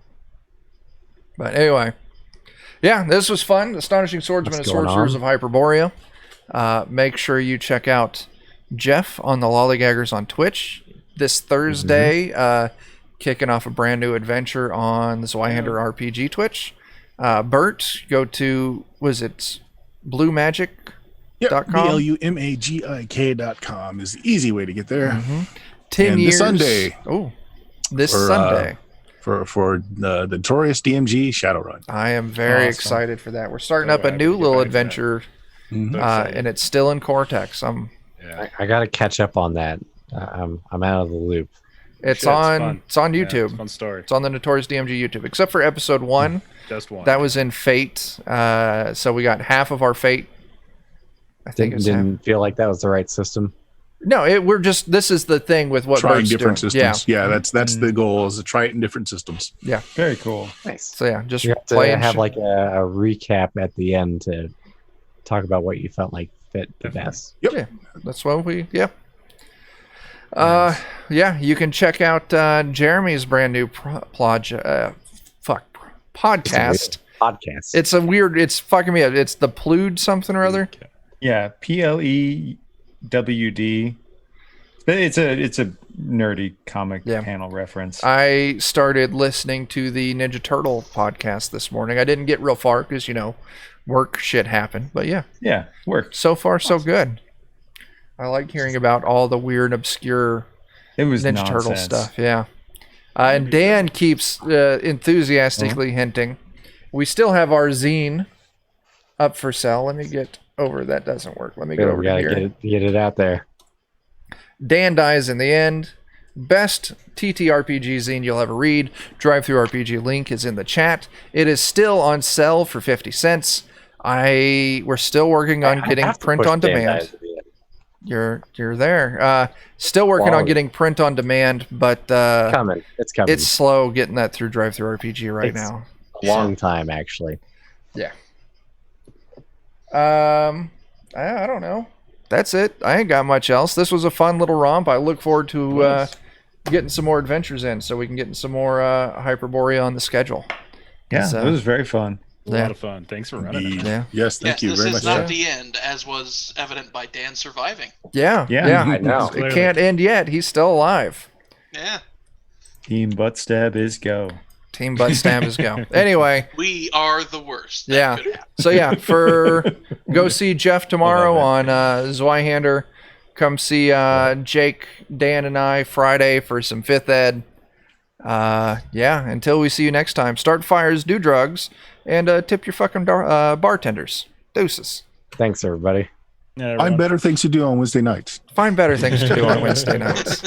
But anyway. Yeah, this was fun. Astonishing Swordsmen and Sorcerers of Hyperborea. Make sure you check out Jeff on the Lollygaggers on Twitch this Thursday, kicking off a brand new adventure on the ZWEIHÄNDER RPG Twitch. Bert, go to, was it BlueMagic.com? BLUMAGIK.com is the easy way to get there. 10 and years. This Sunday. This Sunday. For the Notorious DMG Shadowrun. I am very excited for that. We're starting up a new little adventure, and it's still in Cortex. I got to catch up on that. I'm out of the loop. It's on YouTube. Yeah, it's a fun story. It's on the Notorious DMG YouTube, except for episode 1. Just one. That was in Fate. So we got half of our Fate. I think Didn't feel like that was the right system. No, this is the thing with what trying Bert's different doing. systems. Yeah, that's the goal, is to try it in different systems. Yeah. Very cool. Nice. So yeah, just you have to have like a recap at the end to talk about what you felt like fit the best. Yep. Yeah, that's what we. Yeah. You can check out Jeremy's brand new podcast. Podcast. It's a weird. It's fucking me up. It's the Plued something or other. Yeah, PLEWD. It's a nerdy comic panel reference. I started listening to the Ninja Turtle podcast this morning. I didn't get real far because work shit happened. But yeah, work. So far, so good. I like hearing about all the weird, obscure Ninja Turtle stuff. Yeah. And Dan keeps enthusiastically hinting. We still have our zine up for sale. Let me get over. That doesn't work. Let me get over here. Get it out there. Dan Dies in the End. Best TTRPG zine you'll ever read. Drive-Thru RPG link is in the chat. It is still on sale for 50 cents. We're still working on getting print on demand. You're there. Still working on getting print on demand, but It's coming. It's slow getting that through Drive-Thru RPG right now. A long time, actually. Yeah. I don't know. That's it. I ain't got much else. This was a fun little romp. I look forward to getting some more adventures in so we can get some more Hyperborea on the schedule. Yeah, it was very fun. A lot of fun. Thanks for running it. Yeah. Yes, thank you this very is much. not the end, as was evident by Dan surviving. Yeah. I know. It can't end yet. He's still alive. Yeah. Team butt stab is go. Team butt stab is go. Anyway. We are the worst. Yeah. So yeah, go see Jeff tomorrow on ZWEIHÄNDER. Come see Jake, Dan, and I Friday for some 5th ed. Yeah, until we see you next time, start fires, do drugs, and tip your fucking bartenders. Deuces. Thanks, everybody. Yeah, Find better things to do on Wednesday nights. Find better things to do on Wednesday nights.